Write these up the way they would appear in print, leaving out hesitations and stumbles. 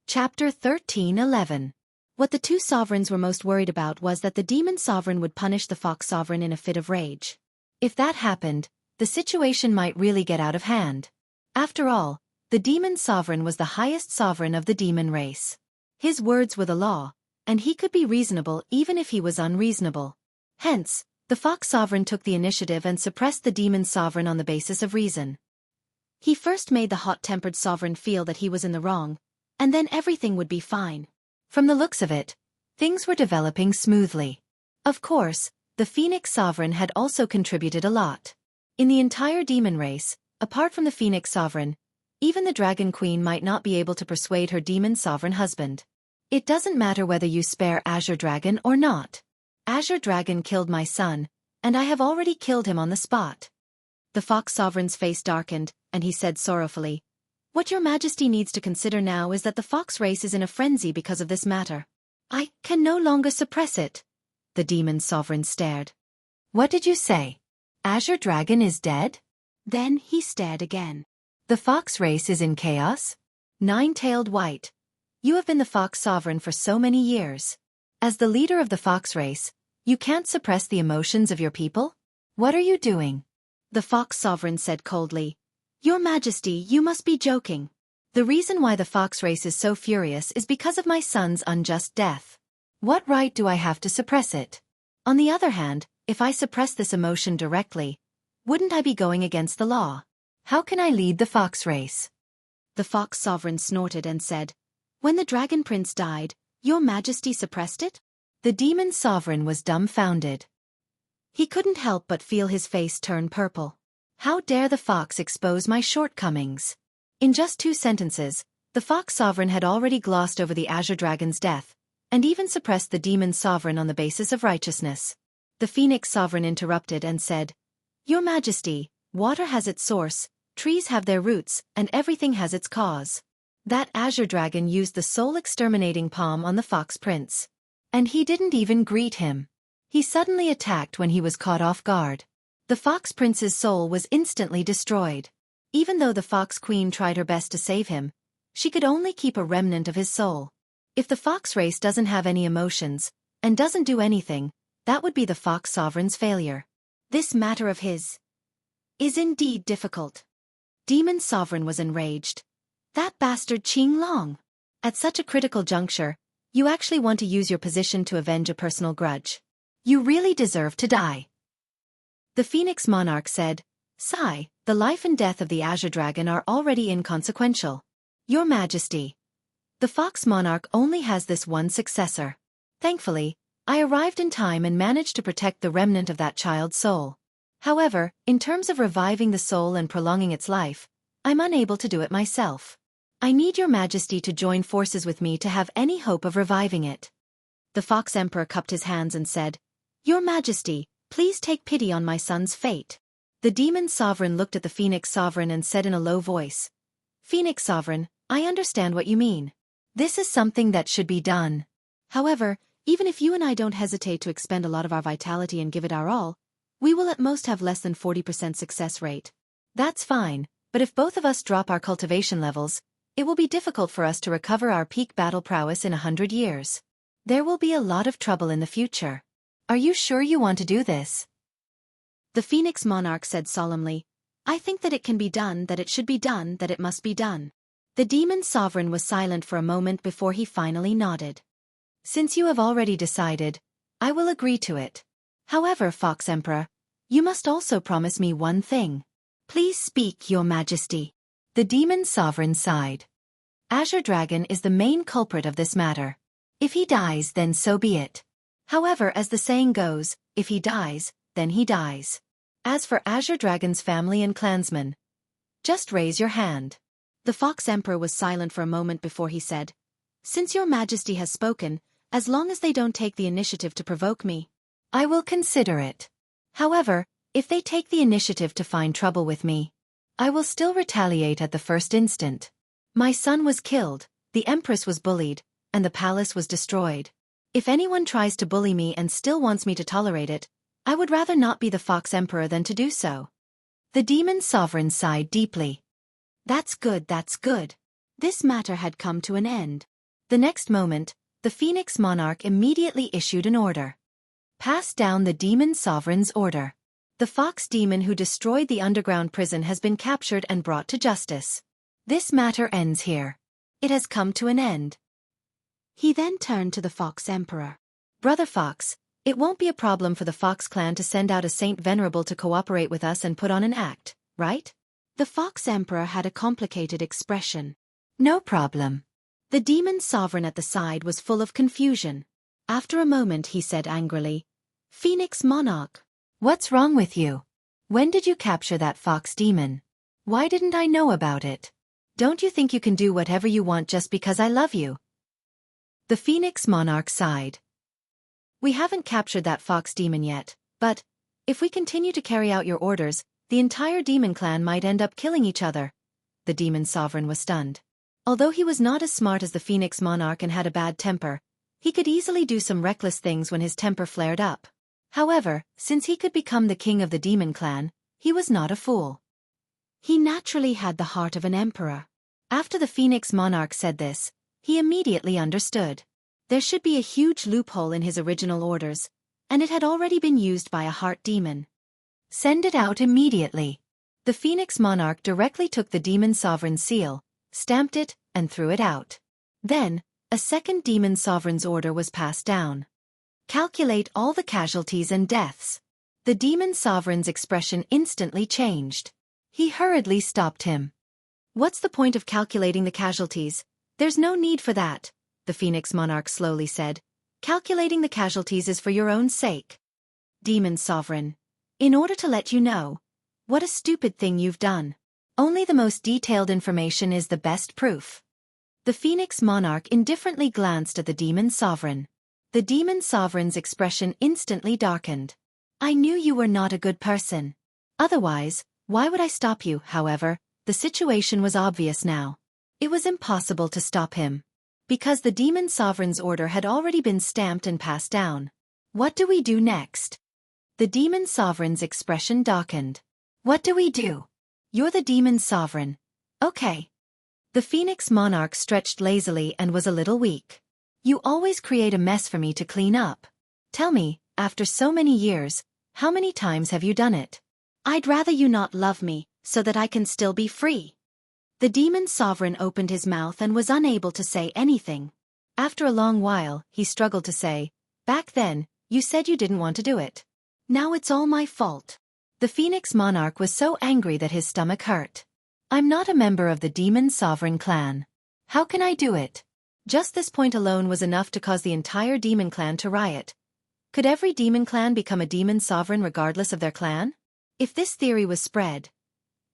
Chapter 13:11. What the two sovereigns were most worried about was that the demon sovereign would punish the fox sovereign in a fit of rage. If that happened, the situation might really get out of hand. After all, the demon sovereign was the highest sovereign of the demon race. His words were the law, and he could be reasonable even if he was unreasonable. Hence, the fox sovereign took the initiative and suppressed the demon sovereign on the basis of reason. He first made the hot-tempered sovereign feel that he was in the wrong, and then everything would be fine. From the looks of it, things were developing smoothly. Of course, the Phoenix Sovereign had also contributed a lot. In the entire demon race, apart from the Phoenix Sovereign, even the Dragon Queen might not be able to persuade her demon sovereign husband. It doesn't matter whether you spare Azure Dragon or not. Azure Dragon killed my son, and I have already killed him on the spot. The Fox Sovereign's face darkened, and he said sorrowfully, "What your majesty needs to consider now is that the fox race is in a frenzy because of this matter. I can no longer suppress it." The demon sovereign stared. "What did you say? Azure Dragon is dead?" Then he stared again. "The fox race is in chaos?" "Nine-tailed white. You have been the fox sovereign for so many years. As the leader of the fox race, you can't suppress the emotions of your people? What are you doing?" The fox sovereign said coldly, "Your Majesty, you must be joking. The reason why the fox race is so furious is because of my son's unjust death. What right do I have to suppress it? On the other hand, if I suppress this emotion directly, wouldn't I be going against the law? How can I lead the fox race?" The fox sovereign snorted and said, "When the dragon prince died, your Majesty suppressed it?" The demon sovereign was dumbfounded. He couldn't help but feel his face turn purple. How dare the fox expose my shortcomings? In just 2 sentences, the fox sovereign had already glossed over the Azure Dragon's death, and even suppressed the demon sovereign on the basis of righteousness. The Phoenix sovereign interrupted and said, "Your Majesty, water has its source, trees have their roots, and everything has its cause. That Azure Dragon used the soul-exterminating palm on the fox prince. And he didn't even greet him. He suddenly attacked when he was caught off guard. The fox prince's soul was instantly destroyed. Even though the fox queen tried her best to save him, she could only keep a remnant of his soul. If the fox race doesn't have any emotions, and doesn't do anything, that would be the fox sovereign's failure. This matter of his is indeed difficult." Demon sovereign was enraged. "That bastard Qing Long! At such a critical juncture, you actually want to use your position to avenge a personal grudge. You really deserve to die." The Phoenix monarch said, "Sigh, the life and death of the Azure Dragon are already inconsequential. Your Majesty. The fox monarch only has this one successor. Thankfully, I arrived in time and managed to protect the remnant of that child's soul. However, in terms of reviving the soul and prolonging its life, I'm unable to do it myself. I need your Majesty to join forces with me to have any hope of reviving it." The Fox Emperor cupped his hands and said, "Your Majesty, please take pity on my son's fate." The demon sovereign looked at the Phoenix sovereign and said in a low voice, "Phoenix sovereign, I understand what you mean. This is something that should be done. However, even if you and I don't hesitate to expend a lot of our vitality and give it our all, we will at most have less than 40% success rate. That's fine, but if both of us drop our cultivation levels, it will be difficult for us to recover our peak battle prowess in 100 years. There will be a lot of trouble in the future. Are you sure you want to do this?" The Phoenix monarch said solemnly, "I think that it can be done, that it should be done, that it must be done." The demon sovereign was silent for a moment before he finally nodded. "Since you have already decided, I will agree to it. However, Fox Emperor, you must also promise me one thing." "Please speak, Your Majesty." The demon sovereign sighed. "Azure Dragon is the main culprit of this matter. If he dies, then so be it. However, as the saying goes, if he dies, then he dies. As for Azure Dragon's family and clansmen, just raise your hand." The Fox Emperor was silent for a moment before he said, "Since your Majesty has spoken, as long as they don't take the initiative to provoke me, I will consider it. However, if they take the initiative to find trouble with me, I will still retaliate at the first instant. My son was killed, the Empress was bullied, and the palace was destroyed. If anyone tries to bully me and still wants me to tolerate it, I would rather not be the Fox Emperor than to do so." The demon sovereign sighed deeply. That's good, that's good. This matter had come to an end. The next moment, the Phoenix Monarch immediately issued an order. Pass down the Demon Sovereign's order. The fox demon who destroyed the underground prison has been captured and brought to justice. This matter ends here. It has come to an end. He then turned to the Fox Emperor. Brother Fox, it won't be a problem for the Fox clan to send out a Saint Venerable to cooperate with us and put on an act, right? The Fox Emperor had a complicated expression. No problem. The demon sovereign at the side was full of confusion. After a moment he said angrily, Phoenix Monarch, what's wrong with you? When did you capture that fox demon? Why didn't I know about it? Don't you think you can do whatever you want just because I love you? The Phoenix Monarch sighed. We haven't captured that fox demon yet, but if we continue to carry out your orders, the entire demon clan might end up killing each other. The demon sovereign was stunned. Although he was not as smart as the Phoenix Monarch and had a bad temper, he could easily do some reckless things when his temper flared up. However, since he could become the king of the demon clan, he was not a fool. He naturally had the heart of an emperor. After the Phoenix Monarch said this, he immediately understood. There should be a huge loophole in his original orders, and it had already been used by a heart demon. Send it out immediately. The Phoenix Monarch directly took the demon sovereign's seal, stamped it, and threw it out. Then, a second demon sovereign's order was passed down. Calculate all the casualties and deaths. The demon sovereign's expression instantly changed. He hurriedly stopped him. What's the point of calculating the casualties? There's no need for that, the Phoenix Monarch slowly said. Calculating the casualties is for your own sake. Demon Sovereign, in order to let you know, what a stupid thing you've done. Only the most detailed information is the best proof. The Phoenix Monarch indifferently glanced at the Demon Sovereign. The Demon Sovereign's expression instantly darkened. I knew you were not a good person. Otherwise, why would I stop you? However, the situation was obvious now. It was impossible to stop him. Because the Demon Sovereign's order had already been stamped and passed down. What do we do next? The Demon Sovereign's expression darkened. What do we do? You're the Demon Sovereign. Okay. The Phoenix Monarch stretched lazily and was a little weak. You always create a mess for me to clean up. Tell me, after so many years, how many times have you done it? I'd rather you not love me, so that I can still be free. The Demon Sovereign opened his mouth and was unable to say anything. After a long while, he struggled to say, Back then, you said you didn't want to do it. Now it's all my fault. The Phoenix Monarch was so angry that his stomach hurt. I'm not a member of the Demon Sovereign clan. How can I do it? Just this point alone was enough to cause the entire demon clan to riot. Could every demon clan become a demon sovereign regardless of their clan? If this theory was spread,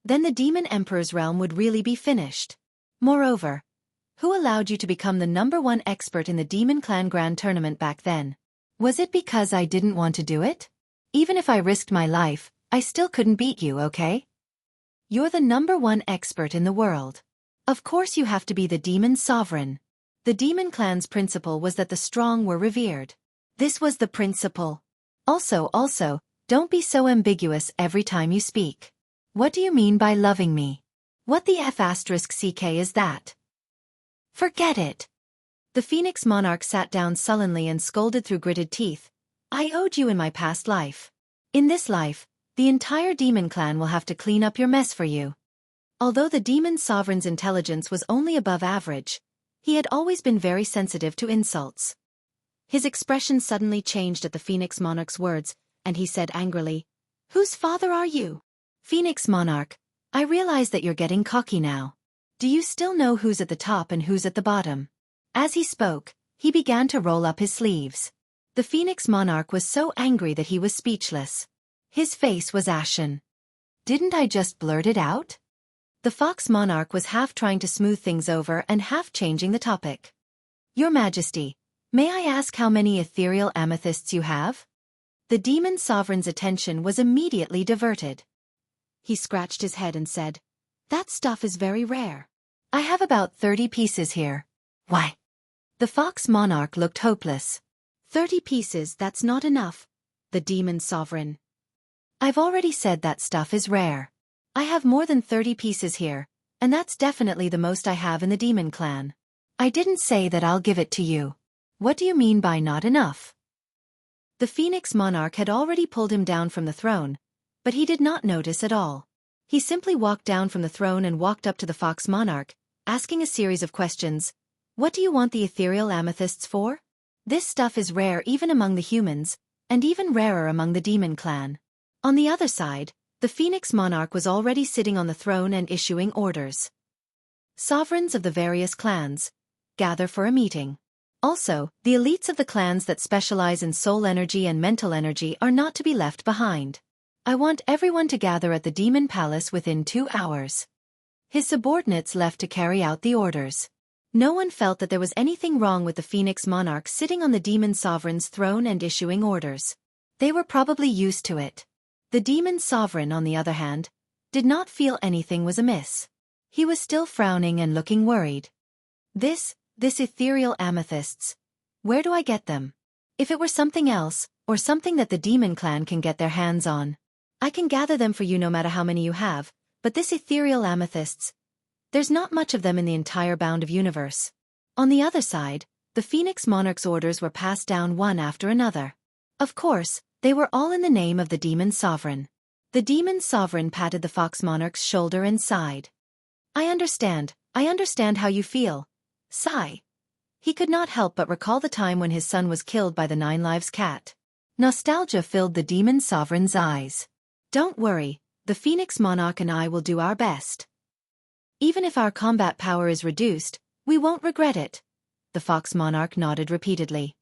then the demon emperor's realm would really be finished. Moreover, who allowed you to become the #1 expert in the demon clan grand tournament back then? Was it because I didn't want to do it? Even if I risked my life, I still couldn't beat you, okay? You're the #1 expert in the world. Of course you have to be the demon sovereign. The demon clan's principle was that the strong were revered. This was the principle. Also, don't be so ambiguous every time you speak. What do you mean by loving me? What the F***ck is that? Forget it. The Phoenix Monarch sat down sullenly and scolded through gritted teeth. I owed you in my past life. In this life, the entire demon clan will have to clean up your mess for you. Although the demon sovereign's intelligence was only above average, he had always been very sensitive to insults. His expression suddenly changed at the Phoenix Monarch's words, and he said angrily, Whose father are you? Phoenix Monarch, I realize that you're getting cocky now. Do you still know who's at the top and who's at the bottom? As he spoke, he began to roll up his sleeves. The Phoenix Monarch was so angry that he was speechless. His face was ashen. Didn't I just blurt it out? The Fox Monarch was half trying to smooth things over and half changing the topic. Your Majesty, may I ask how many ethereal amethysts you have? The demon sovereign's attention was immediately diverted. He scratched his head and said, That stuff is very rare. I have about 30 pieces here. Why? The Fox Monarch looked hopeless. 30 pieces, that's not enough. The demon sovereign. I've already said that stuff is rare. I have more than 30 pieces here, and that's definitely the most I have in the demon clan. I didn't say that I'll give it to you. What do you mean by not enough? The Phoenix Monarch had already pulled him down from the throne, but he did not notice at all. He simply walked down from the throne and walked up to the Fox Monarch, asking a series of questions. What do you want the ethereal amethysts for? This stuff is rare even among the humans, and even rarer among the demon clan. On the other side, the Phoenix Monarch was already sitting on the throne and issuing orders. Sovereigns of the various clans, gather for a meeting. Also, the elites of the clans that specialize in soul energy and mental energy are not to be left behind. I want everyone to gather at the Demon Palace within 2 hours. His subordinates left to carry out the orders. No one felt that there was anything wrong with the Phoenix Monarch sitting on the Demon Sovereign's throne and issuing orders. They were probably used to it. The Demon Sovereign, on the other hand, did not feel anything was amiss. He was still frowning and looking worried. This ethereal amethysts. Where do I get them? If it were something else, or something that the Demon Clan can get their hands on, I can gather them for you no matter how many you have, but this ethereal amethysts, there's not much of them in the entire bound of universe. On the other side, the Phoenix Monarch's orders were passed down one after another. Of course, they were all in the name of the Demon Sovereign. The Demon Sovereign patted the Fox Monarch's shoulder and sighed. I understand how you feel. Sigh. He could not help but recall the time when his son was killed by the Nine Lives cat. Nostalgia filled the Demon Sovereign's eyes. Don't worry, the Phoenix Monarch and I will do our best. Even if our combat power is reduced, we won't regret it. The Fox Monarch nodded repeatedly.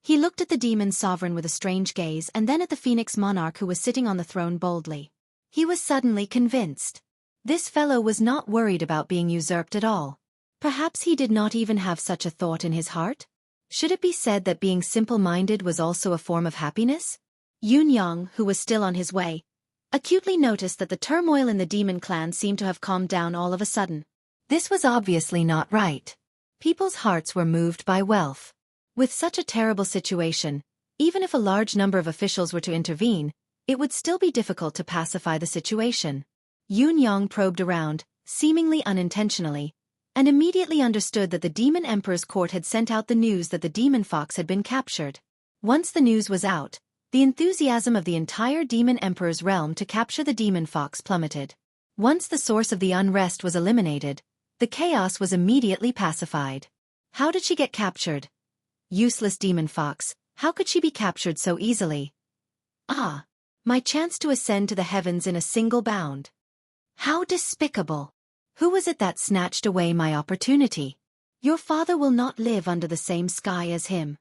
He looked at the Demon Sovereign with a strange gaze and then at the Phoenix Monarch who was sitting on the throne boldly. He was suddenly convinced. This fellow was not worried about being usurped at all. Perhaps he did not even have such a thought in his heart? Should it be said that being simple-minded was also a form of happiness? Yun Yang, who was still on his way, acutely noticed that the turmoil in the Demon Clan seemed to have calmed down all of a sudden. This was obviously not right. People's hearts were moved by wealth. With such a terrible situation, even if a large number of officials were to intervene, it would still be difficult to pacify the situation. Yun Yang probed around, seemingly unintentionally, and immediately understood that the Demon Emperor's court had sent out the news that the Demon Fox had been captured. Once the news was out, the enthusiasm of the entire Demon Emperor's realm to capture the Demon Fox plummeted. Once the source of the unrest was eliminated, the chaos was immediately pacified. How did she get captured? Useless Demon Fox, how could she be captured so easily? Ah! My chance to ascend to the heavens in a single bound. How despicable! Who was it that snatched away my opportunity? Your father will not live under the same sky as him.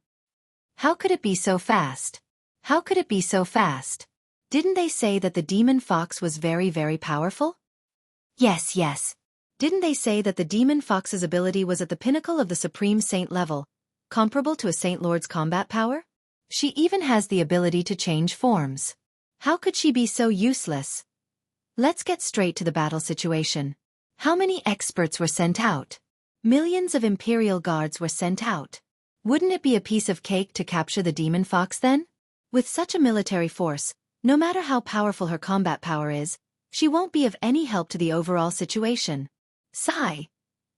How could it be so fast? How could it be so fast? Didn't they say that the Demon Fox was very, very powerful? Yes. Didn't they say that the Demon Fox's ability was at the pinnacle of the Supreme Saint level, comparable to a Saint Lord's combat power? She even has the ability to change forms. How could she be so useless? Let's get straight to the battle situation. How many experts were sent out? Millions of Imperial Guards were sent out. Wouldn't it be a piece of cake to capture the Demon Fox then? With such a military force, no matter how powerful her combat power is, she won't be of any help to the overall situation. Sigh.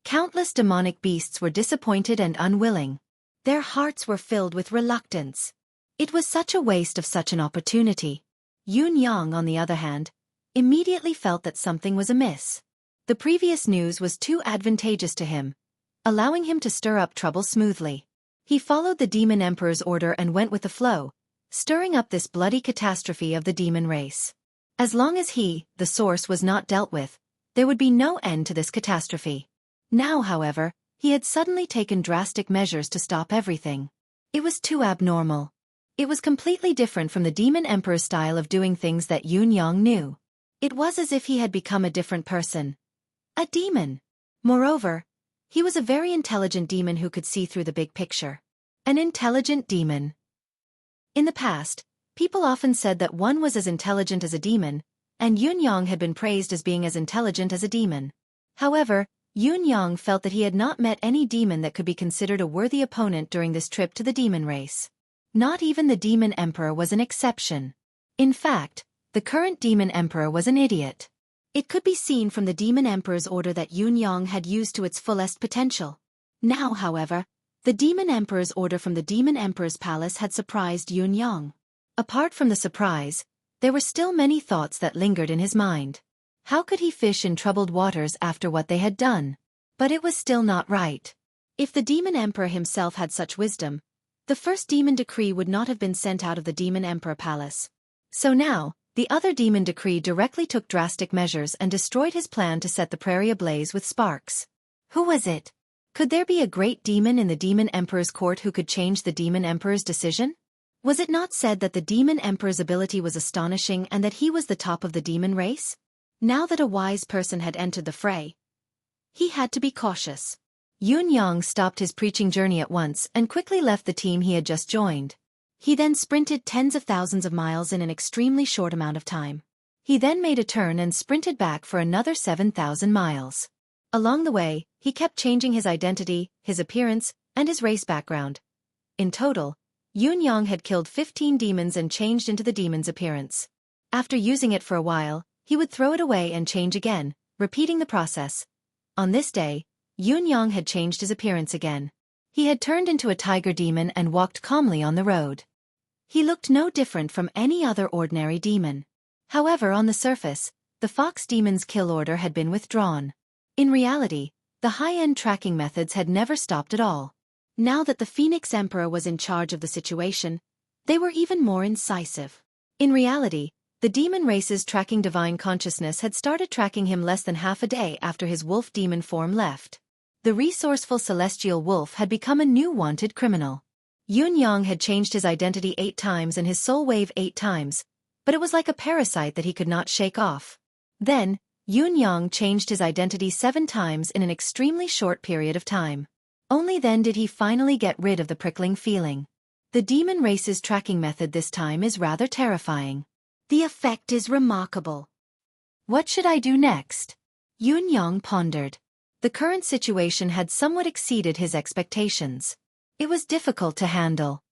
Countless demonic beasts were disappointed and unwilling. Their hearts were filled with reluctance. It was such a waste of such an opportunity. Yun Yang, on the other hand, immediately felt that something was amiss. The previous news was too advantageous to him, allowing him to stir up trouble smoothly. He followed the Demon Emperor's order and went with the flow, stirring up this bloody catastrophe of the demon race. As long as he, the source, was not dealt with, there would be no end to this catastrophe. Now, however, he had suddenly taken drastic measures to stop everything. It was too abnormal. It was completely different from the Demon Emperor's style of doing things that Yun Yang knew. It was as if he had become a different person. A demon. Moreover, he was a very intelligent demon who could see through the big picture. An intelligent demon. In the past, people often said that one was as intelligent as a demon, and Yun Yang had been praised as being as intelligent as a demon. However, Yun Yang felt that he had not met any demon that could be considered a worthy opponent during this trip to the demon race. Not even the Demon Emperor was an exception. In fact, the current Demon Emperor was an idiot. It could be seen from the Demon Emperor's order that Yun Yang had used to its fullest potential. Now, however, the Demon Emperor's order from the Demon Emperor's palace had surprised Yun Yang. Apart from the surprise, there were still many thoughts that lingered in his mind. How could he fish in troubled waters after what they had done? But it was still not right. If the Demon Emperor himself had such wisdom, the first demon decree would not have been sent out of the Demon Emperor palace. So now, the other demon decree directly took drastic measures and destroyed his plan to set the prairie ablaze with sparks. Who was it? Could there be a great demon in the Demon Emperor's court who could change the Demon Emperor's decision? Was it not said that the Demon Emperor's ability was astonishing and that he was the top of the demon race? Now that a wise person had entered the fray, he had to be cautious. Yun Yang stopped his preaching journey at once and quickly left the team he had just joined. He then sprinted tens of thousands of miles in an extremely short amount of time. He then made a turn and sprinted back for another 7,000 miles. Along the way, he kept changing his identity, his appearance, and his race background. In total, Yun Yang had killed 15 demons and changed into the demon's appearance. After using it for a while, he would throw it away and change again, repeating the process. On this day, Yun Yang had changed his appearance again. He had turned into a tiger demon and walked calmly on the road. He looked no different from any other ordinary demon. However, on the surface, the fox demon's kill order had been withdrawn. In reality, the high-end tracking methods had never stopped at all. Now that the Phoenix Emperor was in charge of the situation, they were even more incisive. In reality, the demon race's tracking divine consciousness had started tracking him less than half a day after his wolf demon form left. The resourceful celestial wolf had become a new wanted criminal. Yun Yang had changed his identity 8 times and his soul wave 8 times, but it was like a parasite that he could not shake off. Then, Yun Yang changed his identity 7 times in an extremely short period of time. Only then did he finally get rid of the prickling feeling. The demon race's tracking method this time is rather terrifying. The effect is remarkable. What should I do next? Yun Yang pondered. The current situation had somewhat exceeded his expectations. It was difficult to handle.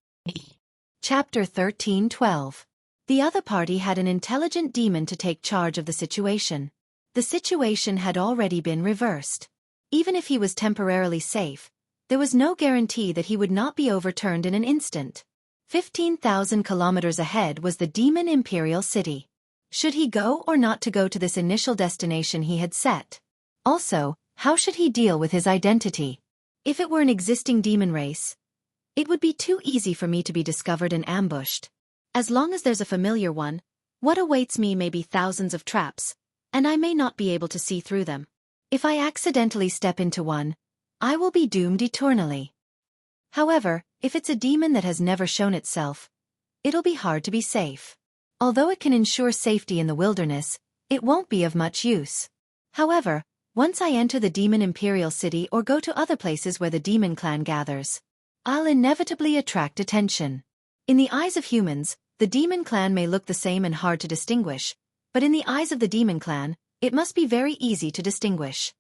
Chapter 13:12. The other party had an intelligent demon to take charge of the situation. The situation had already been reversed. Even if he was temporarily safe, there was no guarantee that he would not be overturned in an instant. 15,000 kilometers ahead was the Demon Imperial City. Should he go or not to go to this initial destination he had set? Also, how should he deal with his identity? If it were an existing demon race, it would be too easy for me to be discovered and ambushed. As long as there's a familiar one, what awaits me may be thousands of traps, and I may not be able to see through them. If I accidentally step into one, I will be doomed eternally. However, if it's a demon that has never shown itself, it'll be hard to be safe. Although it can ensure safety in the wilderness, it won't be of much use. However, once I enter the Demon Imperial City or go to other places where the demon clan gathers, I'll inevitably attract attention. In the eyes of humans, the demon clan may look the same and hard to distinguish, but in the eyes of the demon clan, it must be very easy to distinguish.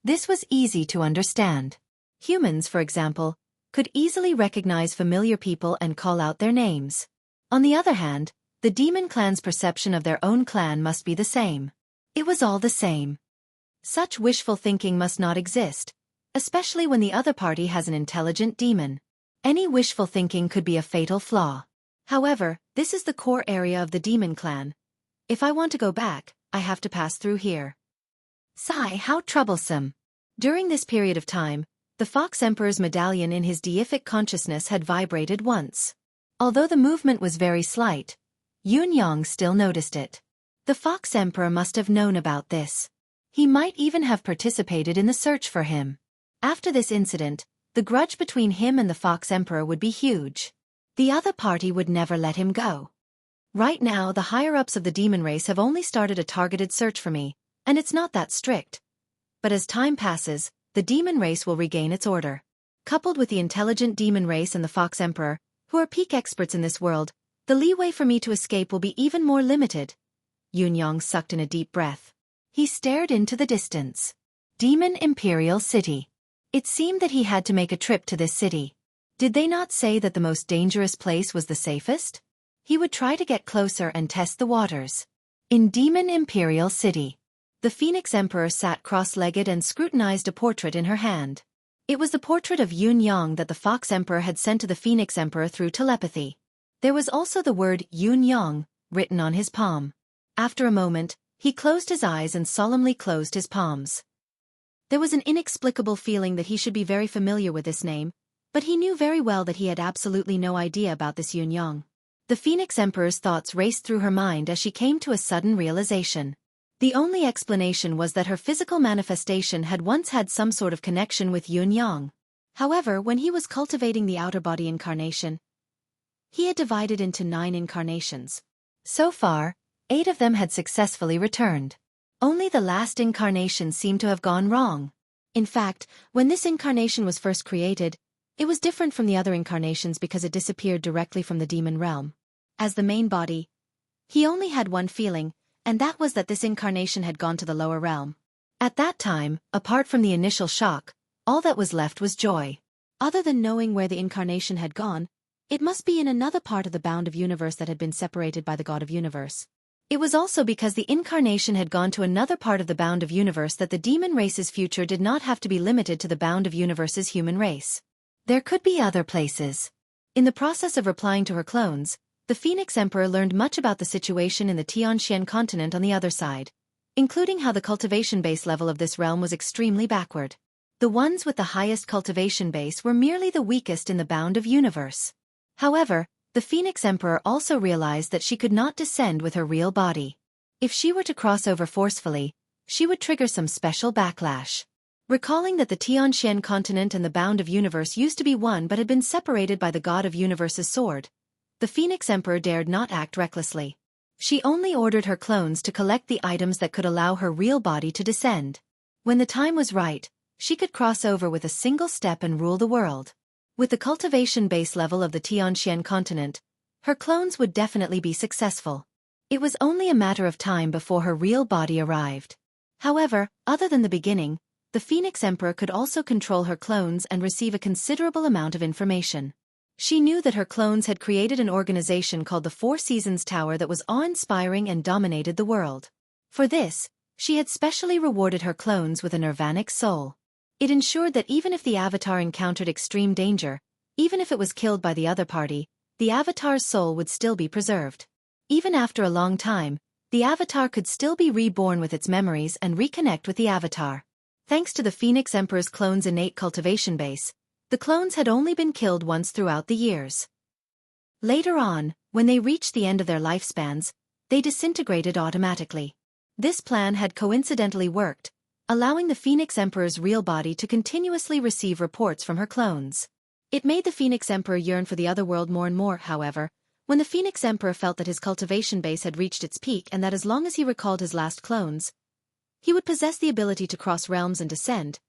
This was easy to understand. Humans, for example, could easily recognize familiar people and call out their names. On the other hand, the demon clan's perception of their own clan must be the same. It was all the same. Such wishful thinking must not exist, especially when the other party has an intelligent demon. Any wishful thinking could be a fatal flaw. However, this is the core area of the demon clan. If I want to go back, I have to pass through here. Sigh, how troublesome. During this period of time, the Fox Emperor's medallion in his deific consciousness had vibrated once. Although the movement was very slight, Yun Yang still noticed it. The Fox Emperor must have known about this. He might even have participated in the search for him. After this incident, the grudge between him and the Fox Emperor would be huge. The other party would never let him go. Right now, the higher-ups of the demon race have only started a targeted search for me, and it's not that strict. But as time passes, the demon race will regain its order. Coupled with the intelligent demon race and the Fox Emperor, who are peak experts in this world, the leeway for me to escape will be even more limited. Yun Yang sucked in a deep breath. He stared into the distance. Demon Imperial City. It seemed that he had to make a trip to this city. Did they not say that the most dangerous place was the safest? He would try to get closer and test the waters. In Demon Imperial City, the Phoenix Emperor sat cross-legged and scrutinized a portrait in her hand. It was the portrait of Yun Yang that the Fox Emperor had sent to the Phoenix Emperor through telepathy. There was also the word Yun Yang written on his palm. After a moment, he closed his eyes and solemnly closed his palms. There was an inexplicable feeling that he should be very familiar with this name, but he knew very well that he had absolutely no idea about this Yun Yang. The Phoenix Emperor's thoughts raced through her mind as she came to a sudden realization. The only explanation was that her physical manifestation had once had some sort of connection with Yun Yang. However, when he was cultivating the outer body incarnation, he had divided into 9 incarnations. So far, 8 of them had successfully returned. Only the last incarnation seemed to have gone wrong. In fact, when this incarnation was first created, it was different from the other incarnations because it disappeared directly from the demon realm. As the main body, he only had one feeling, and that was that this incarnation had gone to the lower realm. At that time, apart from the initial shock, all that was left was joy. Other than knowing where the incarnation had gone, it must be in another part of the bound of universe that had been separated by the God of Universe. It was also because the incarnation had gone to another part of the bound of universe that the demon race's future did not have to be limited to the bound of universe's human race. There could be other places. In the process of replying to her clones, the Phoenix Emperor learned much about the situation in the Tianxian continent on the other side, including how the cultivation base level of this realm was extremely backward. The ones with the highest cultivation base were merely the weakest in the bound of universe. However, the Phoenix Emperor also realized that she could not descend with her real body. If she were to cross over forcefully, she would trigger some special backlash. Recalling that the Tianxian continent and the bound of universe used to be one but had been separated by the God of Universe's sword, the Phoenix Emperor dared not act recklessly. She only ordered her clones to collect the items that could allow her real body to descend. When the time was right, she could cross over with a single step and rule the world. With the cultivation base level of the Tianxian continent, her clones would definitely be successful. It was only a matter of time before her real body arrived. However, other than the beginning, the Phoenix Emperor could also control her clones and receive a considerable amount of information. She knew that her clones had created an organization called the Four Seasons Tower that was awe-inspiring and dominated the world. For this, she had specially rewarded her clones with a nirvanic soul. It ensured that even if the Avatar encountered extreme danger, even if it was killed by the other party, the Avatar's soul would still be preserved. Even after a long time, the Avatar could still be reborn with its memories and reconnect with the Avatar. Thanks to the Phoenix Emperor's clones' innate cultivation base, the clones had only been killed once throughout the years. Later on, when they reached the end of their lifespans, they disintegrated automatically. This plan had coincidentally worked, allowing the Phoenix Emperor's real body to continuously receive reports from her clones. It made the Phoenix Emperor yearn for the other world more and more, however, when the Phoenix Emperor felt that his cultivation base had reached its peak and that as long as he recalled his last clones, he would possess the ability to cross realms and descend.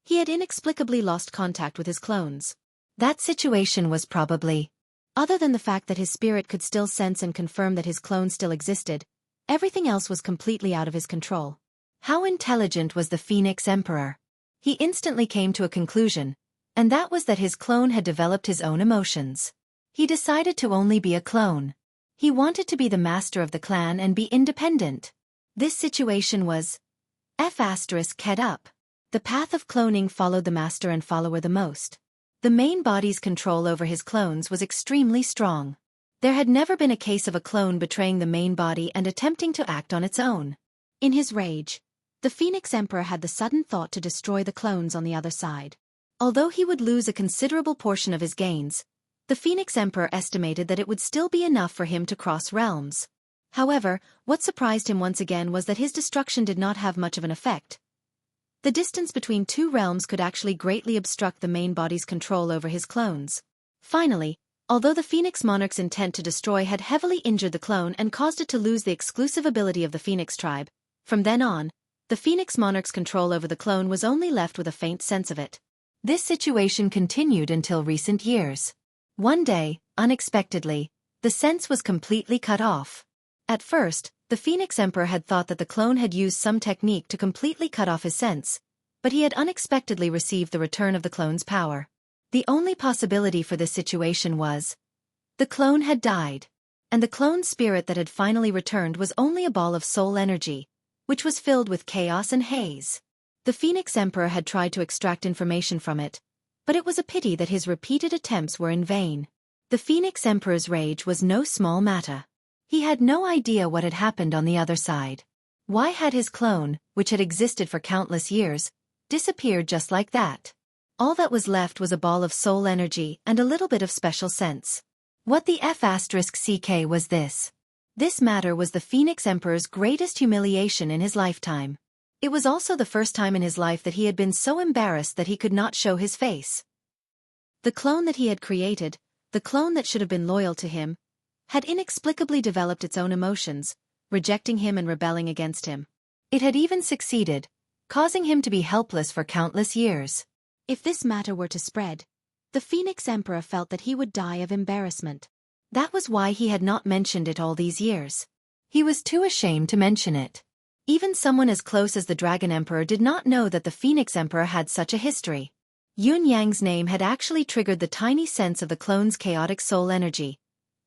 He had inexplicably lost contact with his clones. That situation was probably, other than the fact that his spirit could still sense and confirm that his clones still existed, everything else was completely out of his control. How intelligent was the Phoenix Emperor? He instantly came to a conclusion, and that was that his clone had developed his own emotions. He decided to only be a clone. He wanted to be the master of the clan and be independent. This situation was F***head up. The path of cloning followed the master and follower the most. The main body's control over his clones was extremely strong. There had never been a case of a clone betraying the main body and attempting to act on its own. In his rage, the Phoenix Emperor had the sudden thought to destroy the clones on the other side. Although he would lose a considerable portion of his gains, the Phoenix Emperor estimated that it would still be enough for him to cross realms. However, what surprised him once again was that his destruction did not have much of an effect. The distance between two realms could actually greatly obstruct the main body's control over his clones. Finally, although the Phoenix Monarch's intent to destroy had heavily injured the clone and caused it to lose the exclusive ability of the Phoenix tribe, from then on, the Phoenix Monarch's control over the clone was only left with a faint sense of it. This situation continued until recent years. One day, unexpectedly, the sense was completely cut off. At first, the Phoenix Emperor had thought that the clone had used some technique to completely cut off his sense, but he had unexpectedly received the return of the clone's power. The only possibility for this situation was the clone had died, and the clone's spirit that had finally returned was only a ball of soul energy, which was filled with chaos and haze. The Phoenix Emperor had tried to extract information from it, but it was a pity that his repeated attempts were in vain. The Phoenix Emperor's rage was no small matter. He had no idea what had happened on the other side. Why had his clone, which had existed for countless years, disappeared just like that? All that was left was a ball of soul energy and a little bit of special sense. What the F***ck was this? This matter was the Phoenix Emperor's greatest humiliation in his lifetime. It was also the first time in his life that he had been so embarrassed that he could not show his face. The clone that he had created, the clone that should have been loyal to him, had inexplicably developed its own emotions, rejecting him and rebelling against him. It had even succeeded, causing him to be helpless for countless years. If this matter were to spread, the Phoenix Emperor felt that he would die of embarrassment. That was why he had not mentioned it all these years. He was too ashamed to mention it. Even someone as close as the Dragon Emperor did not know that the Phoenix Emperor had such a history. Yun Yang's name had actually triggered the tiny sense of the clone's chaotic soul energy,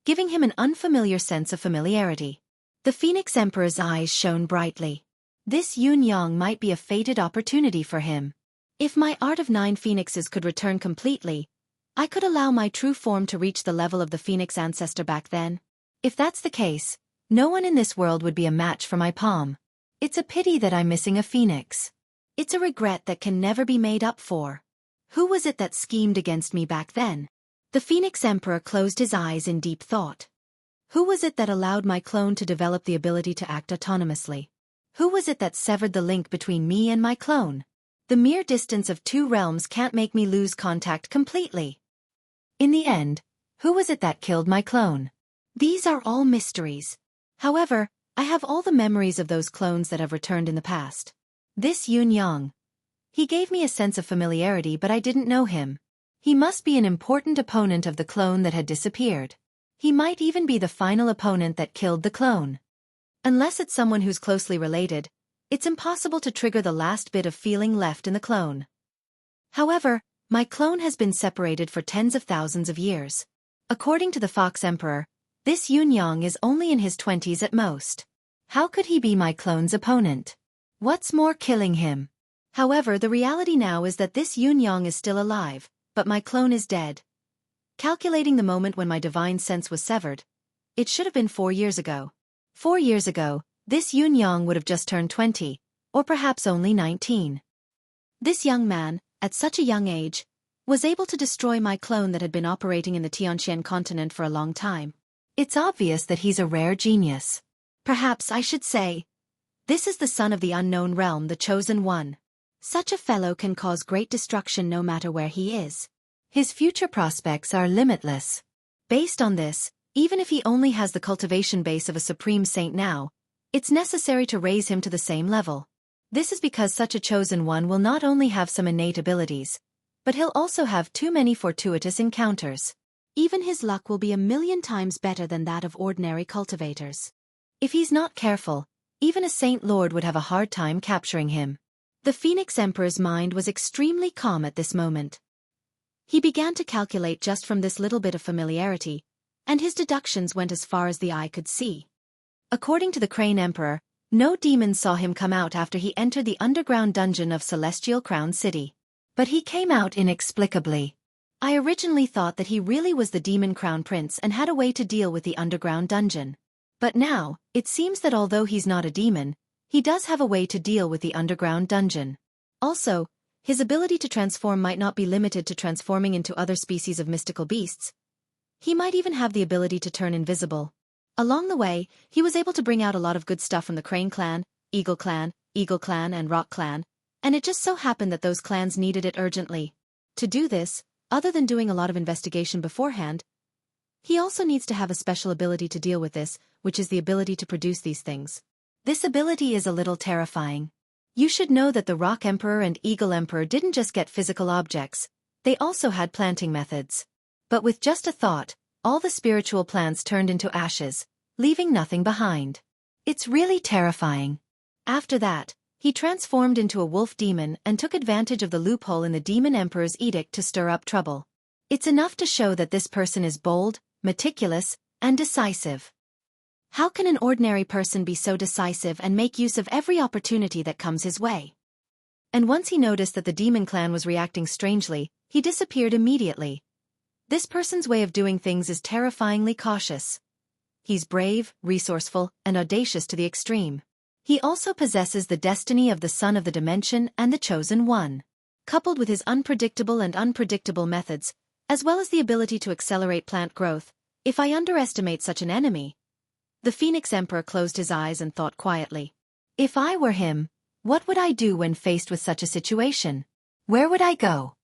giving him an unfamiliar sense of familiarity. The Phoenix Emperor's eyes shone brightly. This Yun Yang might be a fated opportunity for him. If my Art of 9 Phoenixes could return completely, I could allow my true form to reach the level of the Phoenix ancestor back then. If that's the case, no one in this world would be a match for my palm. It's a pity that I'm missing a phoenix. It's a regret that can never be made up for. Who was it that schemed against me back then? The Phoenix Emperor closed his eyes in deep thought. Who was it that allowed my clone to develop the ability to act autonomously? Who was it that severed the link between me and my clone? The mere distance of 2 realms can't make me lose contact completely. In the end, who was it that killed my clone? These are all mysteries. However, I have all the memories of those clones that have returned in the past. This Yun Yang. He gave me a sense of familiarity, but I didn't know him. He must be an important opponent of the clone that had disappeared. He might even be the final opponent that killed the clone. Unless it's someone who's closely related, it's impossible to trigger the last bit of feeling left in the clone. However, my clone has been separated for tens of thousands of years. According to the Fox Emperor, this Yun Yang is only in his 20s at most. How could he be my clone's opponent? What's more, killing him? However, the reality now is that this Yun Yang is still alive, but my clone is dead. Calculating the moment when my divine sense was severed, it should have been 4 years ago. 4 years ago, this Yun Yang would have just turned 20, or perhaps only 19. This young man, at such a young age, was able to destroy my clone that had been operating in the Tianqian continent for a long time. It's obvious that he's a rare genius. Perhaps I should say, this is the son of the unknown realm, the chosen one. Such a fellow can cause great destruction no matter where he is. His future prospects are limitless. Based on this, even if he only has the cultivation base of a supreme saint now, it's necessary to raise him to the same level. This is because such a chosen one will not only have some innate abilities, but he'll also have too many fortuitous encounters. Even his luck will be 1,000,000 times better than that of ordinary cultivators. If he's not careful, even a Saint Lord would have a hard time capturing him. The Phoenix Emperor's mind was extremely calm at this moment. He began to calculate just from this little bit of familiarity, and his deductions went as far as the eye could see. According to the Crane Emperor, no demon saw him come out after he entered the underground dungeon of Celestial Crown City. But he came out inexplicably. I originally thought that he really was the demon crown prince and had a way to deal with the underground dungeon. But now, it seems that although he's not a demon, he does have a way to deal with the underground dungeon. Also, his ability to transform might not be limited to transforming into other species of mystical beasts. He might even have the ability to turn invisible. Along the way, he was able to bring out a lot of good stuff from the Crane Clan, Eagle Clan, and Rock Clan, and it just so happened that those clans needed it urgently. To do this, other than doing a lot of investigation beforehand, he also needs to have a special ability to deal with this, which is the ability to produce these things. This ability is a little terrifying. You should know that the Rock Emperor and Eagle Emperor didn't just get physical objects, they also had planting methods. But with just a thought, all the spiritual plants turned into ashes, leaving nothing behind. It's really terrifying. After that, he transformed into a wolf demon and took advantage of the loophole in the Demon Emperor's edict to stir up trouble. It's enough to show that this person is bold, meticulous, and decisive. How can an ordinary person be so decisive and make use of every opportunity that comes his way? and once he noticed that the demon clan was reacting strangely, he disappeared immediately. This person's way of doing things is terrifyingly cautious. He's brave, resourceful, and audacious to the extreme. He also possesses the destiny of the son of the dimension and the chosen one. Coupled with his unpredictable methods, as well as the ability to accelerate plant growth, if I underestimate such an enemy. The Phoenix Emperor closed his eyes and thought quietly. If I were him, what would I do when faced with such a situation? Where would I go?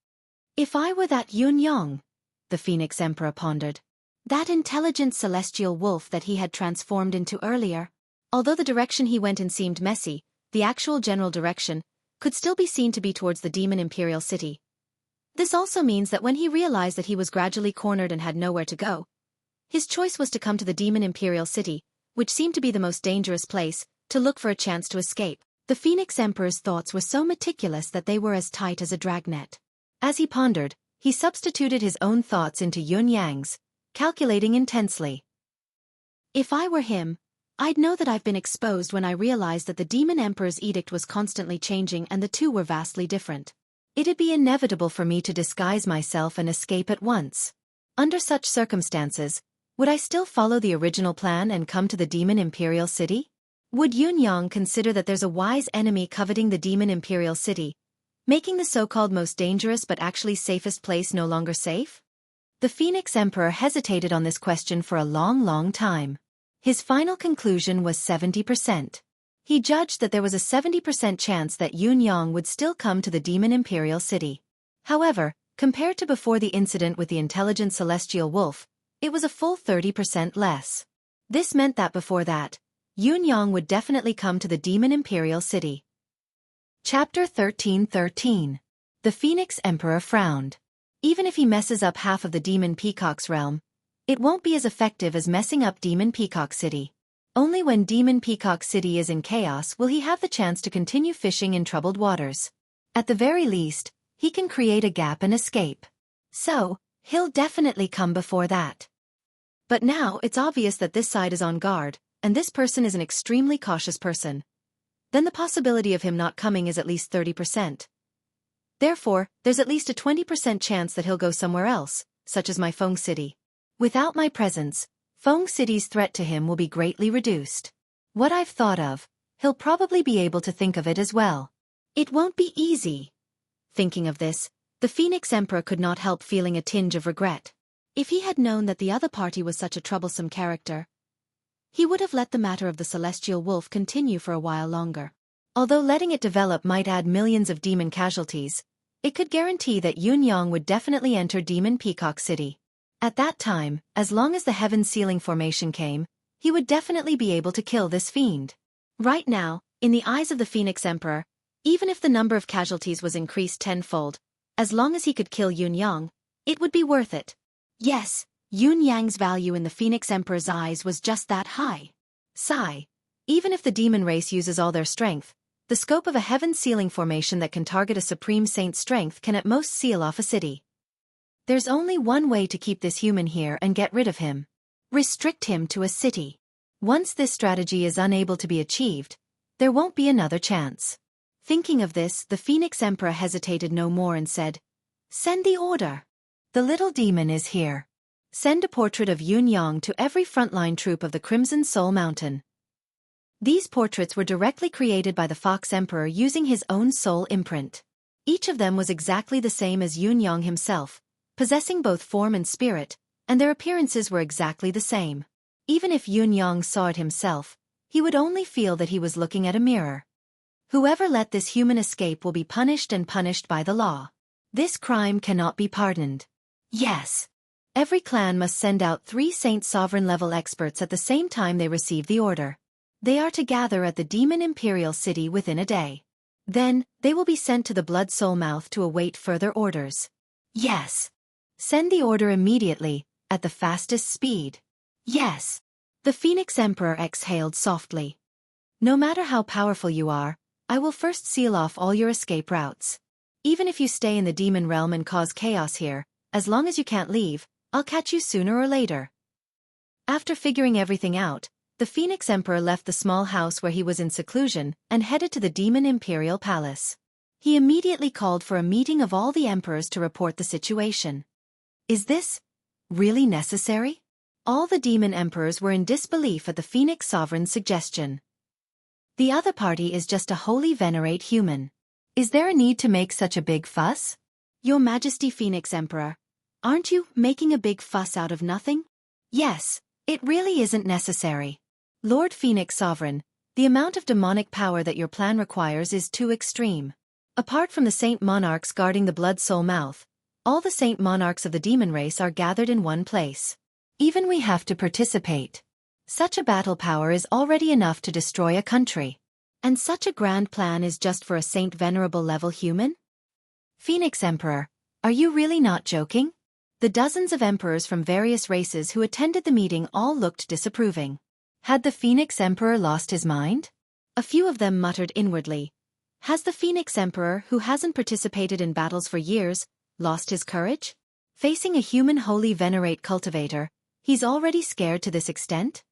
If I were that Yun Yang, the Phoenix Emperor pondered. That intelligent celestial wolf that he had transformed into earlier. Although the direction he went in seemed messy, the actual general direction could still be seen to be towards the demon imperial city. This also means that when he realized that he was gradually cornered and had nowhere to go, his choice was to come to the demon imperial city, which seemed to be the most dangerous place, to look for a chance to escape. The Phoenix Emperor's thoughts were so meticulous that they were as tight as a dragnet. As he pondered, he substituted his own thoughts into Yun Yang's, calculating intensely. If I were him, I'd know that I've been exposed when I realized that the Demon Emperor's edict was constantly changing and the two were vastly different. It'd be inevitable for me to disguise myself and escape at once. Under such circumstances, would I still follow the original plan and come to the Demon Imperial City? Would Yun Yang consider that there's a wise enemy coveting the Demon Imperial City, making the so-called most dangerous but actually safest place no longer safe? The Phoenix Emperor hesitated on this question for a long time. His final conclusion was 70%. He judged that there was a 70% chance that Yun Yang would still come to the Demon Imperial City. However, compared to before the incident with the intelligent celestial wolf, it was a full 30% less. This meant that before that, Yun Yang would definitely come to the Demon Imperial City. Chapter 13:13. The Phoenix Emperor frowned. Even if he messes up half of the Demon Peacock's realm, it won't be as effective as messing up Demon Peacock City. Only when Demon Peacock City is in chaos will he have the chance to continue fishing in troubled waters. At the very least, he can create a gap and escape. So, he'll definitely come before that. But now it's obvious that this side is on guard, and this person is an extremely cautious person. Then the possibility of him not coming is at least 30%. Therefore, there's at least a 20% chance that he'll go somewhere else, such as my Feng City. Without my presence, Feng City's threat to him will be greatly reduced. What I've thought of, he'll probably be able to think of it as well. It won't be easy. Thinking of this, the Phoenix Emperor could not help feeling a tinge of regret. If he had known that the other party was such a troublesome character, he would have let the matter of the celestial wolf continue for a while longer. Although letting it develop might add millions of demon casualties, it could guarantee that Yun Yang would definitely enter Demon Peacock City. At that time, as long as the heaven sealing formation came, he would definitely be able to kill this fiend. Right now, in the eyes of the Phoenix Emperor, even if the number of casualties was increased tenfold, as long as he could kill Yun Yang, it would be worth it. Yes, Yun Yang's value in the Phoenix Emperor's eyes was just that high. Sigh. Even if the demon race uses all their strength, the scope of a heaven sealing formation that can target a supreme saint's strength can at most seal off a city. There's only one way to keep this human here and get rid of him. Restrict him to a city. Once this strategy is unable to be achieved, there won't be another chance. Thinking of this, the Phoenix Emperor hesitated no more and said, "Send the order. The little demon is here. Send a portrait of Yun Yang to every frontline troop of the Crimson Soul Mountain." These portraits were directly created by the Fox Emperor using his own soul imprint. Each of them was exactly the same as Yun Yang himself, possessing both form and spirit, and their appearances were exactly the same. Even if Yun Yang saw it himself, he would only feel that he was looking at a mirror. Whoever let this human escape will be punished and punished by the law. This crime cannot be pardoned. Yes. Every clan must send out 3 Saint Sovereign level experts at the same time they receive the order. They are to gather at the Demon Imperial City within a day. Then, they will be sent to the Blood Soul Mouth to await further orders. Yes. Send the order immediately, at the fastest speed. Yes. The Phoenix Emperor exhaled softly. No matter how powerful you are, I will first seal off all your escape routes. Even if you stay in the demon realm and cause chaos here, as long as you can't leave, I'll catch you sooner or later. After figuring everything out, the Phoenix Emperor left the small house where he was in seclusion and headed to the Demon Imperial Palace. He immediately called for a meeting of all the emperors to report the situation. Is this really necessary? All the demon emperors were in disbelief at the Phoenix Sovereign's suggestion. The other party is just a holy venerate human. Is there a need to make such a big fuss? Your Majesty Phoenix Emperor, aren't you making a big fuss out of nothing? Yes, it really isn't necessary. Lord Phoenix Sovereign, the amount of demonic power that your plan requires is too extreme. Apart from the Saint Monarchs guarding the Blood Soul Mouth, all the Saint Monarchs of the demon race are gathered in one place. Even we have to participate. Such a battle power is already enough to destroy a country. And such a grand plan is just for a Saint Venerable level human? Phoenix Emperor, are you really not joking? The dozens of emperors from various races who attended the meeting all looked disapproving. Had the Phoenix Emperor lost his mind? A few of them muttered inwardly. Has the Phoenix Emperor, who hasn't participated in battles for years, lost his courage? Facing a human holy venerate cultivator, he's already scared to this extent?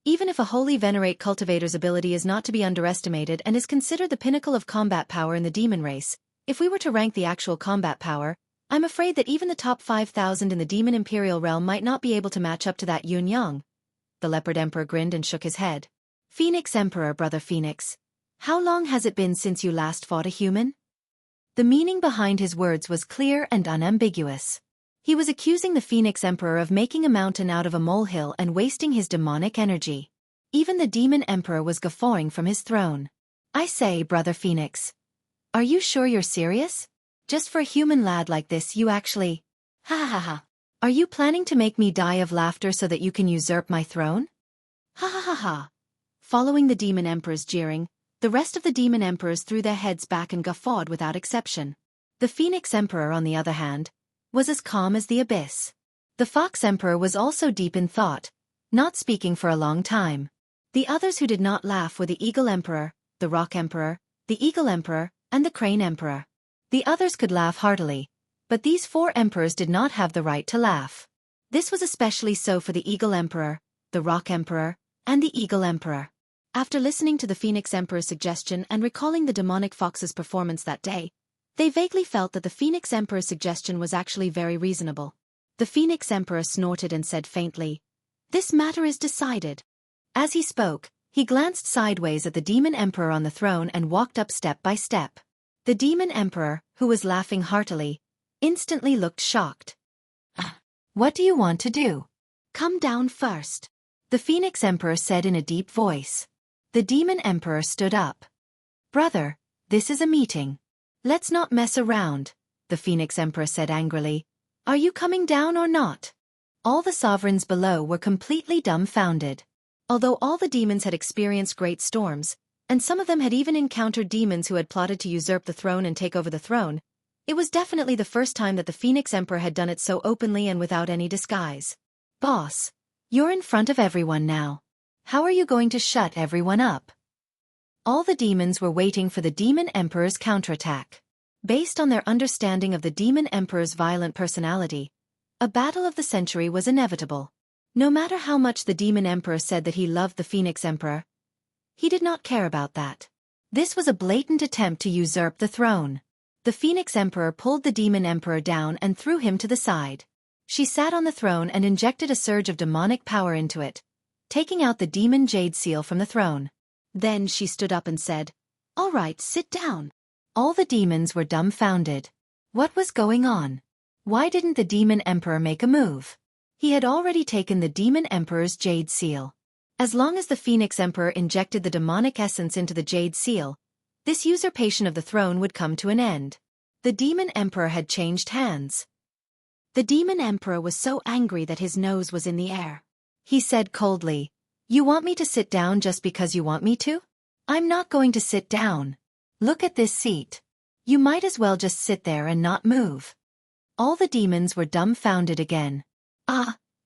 Even if a holy venerate cultivator's ability is not to be underestimated and is considered the pinnacle of combat power in the demon race, if we were to rank the actual combat power, I'm afraid that even the top 5,000 in the demon imperial realm might not be able to match up to that Yun Yang. The Leopard Emperor grinned and shook his head. Phoenix Emperor, Brother Phoenix, how long has it been since you last fought a human? The meaning behind his words was clear and unambiguous. He was accusing the Phoenix Emperor of making a mountain out of a molehill and wasting his demonic energy. Even the Demon Emperor was guffawing from his throne. I say, Brother Phoenix, are you sure you're serious? Just for a human lad like this you actually… Ha ha ha. Are you planning to make me die of laughter so that you can usurp my throne? Ha ha ha ha. Following the Demon Emperor's jeering, the rest of the Demon Emperors threw their heads back and guffawed without exception. The Phoenix Emperor, on the other hand, was as calm as the abyss. The Fox Emperor was also deep in thought, not speaking for a long time. The others who did not laugh were the Eagle Emperor, the Rock Emperor, the Eagle Emperor, and the Crane Emperor. The others could laugh heartily, but these 4 emperors did not have the right to laugh. This was especially so for the Eagle Emperor, the Rock Emperor, and the Eagle Emperor. After listening to the Phoenix Emperor's suggestion and recalling the demonic fox's performance that day, they vaguely felt that the Phoenix Emperor's suggestion was actually very reasonable. The Phoenix Emperor snorted and said faintly, "This matter is decided." As he spoke, he glanced sideways at the Demon Emperor on the throne and walked up step by step. The Demon Emperor, who was laughing heartily, instantly looked shocked. What do you want to do? Come down first, the Phoenix Emperor said in a deep voice. The Demon Emperor stood up. Brother, this is a meeting. Let's not mess around, the Phoenix Emperor said angrily. Are you coming down or not? All the sovereigns below were completely dumbfounded. Although all the demons had experienced great storms, and some of them had even encountered demons who had plotted to usurp the throne and take over the throne, it was definitely the first time that the Phoenix Emperor had done it so openly and without any disguise. Boss, you're in front of everyone now. How are you going to shut everyone up? All the demons were waiting for the Demon Emperor's counterattack. Based on their understanding of the Demon Emperor's violent personality, a battle of the century was inevitable. No matter how much the Demon Emperor said that he loved the Phoenix Emperor, he did not care about that. This was a blatant attempt to usurp the throne. The Phoenix Emperor pulled the Demon Emperor down and threw him to the side. She sat on the throne and injected a surge of demonic power into it, taking out the demon jade seal from the throne. Then she stood up and said, "All right, sit down." All the demons were dumbfounded. What was going on? Why didn't the Demon Emperor make a move? He had already taken the Demon Emperor's jade seal. As long as the Phoenix Emperor injected the demonic essence into the jade seal, this usurpation of the throne would come to an end. The Demon Emperor had changed hands. The Demon Emperor was so angry that his nose was in the air. He said coldly, "You want me to sit down just because you want me to? I'm not going to sit down. Look at this seat. You might as well just sit there and not move." All the demons were dumbfounded again.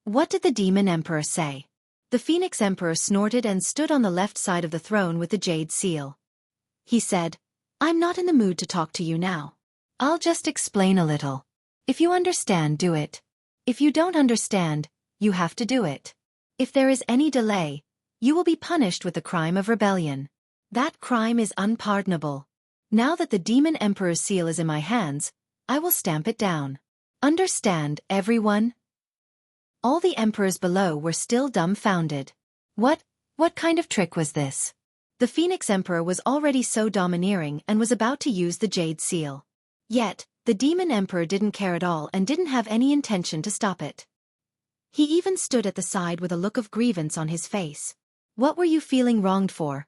What did the Demon Emperor say? The Phoenix Emperor snorted and stood on the left side of the throne with the jade seal. He said, "I'm not in the mood to talk to you now. I'll just explain a little. If you understand, do it. If you don't understand, you have to do it. If there is any delay, you will be punished with the crime of rebellion. That crime is unpardonable. Now that the Demon Emperor's seal is in my hands, I will stamp it down. Understand, everyone? All the emperors below were still dumbfounded. What kind of trick was this? The Phoenix Emperor was already so domineering and was about to use the Jade Seal. Yet, the Demon Emperor didn't care at all and didn't have any intention to stop it. He even stood at the side with a look of grievance on his face. What were you feeling wronged for?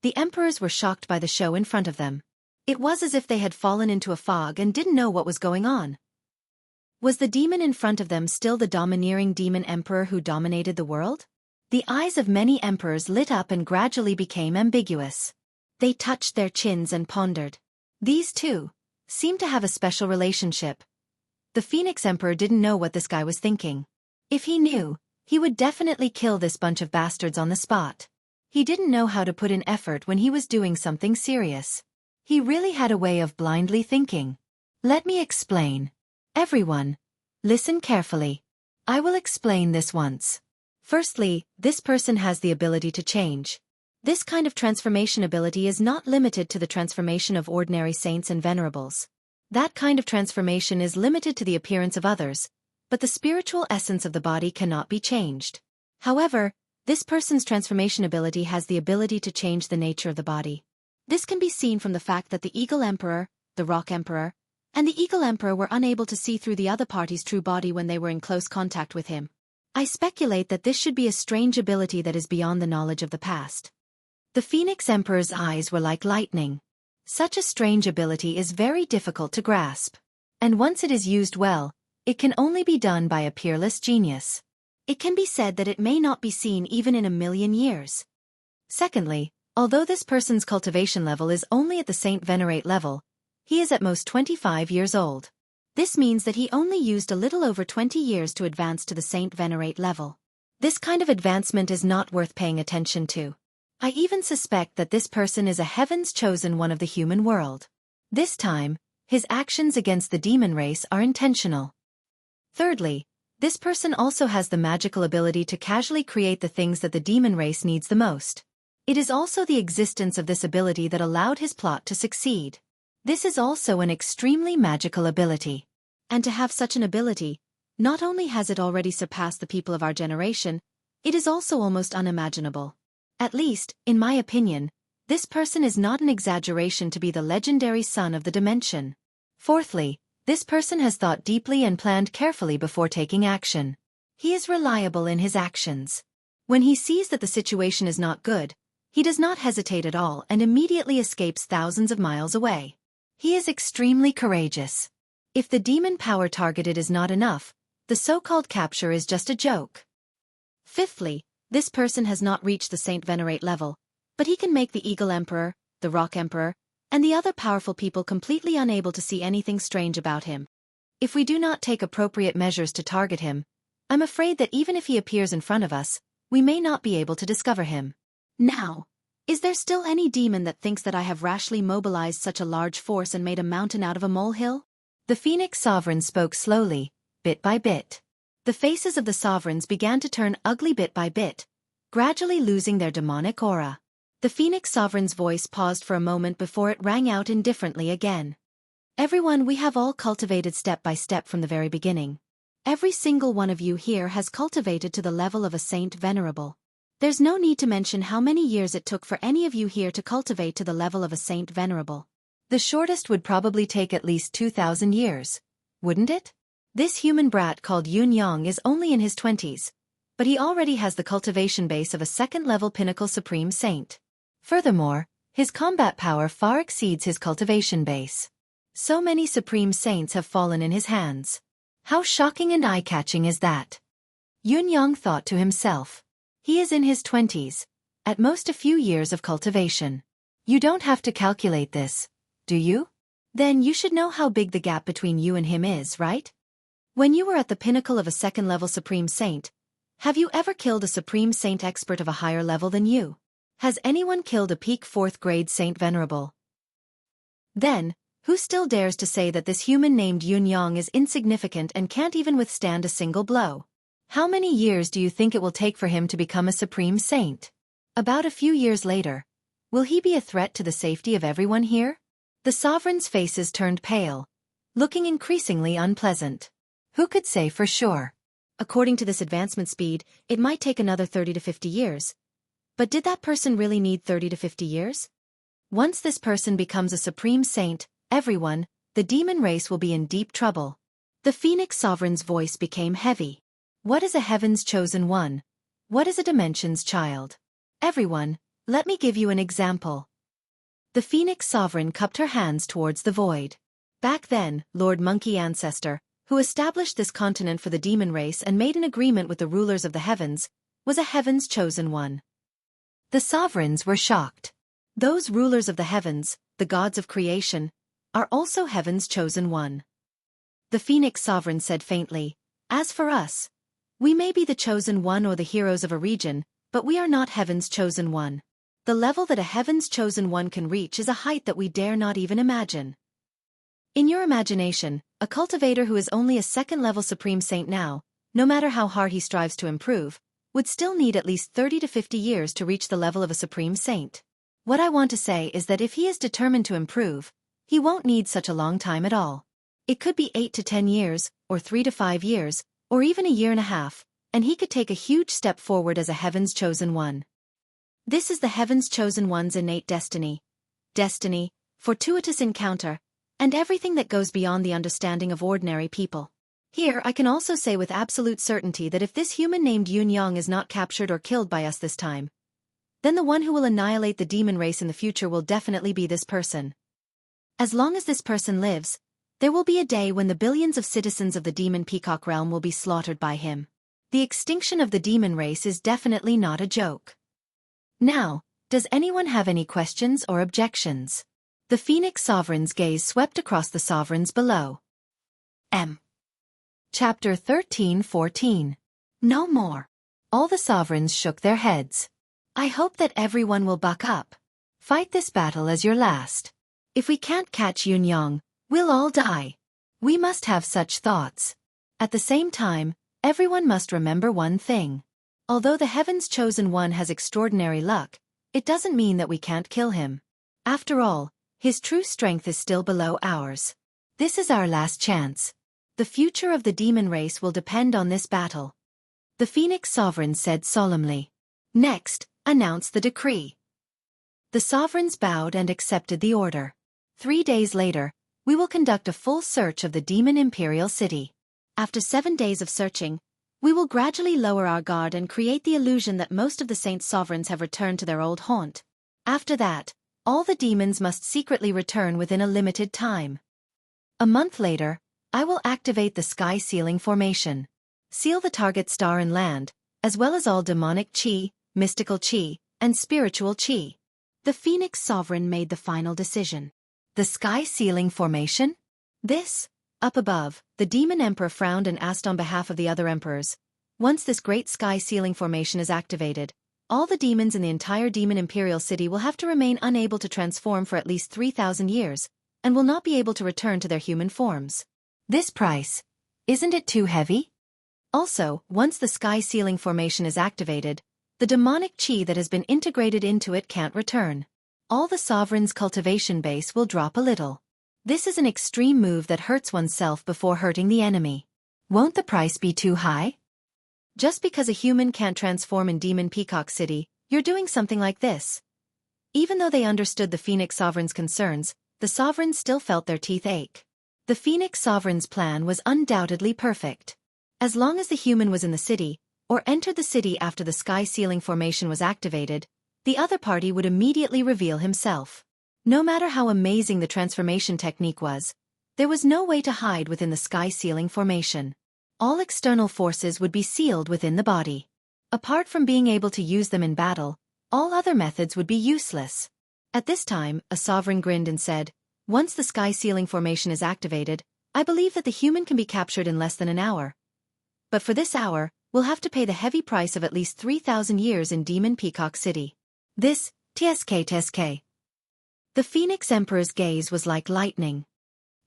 The emperors were shocked by the show in front of them. It was as if they had fallen into a fog and didn't know what was going on. Was the demon in front of them still the domineering demon emperor who dominated the world? The eyes of many emperors lit up and gradually became ambiguous. They touched their chins and pondered. These two seemed to have a special relationship. The Phoenix Emperor didn't know what this guy was thinking. If he knew, he would definitely kill this bunch of bastards on the spot. He didn't know how to put in effort when he was doing something serious. He really had a way of blindly thinking. Let me explain. Everyone, listen carefully. I will explain this once. Firstly, this person has the ability to change. This kind of transformation ability is not limited to the transformation of ordinary saints and venerables. That kind of transformation is limited to the appearance of others, but the spiritual essence of the body cannot be changed. However, this person's transformation ability has the ability to change the nature of the body. This can be seen from the fact that the Eagle Emperor, the Rock Emperor, and the Eagle Emperor were unable to see through the other party's true body when they were in close contact with him. I speculate that this should be a strange ability that is beyond the knowledge of the past. The Phoenix Emperor's eyes were like lightning. Such a strange ability is very difficult to grasp. And once it is used well, it can only be done by a peerless genius. It can be said that it may not be seen even in 1,000,000 years. Secondly, although this person's cultivation level is only at the Saint Venerate level, he is at most 25 years old. This means that he only used a little over 20 years to advance to the Saint Venerate level. This kind of advancement is not worth paying attention to. I even suspect that this person is a heaven's chosen one of the human world. This time, his actions against the demon race are intentional. Thirdly, this person also has the magical ability to casually create the things that the demon race needs the most. It is also the existence of this ability that allowed his plot to succeed. This is also an extremely magical ability. And to have such an ability, not only has it already surpassed the people of our generation, it is also almost unimaginable. At least, in my opinion, this person is not an exaggeration to be the legendary son of the dimension. Fourthly, this person has thought deeply and planned carefully before taking action. He is reliable in his actions. When he sees that the situation is not good, he does not hesitate at all and immediately escapes thousands of miles away. He is extremely courageous. If the demon power targeted is not enough, the so-called capture is just a joke. Fifthly, this person has not reached the Saint Venerate level, but he can make the Eagle Emperor, the Rock Emperor, and the other powerful people completely unable to see anything strange about him. If we do not take appropriate measures to target him, I'm afraid that even if he appears in front of us, we may not be able to discover him. Now, is there still any demon that thinks that I have rashly mobilized such a large force and made a mountain out of a molehill? The Phoenix Sovereign spoke slowly, bit by bit. The faces of the sovereigns began to turn ugly bit by bit, gradually losing their demonic aura. The Phoenix Sovereign's voice paused for a moment before it rang out indifferently again. Everyone, we have all cultivated step by step from the very beginning. Every single one of you here has cultivated to the level of a Saint Venerable. There's no need to mention how many years it took for any of you here to cultivate to the level of a Saint Venerable. The shortest would probably take at least 2,000 years, wouldn't it? This human brat called Yun Yang is only in his 20s, but he already has the cultivation base of a second-level pinnacle supreme saint. Furthermore, his combat power far exceeds his cultivation base. So many supreme saints have fallen in his hands. How shocking and eye-catching is that? Yun Yang thought to himself. He is in his 20s, at most a few years of cultivation. You don't have to calculate this, do you? Then you should know how big the gap between you and him is, right? When you were at the pinnacle of a second-level Supreme Saint, have you ever killed a Supreme Saint expert of a higher level than you? Has anyone killed a peak 4th-grade Saint Venerable? Then, who still dares to say that this human named Yun Yang is insignificant and can't even withstand a single blow? How many years do you think it will take for him to become a Supreme Saint? About a few years later, will he be a threat to the safety of everyone here? The sovereigns' faces turned pale, looking increasingly unpleasant. Who could say for sure? According to this advancement speed, it might take another 30 to 50 years. But did that person really need 30 to 50 years? Once this person becomes a supreme saint, everyone, the demon race will be in deep trouble. The Phoenix Sovereign's voice became heavy. What is a heaven's chosen one? What is a dimension's child? Everyone, let me give you an example. The Phoenix Sovereign cupped her hands towards the void. Back then, Lord Monkey Ancestor, who established this continent for the demon race and made an agreement with the rulers of the heavens, was a heaven's chosen one. The sovereigns were shocked. Those rulers of the heavens, the gods of creation, are also heaven's chosen one. The Phoenix Sovereign said faintly, "As for us, we may be the chosen one or the heroes of a region, but we are not heaven's chosen one. The level that a heaven's chosen one can reach is a height that we dare not even imagine." In your imagination, a cultivator who is only a second-level supreme saint now, no matter how hard he strives to improve, would still need at least 30 to 50 years to reach the level of a supreme saint. What I want to say is that if he is determined to improve, he won't need such a long time at all. It could be 8 to 10 years, or 3 to 5 years, or even a year and a half, and he could take a huge step forward as a heaven's chosen one. This is the heaven's chosen one's innate destiny. Destiny, fortuitous encounter, and everything that goes beyond the understanding of ordinary people. Here I can also say with absolute certainty that if this human named Yun Yang is not captured or killed by us this time, then the one who will annihilate the demon race in the future will definitely be this person. As long as this person lives, there will be a day when the billions of citizens of the demon peacock realm will be slaughtered by him. The extinction of the demon race is definitely not a joke. Now, does anyone have any questions or objections? The Phoenix Sovereign's gaze swept across the sovereigns below. Chapter 13-14. No more. All the sovereigns shook their heads. I hope that everyone will buck up. Fight this battle as your last. If we can't catch Yun Yang, we'll all die. We must have such thoughts. At the same time, everyone must remember one thing. Although the heaven's chosen one has extraordinary luck, it doesn't mean that we can't kill him. After all, his true strength is still below ours. This is our last chance. The future of the demon race will depend on this battle. The Phoenix Sovereign said solemnly. Next, announce the decree. The sovereigns bowed and accepted the order. 3 days later, we will conduct a full search of the demon imperial city. After 7 days of searching, we will gradually lower our guard and create the illusion that most of the saint sovereigns have returned to their old haunt. After that, all the demons must secretly return within a limited time. A month later, I will activate the sky sealing formation. Seal the target star and land, as well as all demonic chi, mystical chi, and spiritual chi. The Phoenix Sovereign made the final decision. The sky sealing formation? This? Up above, the demon emperor frowned and asked on behalf of the other emperors. Once this great sky sealing formation is activated, all the demons in the entire demon imperial city will have to remain unable to transform for at least 3,000 years, and will not be able to return to their human forms. This price, isn't it too heavy? Also, once the sky sealing formation is activated, the demonic chi that has been integrated into it can't return. All the sovereign's cultivation base will drop a little. This is an extreme move that hurts oneself before hurting the enemy. Won't the price be too high? Just because a human can't transform in Demon Peacock City, you're doing something like this. Even though they understood the Phoenix Sovereign's concerns, the sovereigns still felt their teeth ache. The Phoenix Sovereign's plan was undoubtedly perfect. As long as the human was in the city, or entered the city after the sky sealing formation was activated, the other party would immediately reveal himself. No matter how amazing the transformation technique was, there was no way to hide within the sky sealing formation. All external forces would be sealed within the body. Apart from being able to use them in battle, all other methods would be useless. At this time, a sovereign grinned and said, "Once the sky sealing formation is activated, I believe that the human can be captured in less than an hour. But for this hour, we'll have to pay the heavy price of at least 3,000 years in Demon Peacock City." This, TSK. The Phoenix Emperor's gaze was like lightning.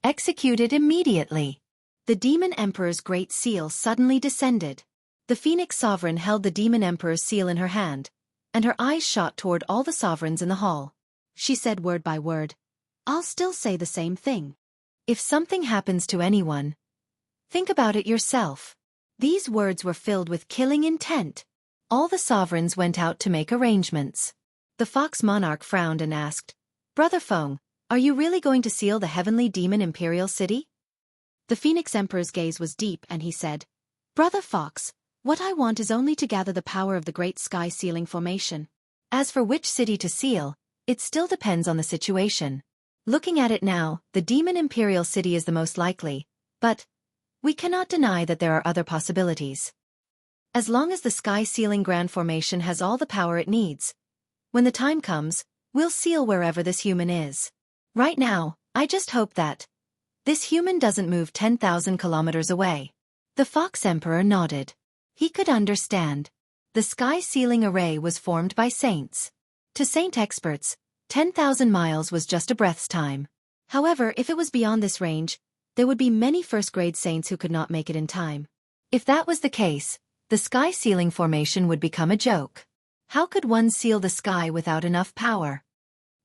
Executed immediately. The Demon Emperor's great seal suddenly descended. The Phoenix Sovereign held the Demon Emperor's seal in her hand, and her eyes shot toward all the sovereigns in the hall. She said word by word, I'll still say the same thing. If something happens to anyone, think about it yourself. These words were filled with killing intent. All the sovereigns went out to make arrangements. The fox monarch frowned and asked, Brother Feng, are you really going to seal the heavenly demon imperial city? The Phoenix Emperor's gaze was deep and he said, Brother Fox, what I want is only to gather the power of the great sky sealing formation. As for which city to seal, it still depends on the situation. Looking at it now, the demon imperial city is the most likely, but we cannot deny that there are other possibilities. As long as the sky sealing grand formation has all the power it needs, when the time comes, we'll seal wherever this human is. Right now, I just hope that this human doesn't move 10,000 kilometers away. The Fox Emperor nodded. He could understand. The sky sealing array was formed by saints. To saint experts, 10,000 miles was just a breath's time. However, if it was beyond this range, there would be many first-grade saints who could not make it in time. If that was the case, the sky sealing formation would become a joke. How could one seal the sky without enough power?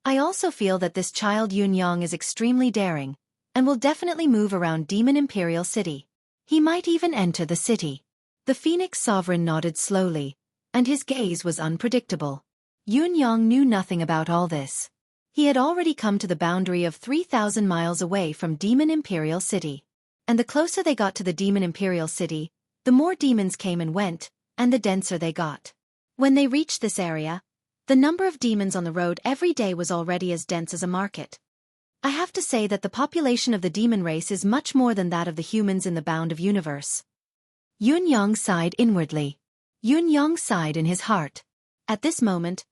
I also feel that this child Yunyang is extremely daring, and will definitely move around Demon Imperial City. He might even enter the city. The Phoenix Sovereign nodded slowly, and his gaze was unpredictable. Yunyang knew nothing about all this. He had already come to the boundary of 3,000 miles away from Demon Imperial City. And the closer they got to the Demon Imperial City, the more demons came and went, and the denser they got. When they reached this area, the number of demons on the road every day was already as dense as a market. I have to say that the population of the demon race is much more than that of the humans in the bound of universe. Yunyang sighed inwardly. Yunyang sighed in his heart. At this moment,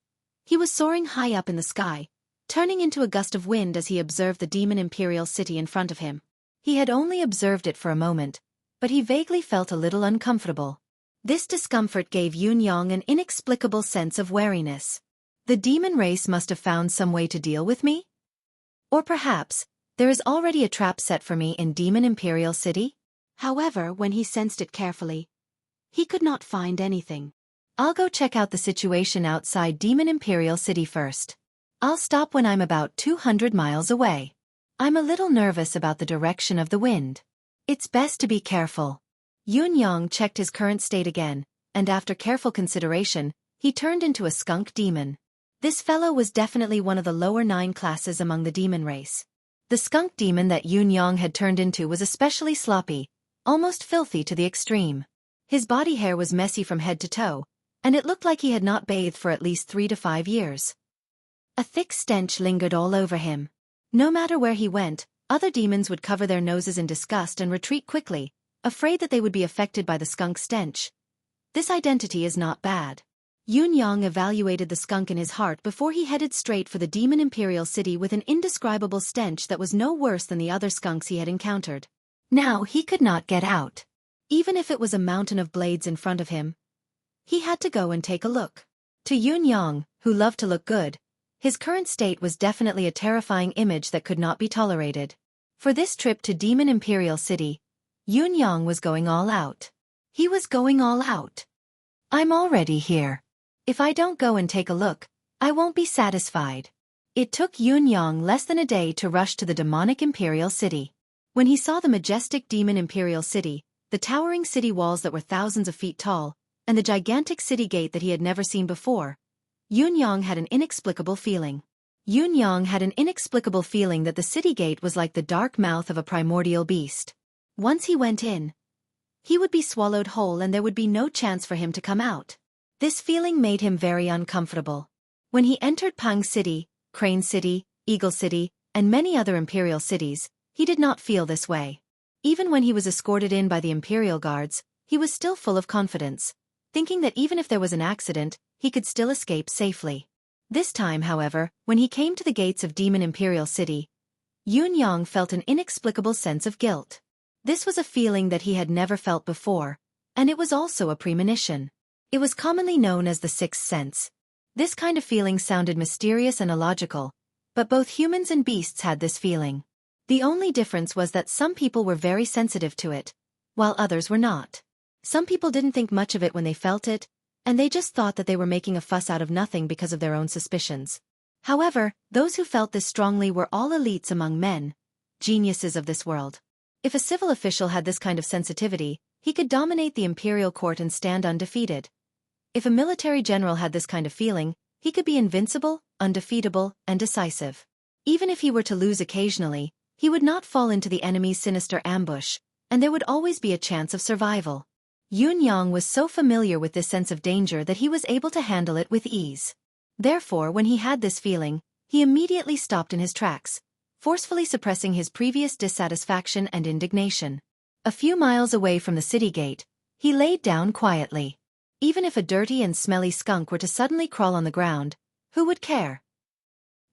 he was soaring high up in the sky, turning into a gust of wind as he observed the demon imperial city in front of him. He had only observed it for a moment, but he vaguely felt a little uncomfortable. This discomfort gave Yunyang an inexplicable sense of wariness. The demon race must have found some way to deal with me? Or perhaps, there is already a trap set for me in Demon Imperial City? However, when he sensed it carefully, he could not find anything. I'll go check out the situation outside Demon Imperial City first. I'll stop when I'm about 200 miles away. I'm a little nervous about the direction of the wind. It's best to be careful. Yunyang checked his current state again, and after careful consideration, he turned into a skunk demon. This fellow was definitely one of the lower 9 classes among the demon race. The skunk demon that Yunyang had turned into was especially sloppy, almost filthy to the extreme. His body hair was messy from head to toe, and it looked like he had not bathed for at least 3 to 5 years. A thick stench lingered all over him. No matter where he went, other demons would cover their noses in disgust and retreat quickly, afraid that they would be affected by the skunk stench. This identity is not bad. Yunyang evaluated the skunk in his heart before he headed straight for the Demon Imperial City with an indescribable stench that was no worse than the other skunks he had encountered. Now he could not get out. Even if it was a mountain of blades in front of him, he had to go and take a look. To Yunyang, who loved to look good, his current state was definitely a terrifying image that could not be tolerated. For this trip to Demon Imperial City, Yunyang was going all out. He was going all out. I'm already here. If I don't go and take a look, I won't be satisfied. It took Yunyang less than a day to rush to the demonic Imperial City. When he saw the majestic Demon Imperial City, the towering city walls that were thousands of feet tall, and the gigantic city gate that he had never seen before, Yunyang had an inexplicable feeling. Yunyang had an inexplicable feeling that the city gate was like the dark mouth of a primordial beast. Once he went in, he would be swallowed whole and there would be no chance for him to come out. This feeling made him very uncomfortable. When he entered Pang City, Crane City, Eagle City, and many other imperial cities, he did not feel this way. Even when he was escorted in by the imperial guards, he was still full of confidence, thinking that even if there was an accident, he could still escape safely. This time, however, when he came to the gates of Demon Imperial City, Yunyang felt an inexplicable sense of guilt. This was a feeling that he had never felt before, and it was also a premonition. It was commonly known as the sixth sense. This kind of feeling sounded mysterious and illogical, but both humans and beasts had this feeling. The only difference was that some people were very sensitive to it, while others were not. Some people didn't think much of it when they felt it, and they just thought that they were making a fuss out of nothing because of their own suspicions. However, those who felt this strongly were all elites among men, geniuses of this world. If a civil official had this kind of sensitivity, he could dominate the imperial court and stand undefeated. If a military general had this kind of feeling, he could be invincible, undefeatable, and decisive. Even if he were to lose occasionally, he would not fall into the enemy's sinister ambush, and there would always be a chance of survival. Yun Yang was so familiar with this sense of danger that he was able to handle it with ease. Therefore, when he had this feeling, he immediately stopped in his tracks, forcefully suppressing his previous dissatisfaction and indignation. A few miles away from the city gate, he laid down quietly. Even if a dirty and smelly skunk were to suddenly crawl on the ground, who would care?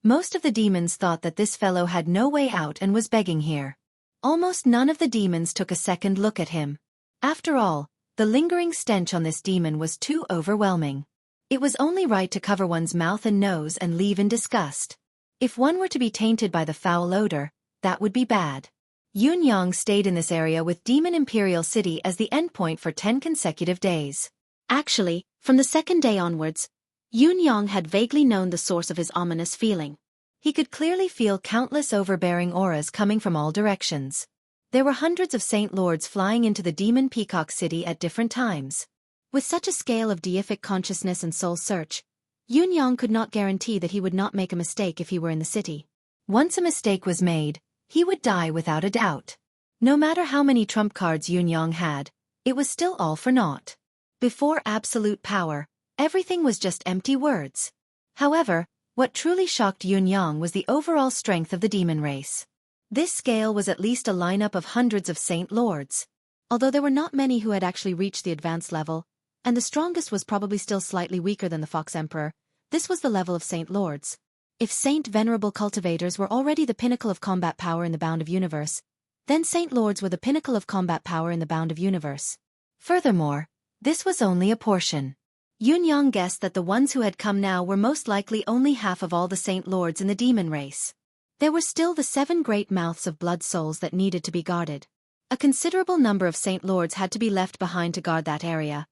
Most of the demons thought that this fellow had no way out and was begging here. Almost none of the demons took a second look at him. After all, the lingering stench on this demon was too overwhelming. It was only right to cover one's mouth and nose and leave in disgust. If one were to be tainted by the foul odor, that would be bad. Yun Yang stayed in this area with Demon Imperial City as the endpoint for 10 consecutive days. Actually, from the second day onwards, Yun Yang had vaguely known the source of his ominous feeling. He could clearly feel countless overbearing auras coming from all directions. There were hundreds of Saint Lords flying into the Demon Peacock City at different times. With such a scale of deific consciousness and soul search, Yun Yang could not guarantee that he would not make a mistake if he were in the city. Once a mistake was made, he would die without a doubt. No matter how many trump cards Yun Yang had, it was still all for naught. Before absolute power, everything was just empty words. However, what truly shocked Yun Yang was the overall strength of the demon race. This scale was at least a lineup of hundreds of Saint Lords. Although there were not many who had actually reached the advanced level, and the strongest was probably still slightly weaker than the Fox Emperor, this was the level of Saint Lords. If Saint Venerable Cultivators were already the pinnacle of combat power in the Bound of Universe, then Saint Lords were the pinnacle of combat power in the Bound of Universe. Furthermore, this was only a portion. Yun Yang guessed that the ones who had come now were most likely only half of all the Saint Lords in the demon race. There were still the 7 great mouths of blood souls that needed to be guarded. A considerable number of Saint Lords had to be left behind to guard that area.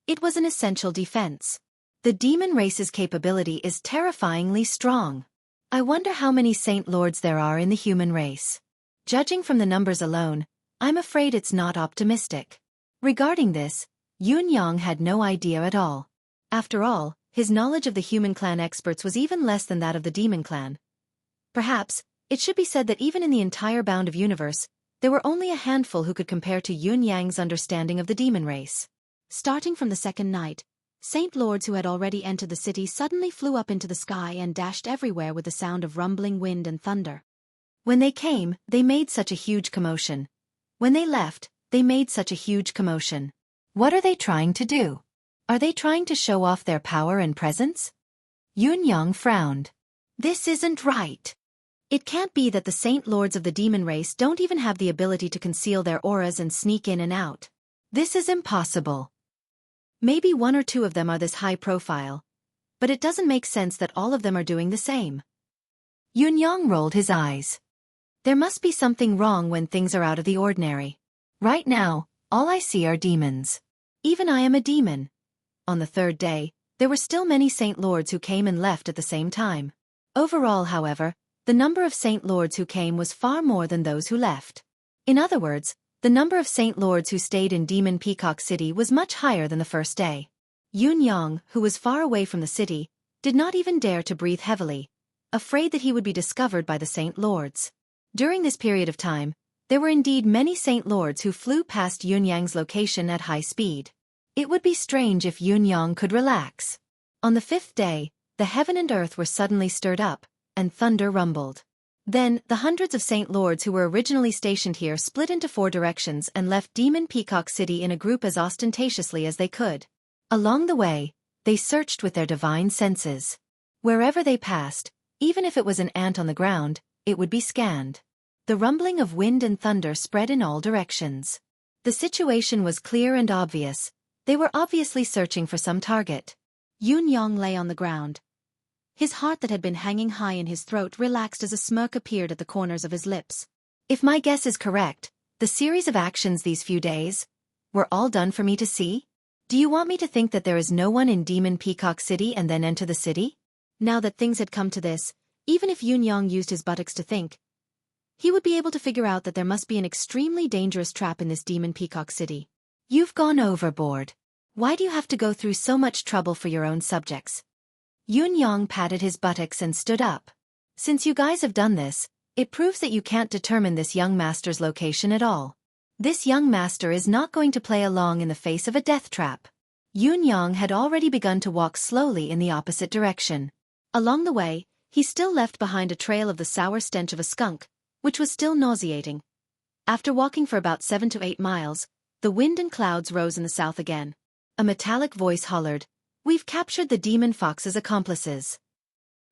It was an essential defense. The demon race's capability is terrifyingly strong. I wonder how many Saint Lords there are in the human race. Judging from the numbers alone, I'm afraid it's not optimistic. Regarding this, Yun Yang had no idea at all. After all, his knowledge of the human clan experts was even less than that of the demon clan. Perhaps, it should be said that even in the entire Bound of Universe, there were only a handful who could compare to Yun Yang's understanding of the demon race. Starting from the second night, Saint Lords who had already entered the city suddenly flew up into the sky and dashed everywhere with the sound of rumbling wind and thunder. When they came, they made such a huge commotion. When they left, they made such a huge commotion. What are they trying to do? Are they trying to show off their power and presence? Yun Yang frowned. This isn't right. It can't be that the Saint Lords of the demon race don't even have the ability to conceal their auras and sneak in and out. This is impossible. Maybe 1 or 2 of them are this high profile, but it doesn't make sense that all of them are doing the same. Yun Yang rolled his eyes. There must be something wrong when things are out of the ordinary. Right now, all I see are demons. Even I am a demon. On the third day, there were still many Saint Lords who came and left at the same time. Overall, however, the number of Saint Lords who came was far more than those who left. In other words, the number of Saint Lords who stayed in Demon Peacock City was much higher than the first day. Yun Yang, who was far away from the city, did not even dare to breathe heavily, afraid that he would be discovered by the Saint Lords. During this period of time, there were indeed many Saint Lords who flew past Yun Yang's location at high speed. It would be strange if Yun Yang could relax. On the 5th day, the heaven and earth were suddenly stirred up, and thunder rumbled. Then, the hundreds of Saint Lords who were originally stationed here split into 4 directions and left Demon Peacock City in a group as ostentatiously as they could. Along the way, they searched with their divine senses. Wherever they passed, even if it was an ant on the ground, it would be scanned. The rumbling of wind and thunder spread in all directions. The situation was clear and obvious. They were obviously searching for some target. Yun Yang lay on the ground. His heart that had been hanging high in his throat relaxed as a smirk appeared at the corners of his lips. If my guess is correct, the series of actions these few days were all done for me to see? Do you want me to think that there is no one in Demon Peacock City and then enter the city? Now that things had come to this, even if Yun used his buttocks to think, he would be able to figure out that there must be an extremely dangerous trap in this demon peacock city. You've gone overboard. Why do you have to go through so much trouble for your own subjects? Yun patted his buttocks and stood up. Since you guys have done this, it proves that you can't determine this young master's location at all. This young master is not going to play along in the face of a death trap. Yun had already begun to walk slowly in the opposite direction. Along the way, he still left behind a trail of the sour stench of a skunk, which was still nauseating. After walking for about 7 to 8 miles, the wind and clouds rose in the south again. A metallic voice hollered, "We've captured the demon fox's accomplices."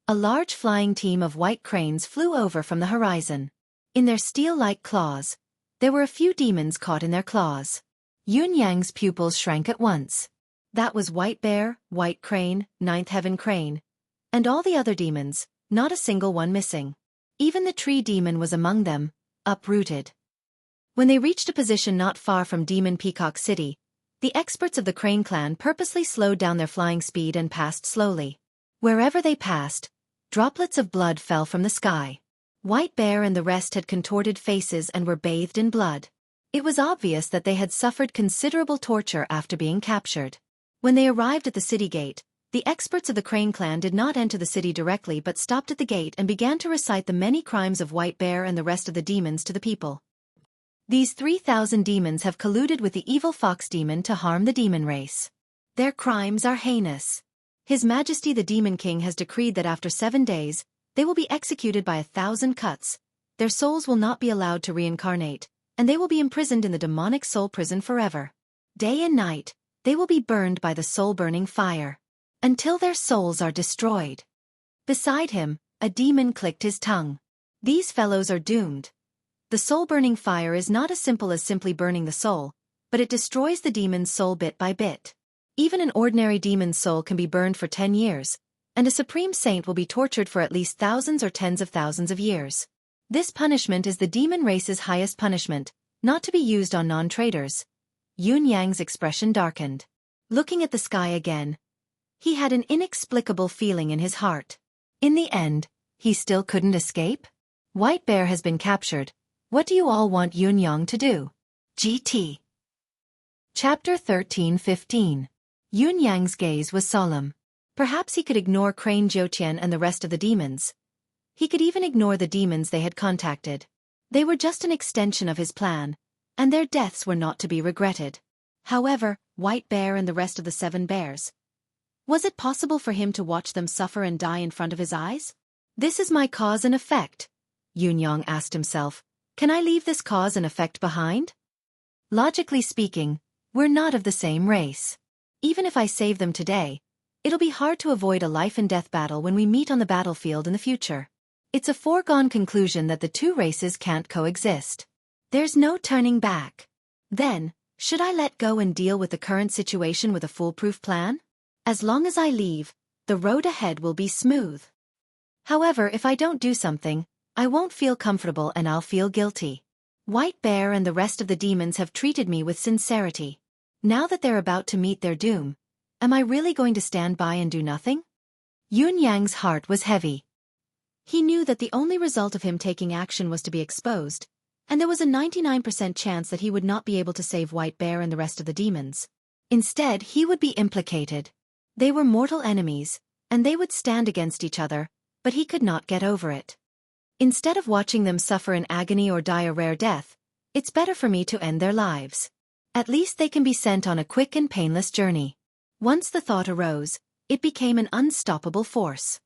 A large flying team of white cranes flew over from the horizon. In their steel-like claws, there were a few demons caught in their claws. Yun's pupils shrank at once. That was White Bear, White Crane, Ninth Heaven Crane, and all the other demons, not a single one missing. Even the tree demon was among them, uprooted. When they reached a position not far from Demon Peacock City, the experts of the Crane clan purposely slowed down their flying speed and passed slowly. Wherever they passed, droplets of blood fell from the sky. White Bear and the rest had contorted faces and were bathed in blood. It was obvious that they had suffered considerable torture after being captured. When they arrived at the city gate, the experts of the Crane clan did not enter the city directly but stopped at the gate and began to recite the many crimes of White Bear and the rest of the demons to the people. These 3,000 demons have colluded with the evil fox demon to harm the demon race. Their crimes are heinous. His Majesty the Demon King has decreed that after 7 days, they will be executed by 1,000 cuts, their souls will not be allowed to reincarnate, and they will be imprisoned in the demonic soul prison forever. Day and night, they will be burned by the soul-burning fire, until their souls are destroyed. Beside him, a demon clicked his tongue. These fellows are doomed. The soul-burning fire is not as simple as simply burning the soul, but it destroys the demon's soul bit by bit. Even an ordinary demon's soul can be burned for 10 years, and a supreme saint will be tortured for at least thousands or tens of thousands of years. This punishment is the demon race's highest punishment, not to be used on non-traders. Yun's expression darkened. Looking at the sky again, he had an inexplicable feeling in his heart. In the end, he still couldn't escape? White Bear has been captured. What do you all want Yun to do? GT. Chapter 13-15. Yun's gaze was solemn. Perhaps he could ignore Crane Jiutian and the rest of the demons. He could even ignore the demons they had contacted. They were just an extension of his plan, and their deaths were not to be regretted. However, White Bear and the rest of the 7 bears. Was it possible for him to watch them suffer and die in front of his eyes? This is my cause and effect, Yun asked himself. Can I leave this cause and effect behind? Logically speaking, we're not of the same race. Even if I save them today, it'll be hard to avoid a life-and-death battle when we meet on the battlefield in the future. It's a foregone conclusion that the two races can't coexist. There's no turning back. Then, should I let go and deal with the current situation with a foolproof plan? As long as I leave, the road ahead will be smooth. However, if I don't do something, I won't feel comfortable and I'll feel guilty. White Bear and the rest of the demons have treated me with sincerity. Now that they're about to meet their doom, am I really going to stand by and do nothing? Yun's heart was heavy. He knew that the only result of him taking action was to be exposed, and there was a 99% chance that he would not be able to save White Bear and the rest of the demons. Instead, he would be implicated. They were mortal enemies, and they would stand against each other, but he could not get over it. Instead of watching them suffer in agony or die a rare death, it's better for me to end their lives. At least they can be sent on a quick and painless journey. Once the thought arose, it became an unstoppable force.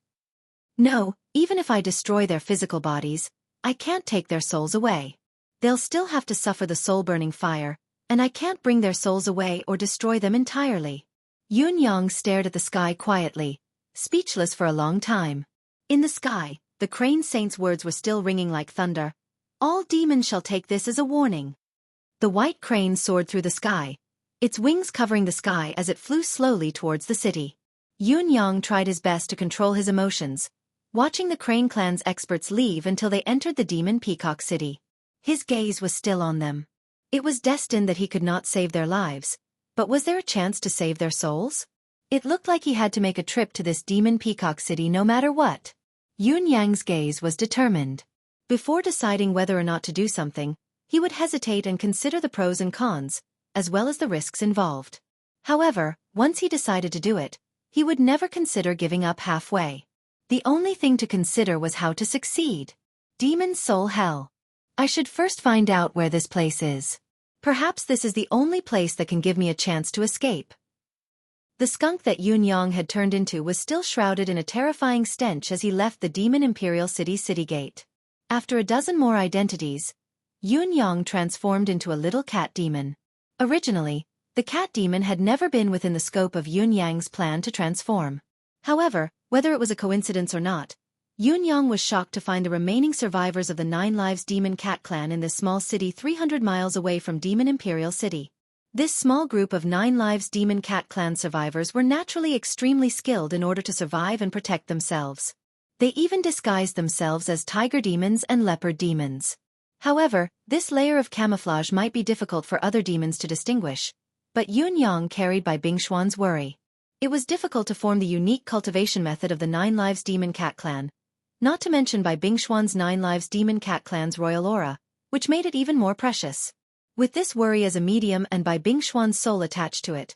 No, even if I destroy their physical bodies, I can't take their souls away. They'll still have to suffer the soul-burning fire, and I can't bring their souls away or destroy them entirely. Yun stared at the sky quietly, speechless for a long time. In the sky, the Crane Saint's words were still ringing like thunder. All demons shall take this as a warning. The white crane soared through the sky, its wings covering the sky as it flew slowly towards the city. Yun tried his best to control his emotions, watching the Crane clan's experts leave until they entered the Demon Peacock City. His gaze was still on them. It was destined that he could not save their lives, but was there a chance to save their souls? It looked like he had to make a trip to this demon peacock city no matter what. Yun Yang's gaze was determined. Before deciding whether or not to do something, he would hesitate and consider the pros and cons, as well as the risks involved. However, once he decided to do it, he would never consider giving up halfway. The only thing to consider was how to succeed. Demon Soul Hell. I should first find out where this place is. Perhaps this is the only place that can give me a chance to escape. The skunk that Yun Yang had turned into was still shrouded in a terrifying stench as he left the Demon Imperial City's city gate. After a dozen more identities, Yun Yang transformed into a little cat demon. Originally, the cat demon had never been within the scope of Yun Yang's plan to transform. However, whether it was a coincidence or not, Yun Yang was shocked to find the remaining survivors of the 9 Lives Demon Cat clan in this small city 300 miles away from Demon Imperial City. This small group of 9 Lives Demon Cat clan survivors were naturally extremely skilled in order to survive and protect themselves. They even disguised themselves as tiger demons and leopard demons. However, this layer of camouflage might be difficult for other demons to distinguish, but Yun Yang carried by Bingshuan's worry. It was difficult to form the unique cultivation method of the 9 Lives Demon Cat clan, not to mention by Bingshuan's 9 Lives Demon Cat clan's royal aura, which made it even more precious. With this worry as a medium and by Bingshuan's soul attached to it,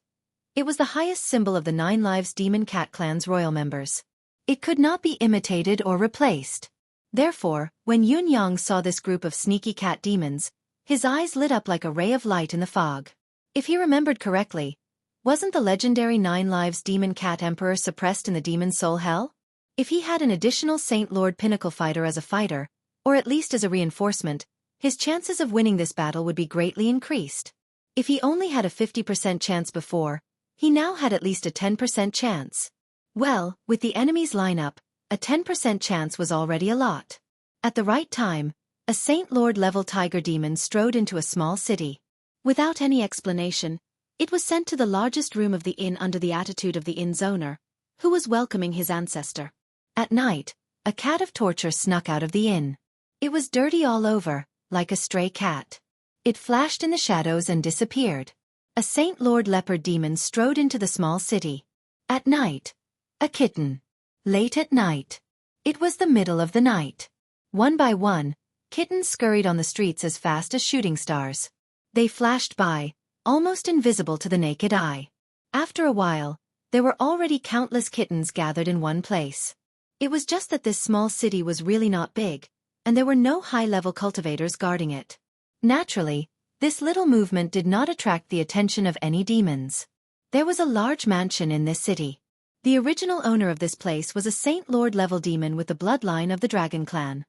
it was the highest symbol of the 9 Lives Demon Cat clan's royal members. It could not be imitated or replaced. Therefore, when Yun Yang saw this group of sneaky cat demons, his eyes lit up like a ray of light in the fog. If he remembered correctly, wasn't the legendary 9 Lives Demon Cat Emperor suppressed in the Demon Soul Hell? If he had an additional Saint Lord Pinnacle fighter as a fighter, or at least as a reinforcement, his chances of winning this battle would be greatly increased. If he only had a 50% chance before, he now had at least a 10% chance. Well, with the enemy's lineup, a 10% chance was already a lot. At the right time, a Saint Lord-level tiger demon strode into a small city. Without any explanation, it was sent to the largest room of the inn under the attitude of the inn's owner, who was welcoming his ancestor. At night, a cat of torture snuck out of the inn. It was dirty all over, like a stray cat. It flashed in the shadows and disappeared. A Saint Lord leopard demon strode into the small city. At night, a kitten. Late at night. It was the middle of the night. One by one, kittens scurried on the streets as fast as shooting stars. They flashed by, almost invisible to the naked eye. After a while, there were already countless kittens gathered in one place. It was just that this small city was really not big, and there were no high-level cultivators guarding it. Naturally, this little movement did not attract the attention of any demons. There was a large mansion in this city. The original owner of this place was a Saint Lord-level demon with the bloodline of the Dragon Clan.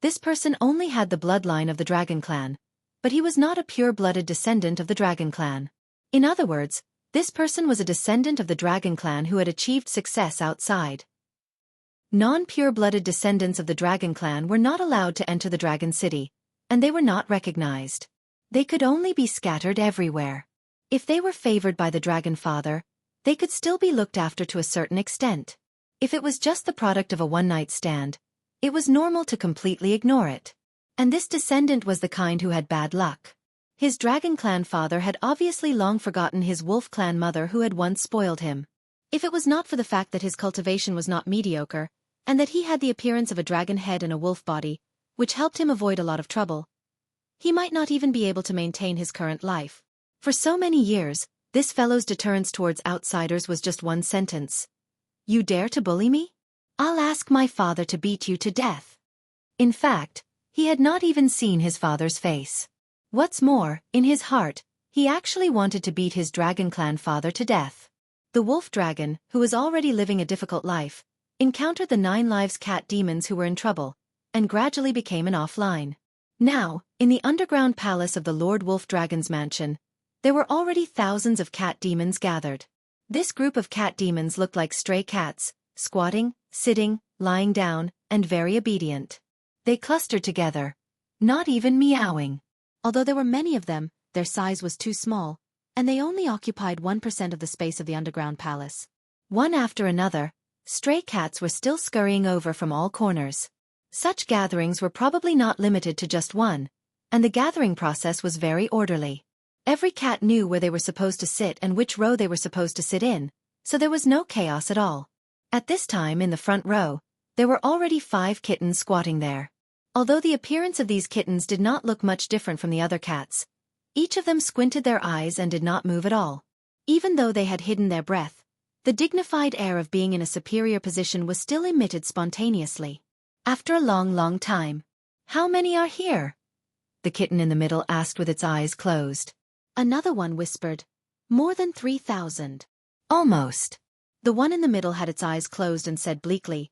This person only had the bloodline of the Dragon Clan, but he was not a pure-blooded descendant of the Dragon Clan. In other words, this person was a descendant of the Dragon Clan who had achieved success outside. Non-pure-blooded descendants of the Dragon Clan were not allowed to enter the Dragon City, and they were not recognized. They could only be scattered everywhere. If they were favored by the Dragon Father, they could still be looked after to a certain extent. If it was just the product of a one-night stand, it was normal to completely ignore it. And this descendant was the kind who had bad luck. His Dragon Clan father had obviously long forgotten his Wolf Clan mother who had once spoiled him. If it was not for the fact that his cultivation was not mediocre, and that he had the appearance of a dragon head and a wolf body, which helped him avoid a lot of trouble, he might not even be able to maintain his current life. For so many years, this fellow's deterrence towards outsiders was just one sentence. You dare to bully me? I'll ask my father to beat you to death. In fact, he had not even seen his father's face. What's more, in his heart, he actually wanted to beat his Dragon Clan father to death. The wolf dragon, who was already living a difficult life, encountered the 9 Lives cat demons who were in trouble, and gradually became an offline. Now, in the underground palace of the Lord Wolf Dragon's mansion, there were already thousands of cat demons gathered. This group of cat demons looked like stray cats, squatting, sitting, lying down, and very obedient. They clustered together, not even meowing. Although there were many of them, their size was too small, and they only occupied 1% of the space of the underground palace. One after another, stray cats were still scurrying over from all corners. Such gatherings were probably not limited to just one, and the gathering process was very orderly. Every cat knew where they were supposed to sit and which row they were supposed to sit in, so there was no chaos at all. At this time in the front row, there were already 5 kittens squatting there. Although the appearance of these kittens did not look much different from the other cats, each of them squinted their eyes and did not move at all. Even though they had hidden their breath, the dignified air of being in a superior position was still emitted spontaneously. After a long time. "How many are here?" the kitten in the middle asked with its eyes closed. Another one whispered, "More than 3,000. "Almost." The one in the middle had its eyes closed and said bleakly,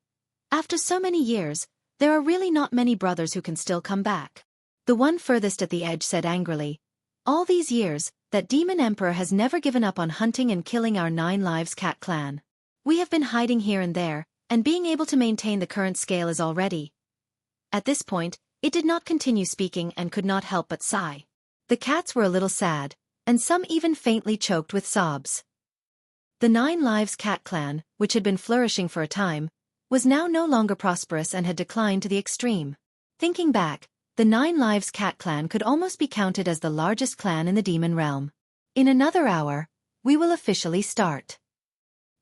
"After so many years, there are really not many brothers who can still come back." The one furthest at the edge said angrily, "All these years, that demon emperor has never given up on hunting and killing our 9 lives cat clan. We have been hiding here and there, and being able to maintain the current scale is already." At this point, it did not continue speaking and could not help but sigh. The cats were a little sad, and some even faintly choked with sobs. The 9 lives cat clan, which had been flourishing for a time, was now no longer prosperous and had declined to the extreme. Thinking back, the 9 lives cat clan could almost be counted as the largest clan in the demon realm. "In another hour, we will officially start."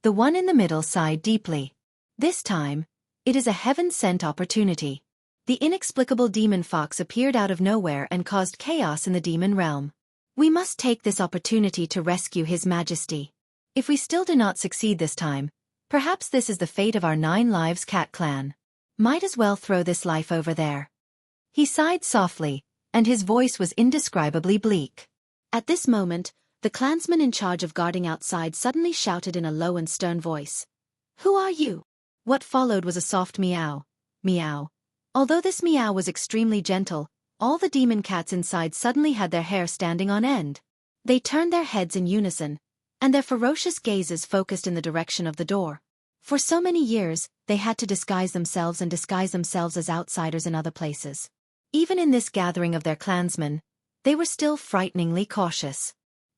The one in the middle sighed deeply. This time, it is a heaven-sent opportunity. The inexplicable demon fox appeared out of nowhere and caused chaos in the demon realm. We must take this opportunity to rescue His Majesty. If we still do not succeed this time, perhaps this is the fate of our 9 lives cat clan. Might as well throw this life over there. He sighed softly, and his voice was indescribably bleak. At this moment, the clansman in charge of guarding outside suddenly shouted in a low and stern voice, "Who are you?" What followed was a soft meow. Meow. Although this meow was extremely gentle, all the demon cats inside suddenly had their hair standing on end. They turned their heads in unison, and their ferocious gazes focused in the direction of the door. For so many years, they had to disguise themselves as outsiders in other places. Even in this gathering of their clansmen, they were still frighteningly cautious.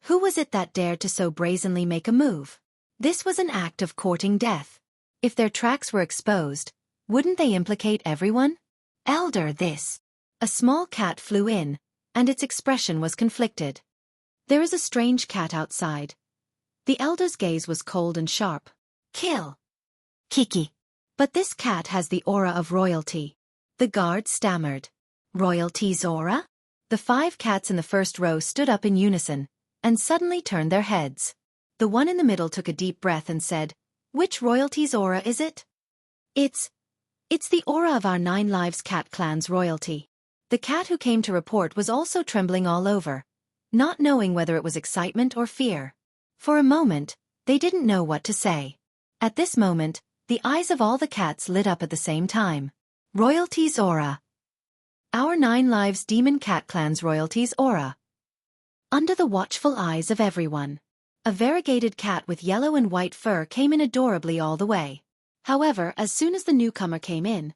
Who was it that dared to so brazenly make a move? This was an act of courting death. If their tracks were exposed, wouldn't they implicate everyone? "Elder, this." A small cat flew in, and its expression was conflicted. "There is a strange cat outside." The elder's gaze was cold and sharp. "Kill." "Kiki." "But this cat has the aura of royalty." The guard stammered. "Royalty's aura?" The 5 cats in the first row stood up in unison, and suddenly turned their heads. The one in the middle took a deep breath and said, "Which royalty's aura is it?" It's the aura of our 9 lives cat clan's royalty." The cat who came to report was also trembling all over, not knowing whether it was excitement or fear. For a moment, they didn't know what to say. At this moment, the eyes of all the cats lit up at the same time. "Royalty's aura. Our 9 lives demon cat clan's royalty's aura." Under the watchful eyes of everyone, a variegated cat with yellow and white fur came in adorably all the way. However, as soon as the newcomer came in,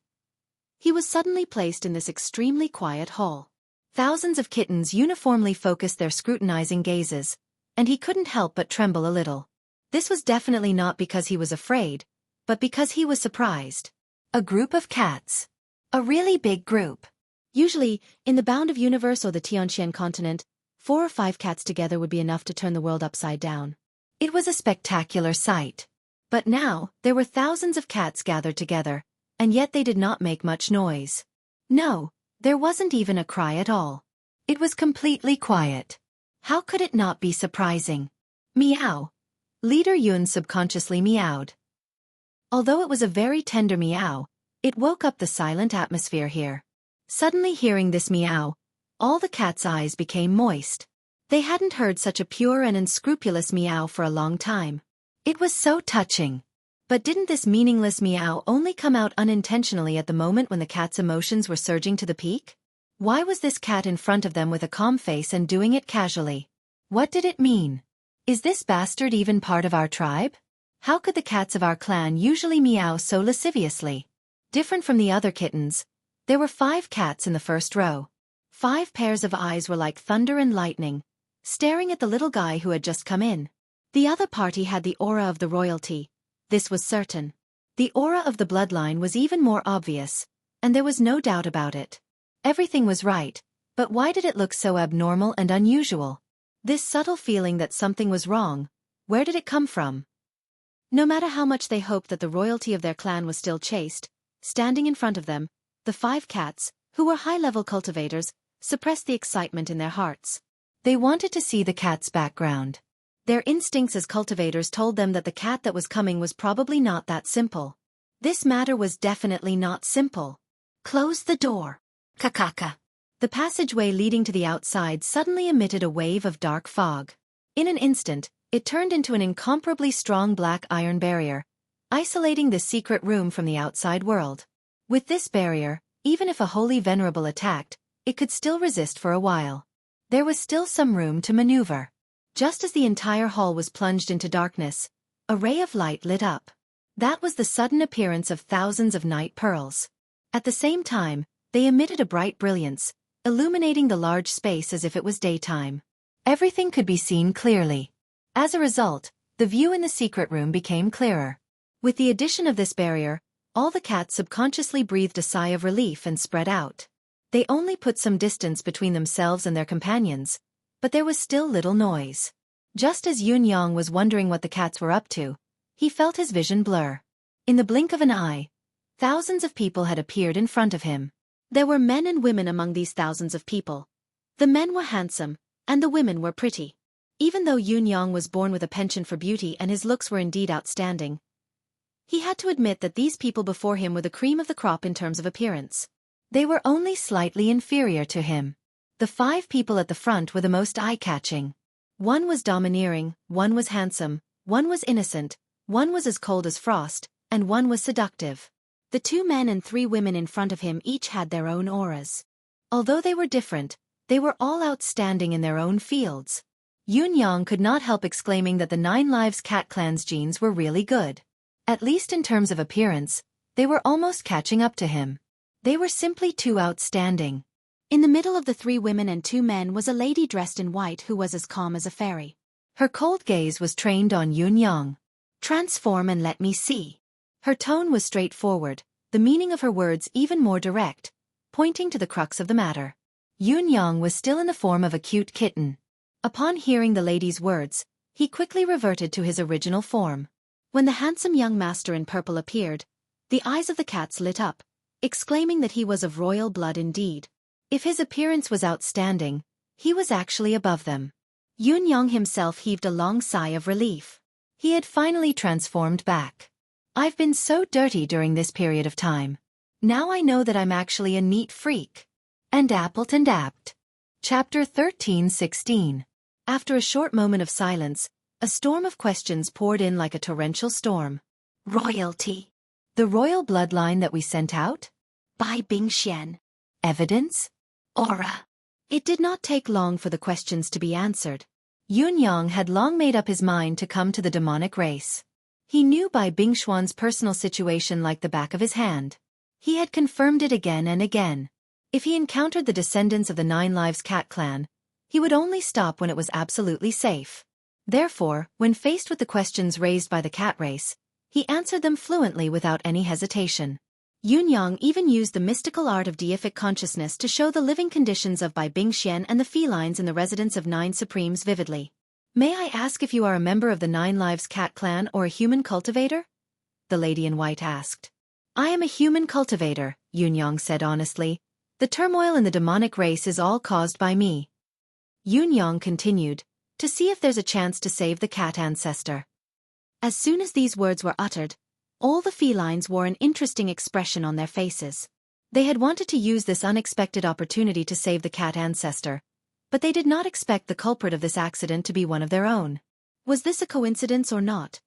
he was suddenly placed in this extremely quiet hall. Thousands of kittens uniformly focused their scrutinizing gazes, and he couldn't help but tremble a little. This was definitely not because he was afraid, but because he was surprised. A group of cats. A really big group. Usually, in the Bound of Universe or the Tianqian continent, 4 or 5 cats together would be enough to turn the world upside down. It was a spectacular sight. But now, there were thousands of cats gathered together, and yet they did not make much noise. No, there wasn't even a cry at all. It was completely quiet. How could it not be surprising? Meow. Leader Yun subconsciously meowed. Although it was a very tender meow, it woke up the silent atmosphere here. Suddenly hearing this meow, all the cats' eyes became moist. They hadn't heard such a pure and unscrupulous meow for a long time. It was so touching. But didn't this meaningless meow only come out unintentionally at the moment when the cat's emotions were surging to the peak? Why was this cat in front of them with a calm face and doing it casually? What did it mean? Is this bastard even part of our tribe? How could the cats of our clan usually meow so lasciviously? Different from the other kittens, there were 5 cats in the first row. 5 pairs of eyes were like thunder and lightning, staring at the little guy who had just come in. The other party had the aura of the royalty. This was certain. The aura of the bloodline was even more obvious, and there was no doubt about it. Everything was right, but why did it look so abnormal and unusual? This subtle feeling that something was wrong, where did it come from? No matter how much they hoped that the royalty of their clan was still chaste, standing in front of them, the 5 cats, who were high-level cultivators, suppressed the excitement in their hearts. They wanted to see the cat's background. Their instincts as cultivators told them that the cat that was coming was probably not that simple. This matter was definitely not simple. Close the door. Kakaka. The passageway leading to the outside suddenly emitted a wave of dark fog. In an instant, it turned into an incomparably strong black iron barrier, isolating the secret room from the outside world. With this barrier, even if a wholly venerable attacked, it could still resist for a while. There was still some room to maneuver. Just as the entire hall was plunged into darkness, a ray of light lit up. That was the sudden appearance of thousands of night pearls. At the same time, they emitted a bright brilliance, illuminating the large space as if it was daytime. Everything could be seen clearly. As a result, the view in the secret room became clearer. With the addition of this barrier, all the cats subconsciously breathed a sigh of relief and spread out. They only put some distance between themselves and their companions, but there was still little noise. Just as Yunyang was wondering what the cats were up to, he felt his vision blur. In the blink of an eye, thousands of people had appeared in front of him. There were men and women among these thousands of people. The men were handsome, and the women were pretty. Even though Yunyang was born with a penchant for beauty and his looks were indeed outstanding, he had to admit that these people before him were the cream of the crop in terms of appearance. They were only slightly inferior to him. The 5 people at the front were the most eye-catching. One was domineering, one was handsome, one was innocent, one was as cold as frost, and one was seductive. The 2 men and 3 women in front of him each had their own auras. Although they were different, they were all outstanding in their own fields. Yunyang could not help exclaiming that the 9 Lives Cat Clan's genes were really good. At least in terms of appearance, they were almost catching up to him. They were simply too outstanding. In the middle of the 3 women and 2 men was a lady dressed in white who was as calm as a fairy. Her cold gaze was trained on Yunyang. "Transform and let me see." Her tone was straightforward, the meaning of her words even more direct, pointing to the crux of the matter. Yunyang was still in the form of a cute kitten. Upon hearing the lady's words, he quickly reverted to his original form. When the handsome young master in purple appeared, the eyes of the cats lit up, exclaiming that he was of royal blood indeed. If his appearance was outstanding, he was actually above them. Yunyang himself heaved a long sigh of relief. He had finally transformed back. "I've been so dirty during this period of time. Now I know that I'm actually a neat freak." And appled and apt. Chapter 13:16. After a short moment of silence, a storm of questions poured in like a torrential storm. "Royalty. The royal bloodline that we sent out? By Bingxian. Evidence? Aura." It did not take long for the questions to be answered. Yunyang had long made up his mind to come to the demonic race. He knew Bai Bingshuan's personal situation like the back of his hand. He had confirmed it again and again. If he encountered the descendants of the 9 Lives Cat Clan, he would only stop when it was absolutely safe. Therefore, when faced with the questions raised by the cat race, he answered them fluently without any hesitation. Yunyang even used the mystical art of deific consciousness to show the living conditions of Bai Bingxian and the felines in the residence of 9 Supremes vividly. "May I ask if you are a member of the 9 Lives Cat Clan or a human cultivator?" the lady in white asked. "I am a human cultivator," Yunyang said honestly. "The turmoil in the demonic race is all caused by me." Yunyang continued, "To see if there's a chance to save the cat ancestor." As soon as these words were uttered, all the felines wore an interesting expression on their faces. They had wanted to use this unexpected opportunity to save the cat ancestor, but they did not expect the culprit of this accident to be one of their own. Was this a coincidence or not?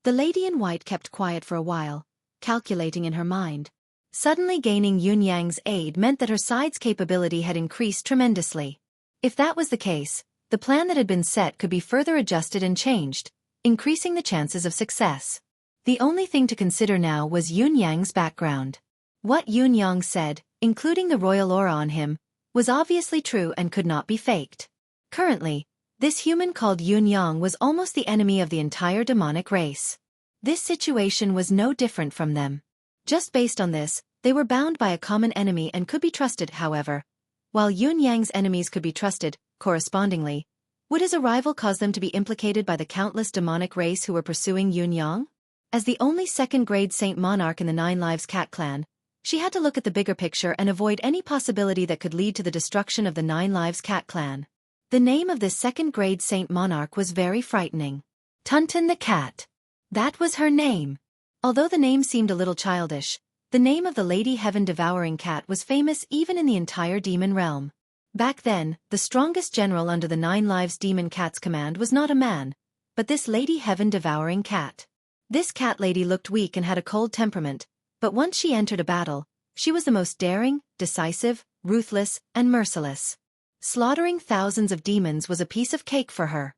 The lady in white kept quiet for a while, calculating in her mind. Suddenly gaining Yunyang's aid meant that her side's capability had increased tremendously. If that was the case, the plan that had been set could be further adjusted and changed, increasing the chances of success. The only thing to consider now was Yunyang's background. What Yunyang said, including the royal aura on him, was obviously true and could not be faked. Currently, this human called Yunyang was almost the enemy of the entire demonic race. This situation was no different from them. Just based on this, they were bound by a common enemy and could be trusted, however. While Yunyang's enemies could be trusted, correspondingly, would his arrival cause them to be implicated by the countless demonic race who were pursuing Yunyang? As the only second-grade Saint Monarch in the Nine Lives Cat clan, she had to look at the bigger picture and avoid any possibility that could lead to the destruction of the Nine Lives Cat clan. The name of this second-grade Saint Monarch was very frightening. Tunton the Cat. That was her name. Although the name seemed a little childish, the name of the Lady Heaven-devouring cat was famous even in the entire demon realm. Back then, the strongest general under the Nine Lives Demon Cat's command was not a man, but this Lady Heaven-devouring cat. This cat lady looked weak and had a cold temperament, but once she entered a battle, she was the most daring, decisive, ruthless, and merciless. Slaughtering thousands of demons was a piece of cake for her.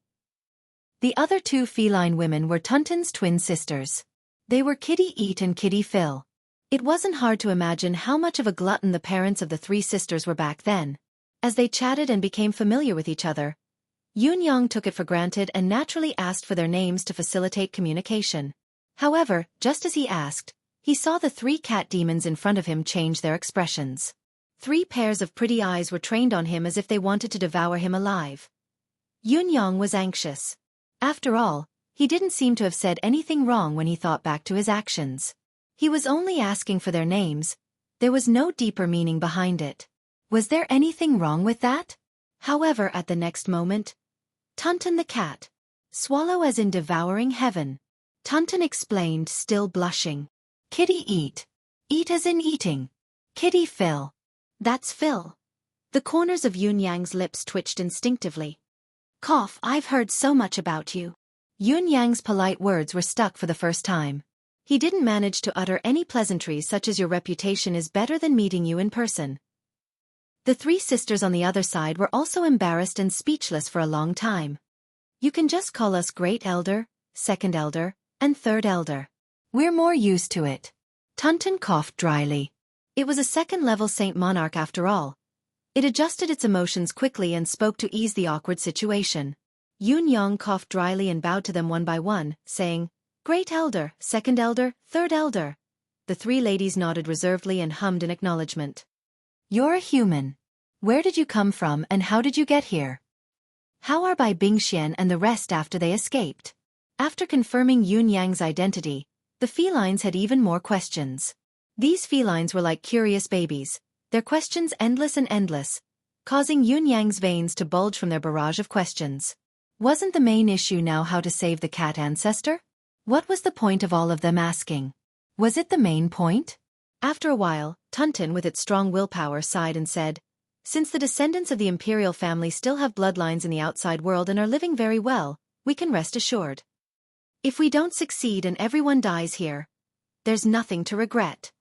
The other two feline women were Tunton's twin sisters. They were Kitty Eat and Kitty Fill. It wasn't hard to imagine how much of a glutton the parents of the three sisters were back then. As they chatted and became familiar with each other, Yun Yang took it for granted and naturally asked for their names to facilitate communication. However, just as he asked, he saw the three cat demons in front of him change their expressions. 3 pairs of pretty eyes were trained on him as if they wanted to devour him alive. Yun Yang was anxious. After all, he didn't seem to have said anything wrong when he thought back to his actions. He was only asking for their names. There was no deeper meaning behind it. Was there anything wrong with that? However, at the next moment, Tunton the cat. Swallow as in devouring heaven. Tunton explained, still blushing. Kitty Eat. Eat as in eating. Kitty Fill. That's Phil. The corners of Yun Yang's lips twitched instinctively. Cough, I've heard so much about you. Yun Yang's polite words were stuck for the first time. He didn't manage to utter any pleasantries such as your reputation is better than meeting you in person. The 3 sisters on the other side were also embarrassed and speechless for a long time. You can just call us Great Elder, Second Elder, and Third Elder. We're more used to it. Tunton coughed dryly. It was a second-level Saint Monarch after all. It adjusted its emotions quickly and spoke to ease the awkward situation. Yun Yang coughed dryly and bowed to them one by one, saying, Great Elder, Second Elder, Third Elder. The 3 ladies nodded reservedly and hummed in acknowledgement. You're a human. Where did you come from and how did you get here? How are Bai Bingxian and the rest after they escaped? After confirming Yun Yang's identity, the felines had even more questions. These felines were like curious babies, their questions endless and endless, causing Yun Yang's veins to bulge from their barrage of questions. Wasn't the main issue now how to save the cat ancestor? What was the point of all of them asking? Was it the main point? After a while, Tunton with its strong willpower sighed and said, Since the descendants of the imperial family still have bloodlines in the outside world and are living very well, we can rest assured. If we don't succeed and everyone dies here, there's nothing to regret.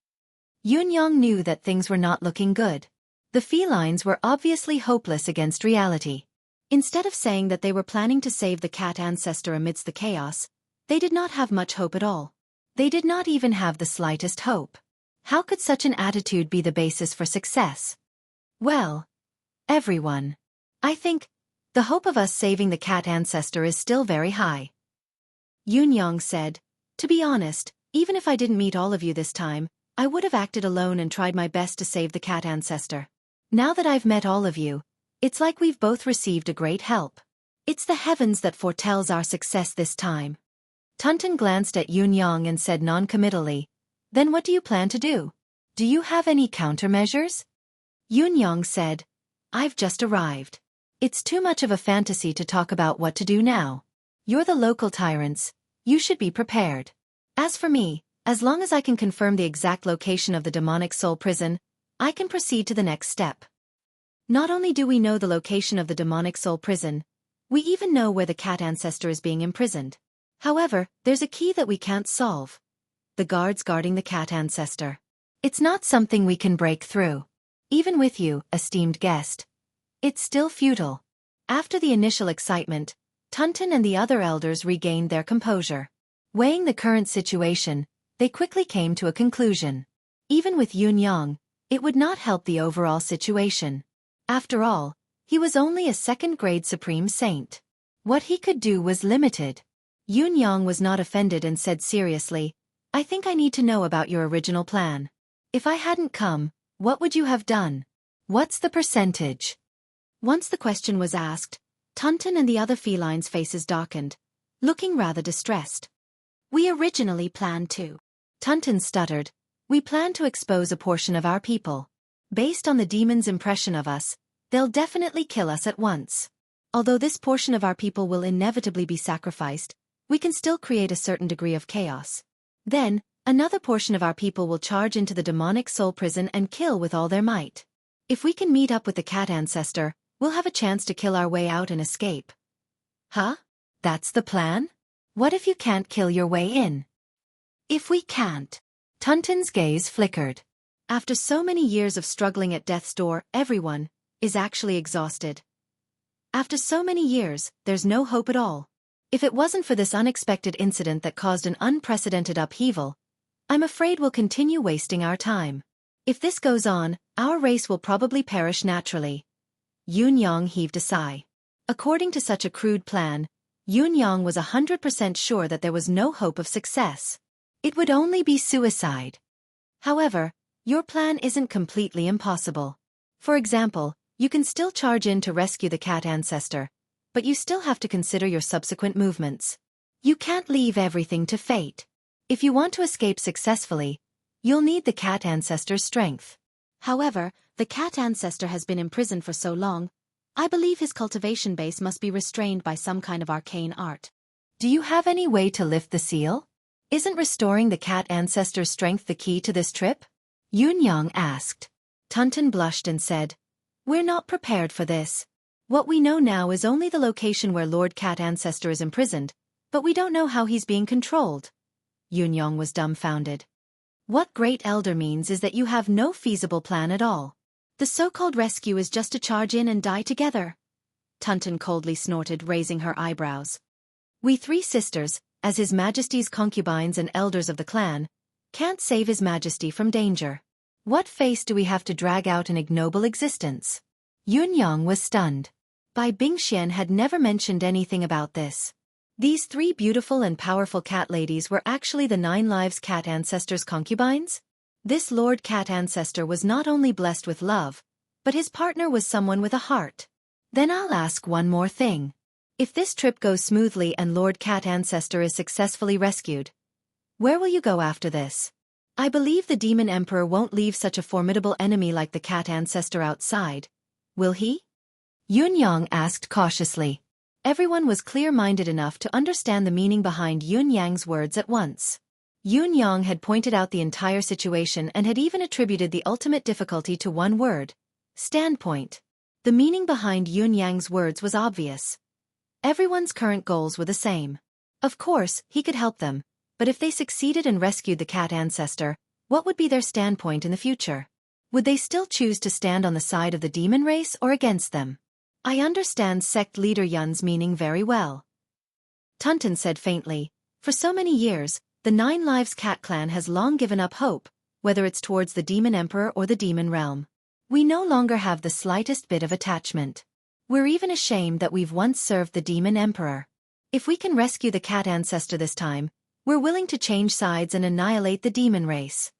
Yun Yang knew that things were not looking good. The felines were obviously hopeless against reality. Instead of saying that they were planning to save the cat ancestor amidst the chaos, they did not have much hope at all. They did not even have the slightest hope. How could such an attitude be the basis for success? Well, everyone. I think the hope of us saving the cat ancestor is still very high. Yun Yang said, To be honest, even if I didn't meet all of you this time, I would have acted alone and tried my best to save the cat ancestor. Now that I've met all of you, it's like we've both received a great help. It's the heavens that foretells our success this time. Tunton glanced at Yun Yang and said non-committally, Then what do you plan to do? Do you have any countermeasures? Yun Yang said, I've just arrived. It's too much of a fantasy to talk about what to do now. You're the local tyrants, you should be prepared. As for me, as long as I can confirm the exact location of the demonic soul prison, I can proceed to the next step. Not only do we know the location of the demonic soul prison, we even know where the cat ancestor is being imprisoned. However, there's a key that we can't solve. The guards guarding the cat ancestor. It's not something we can break through. Even with you, esteemed guest. It's still futile. After the initial excitement, Tunton and the other elders regained their composure. Weighing the current situation, they quickly came to a conclusion. Even with Yun Yang, it would not help the overall situation. After all, he was only a second-grade supreme saint. What he could do was limited. Yun Yang was not offended and said seriously, I think I need to know about your original plan. If I hadn't come, what would you have done? What's the percentage? Once the question was asked, Tunton and the other felines' faces darkened, looking rather distressed. We originally planned to. Tunton stuttered. We plan to expose a portion of our people. Based on the demon's impression of us, they'll definitely kill us at once. Although this portion of our people will inevitably be sacrificed, we can still create a certain degree of chaos. Then, another portion of our people will charge into the demonic soul prison and kill with all their might. If we can meet up with the cat ancestor, we'll have a chance to kill our way out and escape. Huh? That's the plan? What if you can't kill your way in? If we can't? Tunton's gaze flickered. After so many years of struggling at death's door, everyone is actually exhausted. After so many years, there's no hope at all. If it wasn't for this unexpected incident that caused an unprecedented upheaval, I'm afraid we'll continue wasting our time. If this goes on, our race will probably perish naturally. Yun Yang heaved a sigh. According to such a crude plan, Yun Yang was 100% sure that there was no hope of success. It would only be suicide. However, your plan isn't completely impossible. For example, you can still charge in to rescue the cat ancestor, but you still have to consider your subsequent movements. You can't leave everything to fate. If you want to escape successfully, you'll need the cat ancestor's strength. However, the cat ancestor has been imprisoned for so long, I believe his cultivation base must be restrained by some kind of arcane art. Do you have any way to lift the seal? Isn't restoring the cat ancestor's strength the key to this trip? Yun Yang asked. Tunton blushed and said, "We're not prepared for this. What we know now is only the location where Lord Cat Ancestor is imprisoned, but we don't know how he's being controlled." Yun Yang was dumbfounded. What Great Elder means is that you have no feasible plan at all. The so-called rescue is just to charge in and die together. Tunton coldly snorted, raising her eyebrows. We three sisters, as His Majesty's concubines and elders of the clan, can't save His Majesty from danger. What face do we have to drag out an ignoble existence? Yun Yang was stunned. Bai Bingxian had never mentioned anything about this. These three beautiful and powerful cat ladies were actually the 9 Lives Cat Ancestor's concubines? This Lord Cat Ancestor was not only blessed with love, but his partner was someone with a heart. Then I'll ask one more thing. If this trip goes smoothly and Lord Cat Ancestor is successfully rescued, where will you go after this? I believe the Demon Emperor won't leave such a formidable enemy like the Cat Ancestor outside, will he? Yun Yang asked cautiously. Everyone was clear-minded enough to understand the meaning behind Yun Yang's words at once. Yun Yang had pointed out the entire situation and had even attributed the ultimate difficulty to one word: standpoint. The meaning behind Yun Yang's words was obvious. Everyone's current goals were the same. Of course, he could help them, but if they succeeded and rescued the cat ancestor, what would be their standpoint in the future? Would they still choose to stand on the side of the demon race or against them? I understand sect leader Yun's meaning very well. Tunton said faintly, for so many years, the 9 Lives Cat Clan has long given up hope, whether it's towards the Demon Emperor or the Demon Realm. We no longer have the slightest bit of attachment. We're even ashamed that we've once served the Demon Emperor. If we can rescue the cat ancestor this time, we're willing to change sides and annihilate the demon race.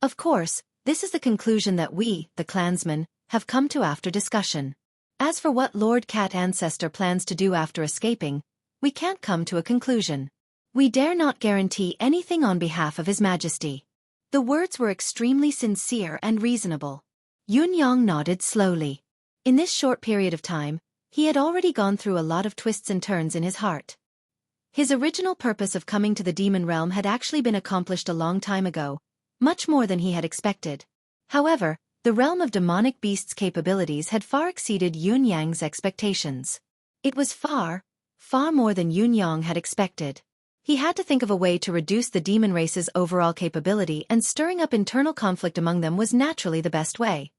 Of course, this is the conclusion that we, the clansmen, have come to after discussion. As for what Lord Cat Ancestor plans to do after escaping, we can't come to a conclusion. We dare not guarantee anything on behalf of His Majesty. The words were extremely sincere and reasonable. Yun Yang nodded slowly. In this short period of time, he had already gone through a lot of twists and turns in his heart. His original purpose of coming to the demon realm had actually been accomplished a long time ago, much more than he had expected. However, the realm of demonic beasts' capabilities had far exceeded Yun Yang's expectations. It was far, far more than Yun Yang had expected. He had to think of a way to reduce the demon race's overall capability, and stirring up internal conflict among them was naturally the best way.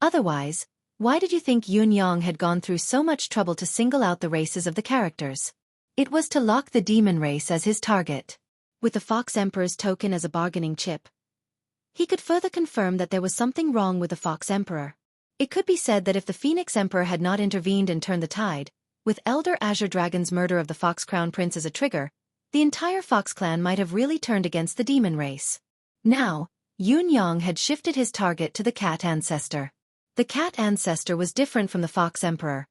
Otherwise, why did you think Yun Yang had gone through so much trouble to single out the races of the characters? It was to lock the demon race as his target. With the Fox Emperor's token as a bargaining chip, he could further confirm that there was something wrong with the Fox Emperor. It could be said that if the Phoenix Emperor had not intervened and turned the tide, with Elder Azure Dragon's murder of the Fox Crown Prince as a trigger, the entire Fox clan might have really turned against the demon race. Now, Yun Yang had shifted his target to the Cat Ancestor. The Cat Ancestor was different from the Fox Emperor.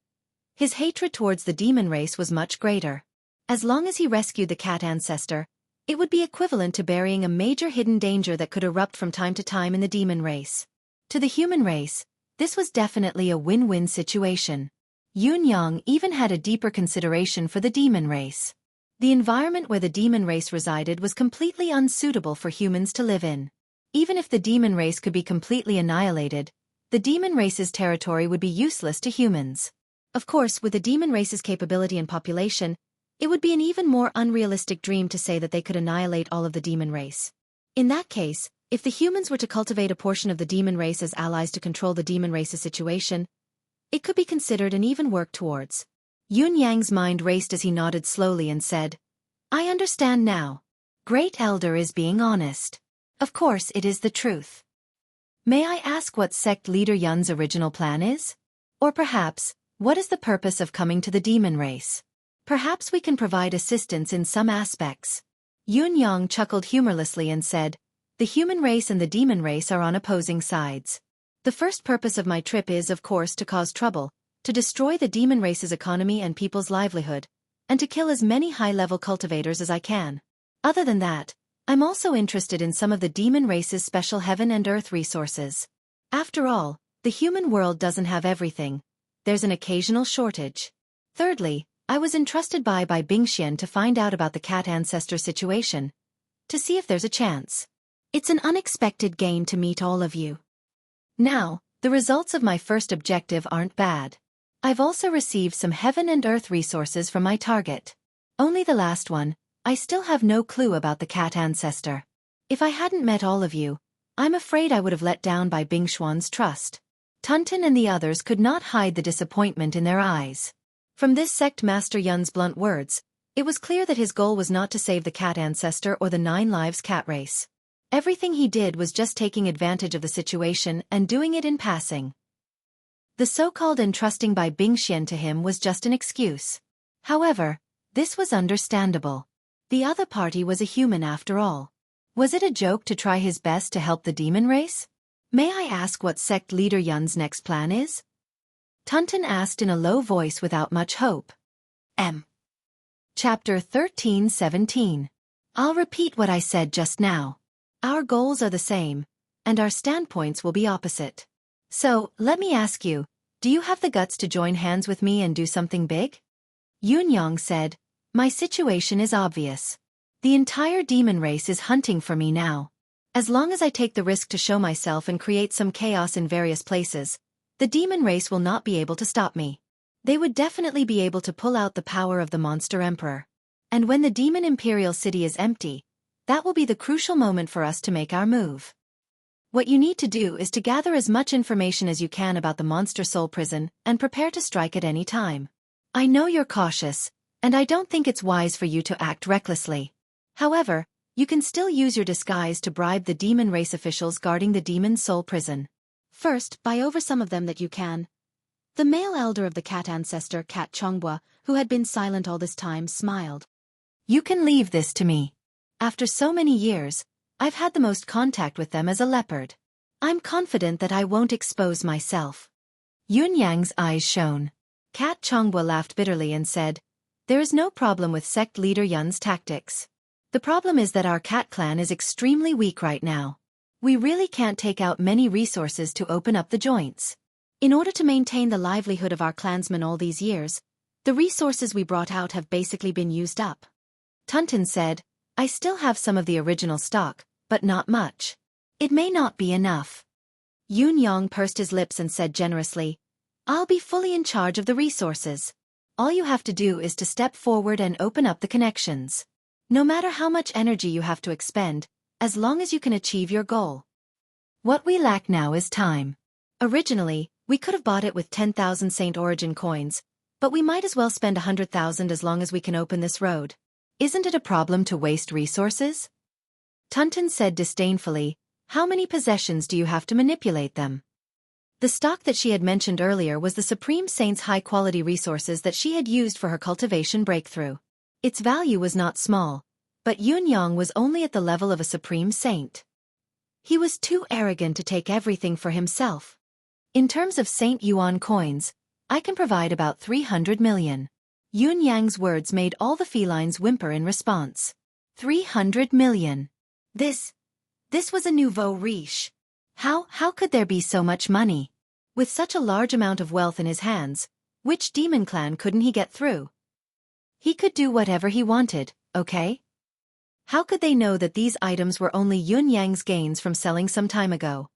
His hatred towards the demon race was much greater. As long as he rescued the cat ancestor, it would be equivalent to burying a major hidden danger that could erupt from time to time in the demon race. To the human race, this was definitely a win-win situation. Yunyang even had a deeper consideration for the demon race. The environment where the demon race resided was completely unsuitable for humans to live in. Even if the demon race could be completely annihilated, the demon race's territory would be useless to humans. Of course, with the demon race's capability and population, it would be an even more unrealistic dream to say that they could annihilate all of the demon race. In that case, if the humans were to cultivate a portion of the demon race as allies to control the demon race's situation, it could be considered and even worked towards. Yunyang's mind raced as he nodded slowly and said, "I understand now. Great Elder is being honest. Of course it is the truth. May I ask what sect leader Yun's original plan is? Or perhaps, what is the purpose of coming to the demon race? Perhaps we can provide assistance in some aspects." Yunyang chuckled humorlessly and said, "The human race and the demon race are on opposing sides. The first purpose of my trip is, of course, to cause trouble, to destroy the demon race's economy and people's livelihood, and to kill as many high-level cultivators as I can. Other than that, I'm also interested in some of the demon race's special heaven and earth resources. After all, the human world doesn't have everything. There's an occasional shortage. Thirdly, I was entrusted by Bingxian to find out about the cat ancestor situation, to see if there's a chance. It's an unexpected gain to meet all of you. Now, the results of my first objective aren't bad. I've also received some heaven and earth resources from my target. Only the last one, I still have no clue about the cat ancestor. If I hadn't met all of you, I'm afraid I would have let down by Bingshuan's trust." Tunton and the others could not hide the disappointment in their eyes. From this sect Master Yun's blunt words, it was clear that his goal was not to save the cat ancestor or the 9 lives cat race. Everything he did was just taking advantage of the situation and doing it in passing. The so-called entrusting by Bingxian to him was just an excuse. However, this was understandable. The other party was a human after all. Was it a joke to try his best to help the demon race? May I ask what sect leader Yun's next plan is? Tunton asked in a low voice without much hope. Chapter 13:17. I'll repeat what I said just now. Our goals are the same, and our standpoints will be opposite. So, let me ask you, do you have the guts to join hands with me and do something big? Yunyang said, "My situation is obvious. The entire demon race is hunting for me now. As long as I take the risk to show myself and create some chaos in various places, the demon race will not be able to stop me. They would definitely be able to pull out the power of the monster emperor. And when the demon imperial city is empty, that will be the crucial moment for us to make our move. What you need to do is to gather as much information as you can about the monster soul prison and prepare to strike at any time. I know you're cautious, and I don't think it's wise for you to act recklessly. However, you can still use your disguise to bribe the demon race officials guarding the demon soul prison. First, buy over some of them that you can." The male elder of the cat ancestor, Cat Chongbua, who had been silent all this time, smiled. "You can leave this to me. After so many years, I've had the most contact with them as a leopard. I'm confident that I won't expose myself." Yunyang's eyes shone. Cat Chongbua laughed bitterly and said, "There is no problem with sect leader Yun's tactics. The problem is that our cat clan is extremely weak right now. We really can't take out many resources to open up the joints. In order to maintain the livelihood of our clansmen all these years, the resources we brought out have basically been used up." Tunton said, "I still have some of the original stock, but not much. It may not be enough." Yunyang pursed his lips and said generously, "I'll be fully in charge of the resources. All you have to do is to step forward and open up the connections. No matter how much energy you have to expend, as long as you can achieve your goal. What we lack now is time. Originally, we could have bought it with 10,000 Saint Origin coins, but we might as well spend 100,000 as long as we can open this road. Isn't it a problem to waste resources?" Tunton said disdainfully, "How many possessions do you have to manipulate them?" The stock that she had mentioned earlier was the Supreme Saint's high-quality resources that she had used for her cultivation breakthrough. Its value was not small, but Yunyang was only at the level of a Supreme Saint. He was too arrogant to take everything for himself. "In terms of Saint Yuan coins, I can provide about 300 million. Yun Yang's words made all the felines whimper in response. 300 million. This was a nouveau riche. How could there be so much money? With such a large amount of wealth in his hands, which demon clan couldn't he get through? He could do whatever he wanted, okay? How could they know that these items were only Yun Yang's gains from selling some time ago?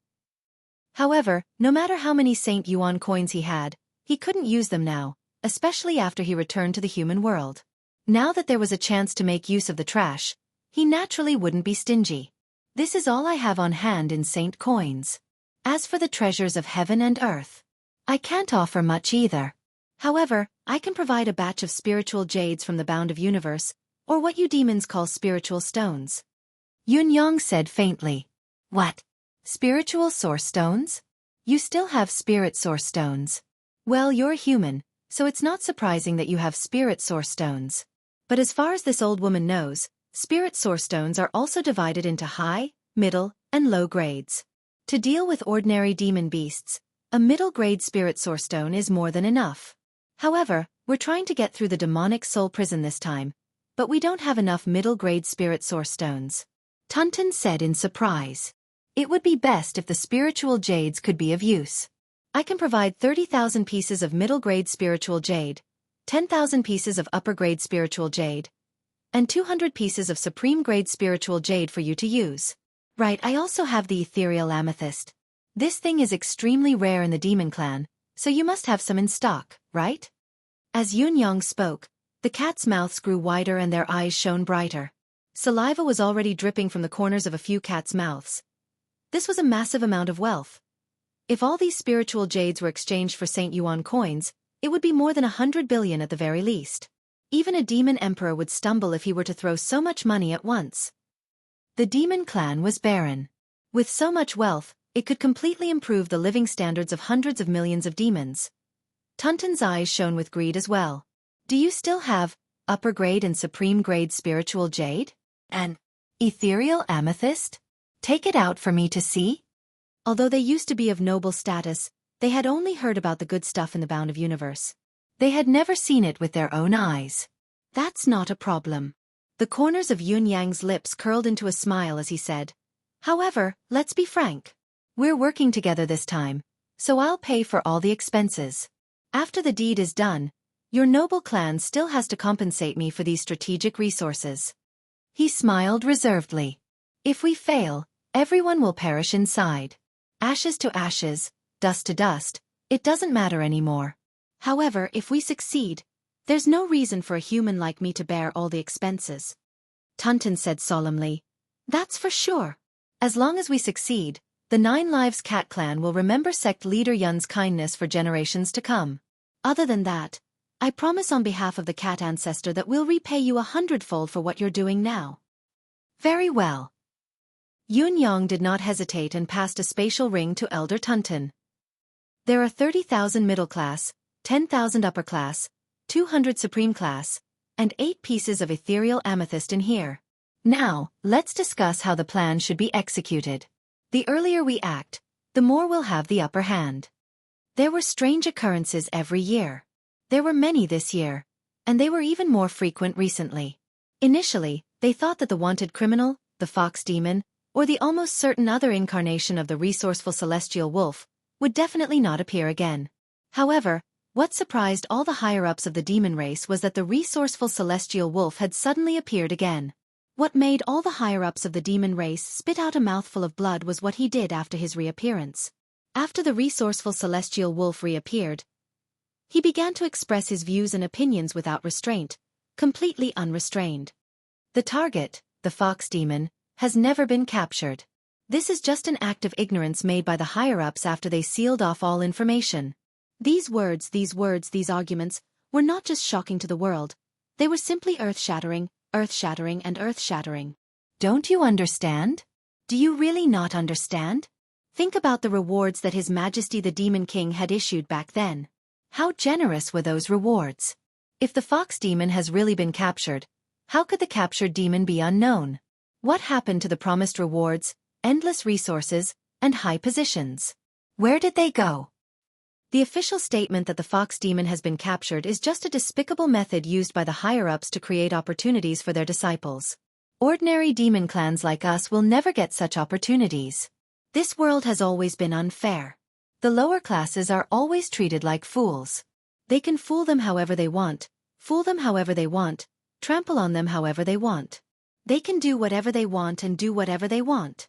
However, no matter how many Saint Yuan coins he had, he couldn't use them now, especially after he returned to the human world. Now that there was a chance to make use of the trash, he naturally wouldn't be stingy. This is all I have on hand in Saint coins. As for the treasures of heaven and earth, I can't offer much either. However, I can provide a batch of spiritual jades from the bound of universe, or what you demons call spiritual stones. Yun Yang said faintly. What? Spiritual source stones? You still have spirit source stones. Well, you're human, so it's not surprising that you have spirit source stones. But as far as this old woman knows, spirit source stones are also divided into high, middle, and low grades. To deal with ordinary demon beasts, a middle-grade spirit source stone is more than enough. However, we're trying to get through the demonic soul prison this time, but we don't have enough middle-grade spirit source stones. Tunton said in surprise. It would be best if the spiritual jades could be of use. I can provide 30,000 pieces of middle-grade spiritual jade, 10,000 pieces of upper-grade spiritual jade, and 200 pieces of supreme-grade spiritual jade for you to use. Right, I also have the ethereal amethyst. This thing is extremely rare in the demon clan, so you must have some in stock, right? As Yun Yang spoke, the cats' mouths grew wider and their eyes shone brighter. Saliva was already dripping from the corners of a few cats' mouths. This was a massive amount of wealth. If all these spiritual jades were exchanged for Saint Yuan coins, it would be more than 100 billion at the very least. Even a demon emperor would stumble if he were to throw so much money at once. The demon clan was barren. With so much wealth, it could completely improve the living standards of hundreds of millions of demons. Tunton's eyes shone with greed as well. Do you still have upper-grade and supreme-grade spiritual jade? An ethereal amethyst? Take it out for me to see? Although they used to be of noble status, they had only heard about the good stuff in the bound of universe. They had never seen it with their own eyes. That's not a problem. The corners of Yun Yang's lips curled into a smile as he said, However, let's be frank. We're working together this time, so I'll pay for all the expenses. After the deed is done, your noble clan still has to compensate me for these strategic resources. He smiled reservedly. If we fail, everyone will perish inside. Ashes to ashes, dust to dust, it doesn't matter anymore. However, if we succeed, there's no reason for a human like me to bear all the expenses. Tunton said solemnly. That's for sure. As long as we succeed, the Nine Lives Cat Clan will remember sect leader Yun's kindness for generations to come. Other than that, I promise on behalf of the cat ancestor that we'll repay you 100-fold for what you're doing now. Very well. Yun Yang did not hesitate and passed a spatial ring to Elder Tunton. There are 30,000 middle class, 10,000 upper class, 200 supreme class, and 8 pieces of ethereal amethyst in here. Now, let's discuss how the plan should be executed. The earlier we act, the more we'll have the upper hand. There were strange occurrences every year. There were many this year, and they were even more frequent recently. Initially, they thought that the wanted criminal, the fox demon, or the almost certain other incarnation of the resourceful celestial wolf, would definitely not appear again. However, what surprised all the higher-ups of the demon race was that the resourceful celestial wolf had suddenly appeared again. What made all the higher-ups of the demon race spit out a mouthful of blood was what he did after his reappearance. After the resourceful celestial wolf reappeared, he began to express his views and opinions without restraint, completely unrestrained. The target, the fox demon, has never been captured. This is just an act of ignorance made by the higher-ups after they sealed off all information. These arguments, were not just shocking to the world, they were simply earth-shattering, and earth-shattering. Don't you understand? Do you really not understand? Think about the rewards that His Majesty the Demon King had issued back then. How generous were those rewards? If the fox demon has really been captured, how could the captured demon be unknown? What happened to the promised rewards, endless resources, and high positions? Where did they go? The official statement that the fox demon has been captured is just a despicable method used by the higher-ups to create opportunities for their disciples. Ordinary demon clans like us will never get such opportunities. This world has always been unfair. The lower classes are always treated like fools. They can fool them however they want, trample on them however they want. They can do whatever they want and do whatever they want.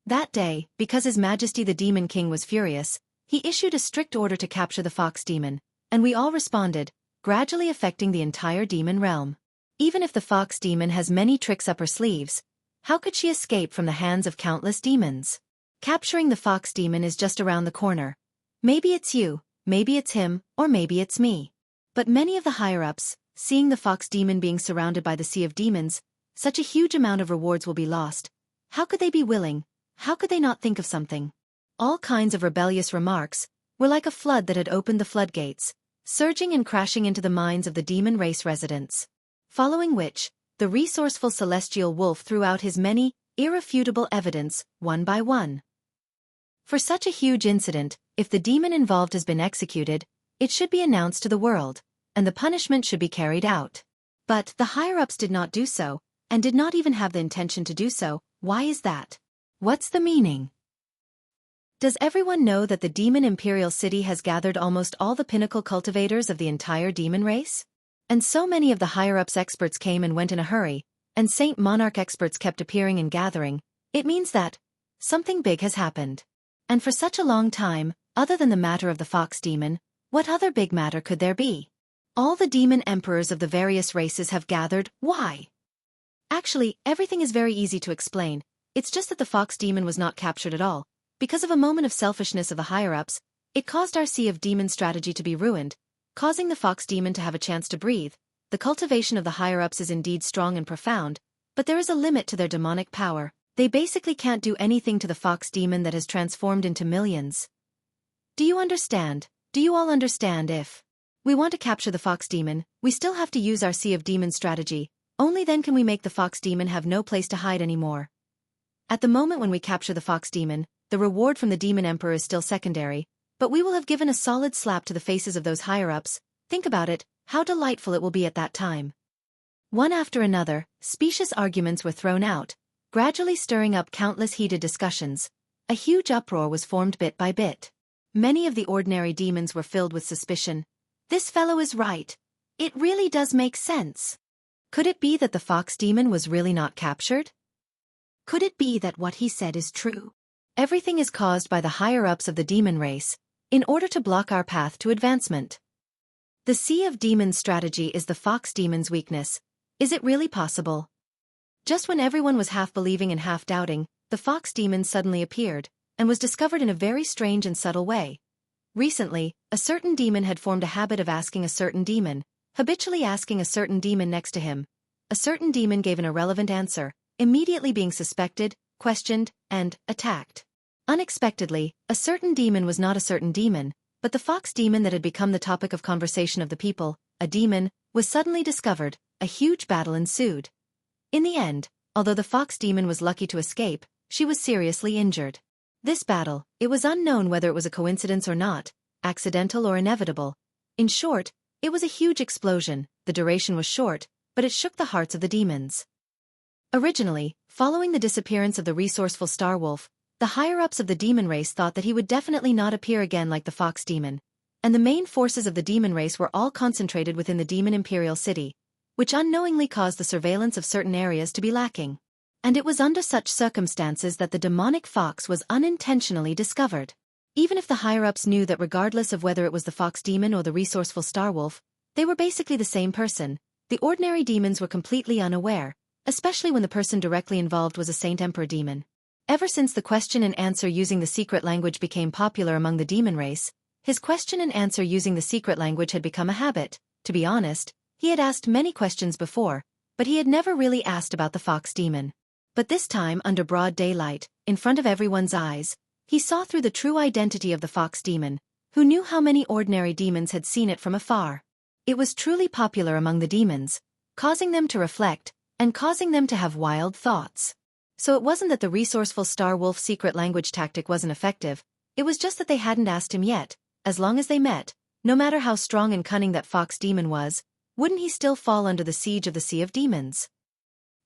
That day, because His Majesty the Demon King was furious, he issued a strict order to capture the fox demon, and we all responded, gradually affecting the entire demon realm. Even if the fox demon has many tricks up her sleeves, how could she escape from the hands of countless demons? Capturing the fox demon is just around the corner. Maybe it's you, maybe it's him, or maybe it's me. But many of the higher-ups, seeing the fox demon being surrounded by the sea of demons, such a huge amount of rewards will be lost. How could they be willing? How could they not think of something? All kinds of rebellious remarks were like a flood that had opened the floodgates, surging and crashing into the minds of the demon race residents. Following which, the resourceful celestial wolf threw out his many, irrefutable evidence, one by one. For such a huge incident, if the demon involved has been executed, it should be announced to the world, and the punishment should be carried out. But the higher-ups did not do so, and did not even have the intention to do so. Why is that? What's the meaning? Does everyone know that the Demon Imperial City has gathered almost all the pinnacle cultivators of the entire demon race? And so many of the higher-ups experts came and went in a hurry, and Saint Monarch experts kept appearing and gathering. It means that something big has happened. And for such a long time, other than the matter of the fox demon, what other big matter could there be? All the demon emperors of the various races have gathered. Why? Actually, everything is very easy to explain. It's just that the fox demon was not captured at all. Because of a moment of selfishness of the higher-ups, it caused our sea of demon strategy to be ruined, causing the fox demon to have a chance to breathe. The cultivation of the higher-ups is indeed strong and profound, but there is a limit to their demonic power. They basically can't do anything to the fox demon that has transformed into millions. Do you understand? Do you all understand? If we want to capture the fox demon, we still have to use our sea of demon strategy. Only then can we make the fox demon have no place to hide anymore. At the moment when we capture the fox demon, the reward from the demon emperor is still secondary, but we will have given a solid slap to the faces of those higher-ups. Think about it, how delightful it will be at that time. One after another, specious arguments were thrown out, gradually stirring up countless heated discussions. A huge uproar was formed bit by bit. Many of the ordinary demons were filled with suspicion. This fellow is right. It really does make sense. Could it be that the fox demon was really not captured? Could it be that what he said is true? Everything is caused by the higher-ups of the demon race, in order to block our path to advancement. The sea of demons strategy is the fox demon's weakness. Is it really possible? Just when everyone was half believing and half doubting, the fox demon suddenly appeared, and was discovered in a very strange and subtle way. Recently, a certain demon had formed a habit of asking a certain demon, habitually asking a certain demon next to him. A certain demon gave an irrelevant answer, immediately being suspected, questioned, and attacked. Unexpectedly, a certain demon was not a certain demon, but the fox demon that had become the topic of conversation of the people, a demon, was suddenly discovered. A huge battle ensued. In the end, although the fox demon was lucky to escape, she was seriously injured. This battle, it was unknown whether it was a coincidence or not, accidental or inevitable. In short, it was a huge explosion. The duration was short, but it shook the hearts of the demons. Originally, following the disappearance of the resourceful Star Wolf, the higher-ups of the demon race thought that he would definitely not appear again like the fox demon, and the main forces of the demon race were all concentrated within the Demon Imperial City, which unknowingly caused the surveillance of certain areas to be lacking. And it was under such circumstances that the demonic fox was unintentionally discovered. Even if the higher-ups knew that regardless of whether it was the fox demon or the resourceful Star Wolf, they were basically the same person, the ordinary demons were completely unaware, especially when the person directly involved was a Saint Emperor demon. Ever since the question and answer using the secret language became popular among the demon race, his question and answer using the secret language had become a habit. To be honest, he had asked many questions before, but he had never really asked about the fox demon. But this time, under broad daylight, in front of everyone's eyes, he saw through the true identity of the fox demon, who knew how many ordinary demons had seen it from afar. It was truly popular among the demons, causing them to reflect, and causing them to have wild thoughts. So it wasn't that the resourceful Star Wolf secret language tactic wasn't effective, it was just that they hadn't asked him yet, as long as they met, no matter how strong and cunning that fox demon was, wouldn't he still fall under the siege of the Sea of Demons?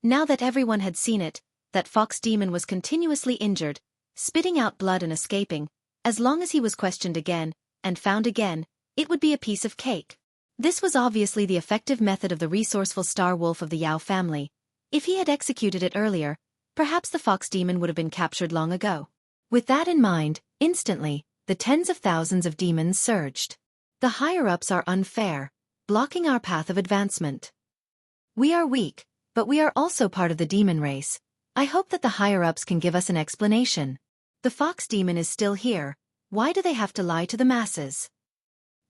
Now that everyone had seen it, that fox demon was continuously injured, spitting out blood and escaping. As long as he was questioned again, and found again, it would be a piece of cake. This was obviously the effective method of the resourceful star wolf of the Yao family. If he had executed it earlier, perhaps the fox demon would have been captured long ago. With that in mind, instantly, the tens of thousands of demons surged. The higher-ups are unfair, blocking our path of advancement. We are weak, but we are also part of the demon race. I hope that the higher-ups can give us an explanation. The fox demon is still here. Why do they have to lie to the masses?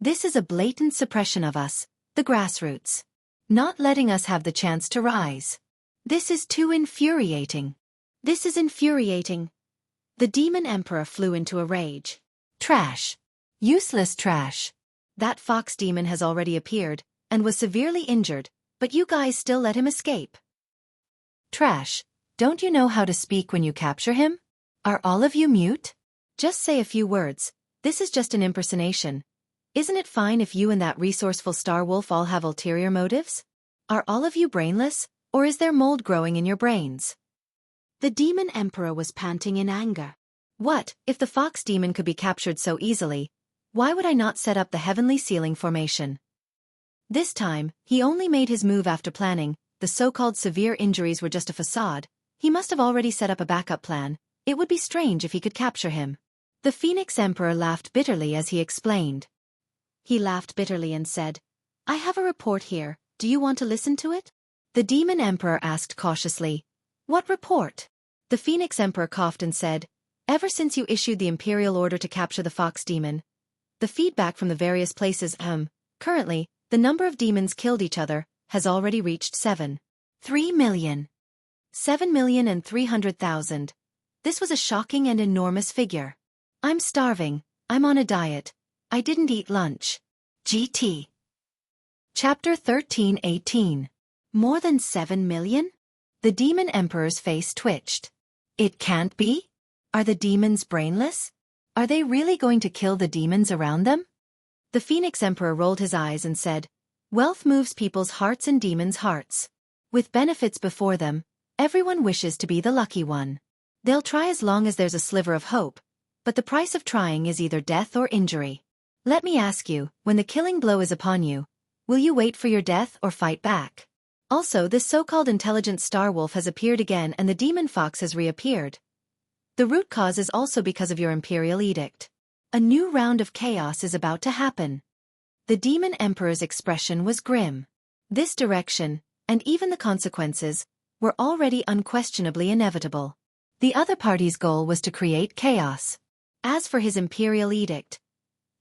This is a blatant suppression of us, the grassroots. Not letting us have the chance to rise. This is too infuriating. This is infuriating. The demon emperor flew into a rage. Trash. Useless trash. That fox demon has already appeared, and was severely injured, but you guys still let him escape. Trash. Don't you know how to speak when you capture him? Are all of you mute? Just say a few words. This is just an impersonation. Isn't it fine if you and that resourceful star wolf all have ulterior motives? Are all of you brainless, or is there mold growing in your brains? The demon emperor was panting in anger. What, if the fox demon could be captured so easily? Why would I not set up the heavenly ceiling formation? This time, he only made his move after planning. The so-called severe injuries were just a facade. He must have already set up a backup plan. It would be strange if he could capture him. The Phoenix Emperor laughed bitterly as he explained. He laughed bitterly and said, I have a report here, do you want to listen to it? The Demon Emperor asked cautiously, What report? The Phoenix Emperor coughed and said, Ever since you issued the imperial order to capture the fox demon, the feedback from the various places, currently, the number of demons killed each other, has already reached 3 million. 7,300,000. This was a shocking and enormous figure. I'm starving, I'm on a diet. I didn't eat lunch. GT. Chapter 13:18. More than 7 million? The Demon Emperor's face twitched. It can't be? Are the demons brainless? Are they really going to kill the demons around them? The Phoenix Emperor rolled his eyes and said, Wealth moves people's hearts and demons' hearts. With benefits before them, everyone wishes to be the lucky one. They'll try as long as there's a sliver of hope, but the price of trying is either death or injury. Let me ask you, when the killing blow is upon you, will you wait for your death or fight back? Also, this so-called intelligent star wolf has appeared again and the demon fox has reappeared. The root cause is also because of your imperial edict. A new round of chaos is about to happen. The Demon Emperor's expression was grim. This direction, and even the consequences, were already unquestionably inevitable. The other party's goal was to create chaos. As for his imperial edict,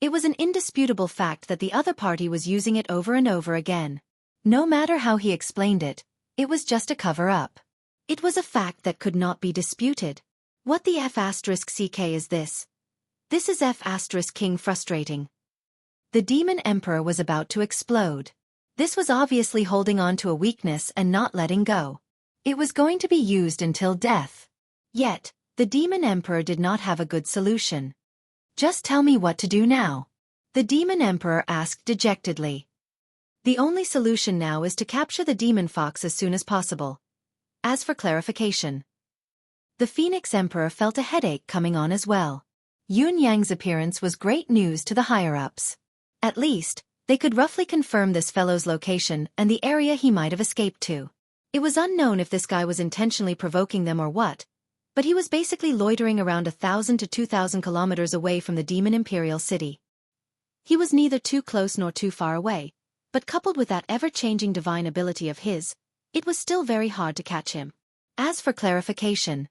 it was an indisputable fact that the other party was using it over and over again. No matter how he explained it, it was just a cover-up. It was a fact that could not be disputed. What the F***CK is this? This is F***King frustrating. The Demon Emperor was about to explode. This was obviously holding on to a weakness and not letting go. It was going to be used until death. Yet, the Demon Emperor did not have a good solution. Just tell me what to do now. The Demon Emperor asked dejectedly. The only solution now is to capture the Demon Fox as soon as possible. As for clarification. The Phoenix Emperor felt a headache coming on as well. Yun Yang's appearance was great news to the higher-ups. At least, they could roughly confirm this fellow's location and the area he might have escaped to. It was unknown if this guy was intentionally provoking them or what, but he was basically loitering around 1,000 to 2,000 kilometers away from the Demon Imperial City. He was neither too close nor too far away, but coupled with that ever-changing divine ability of his, it was still very hard to catch him. As for clarification,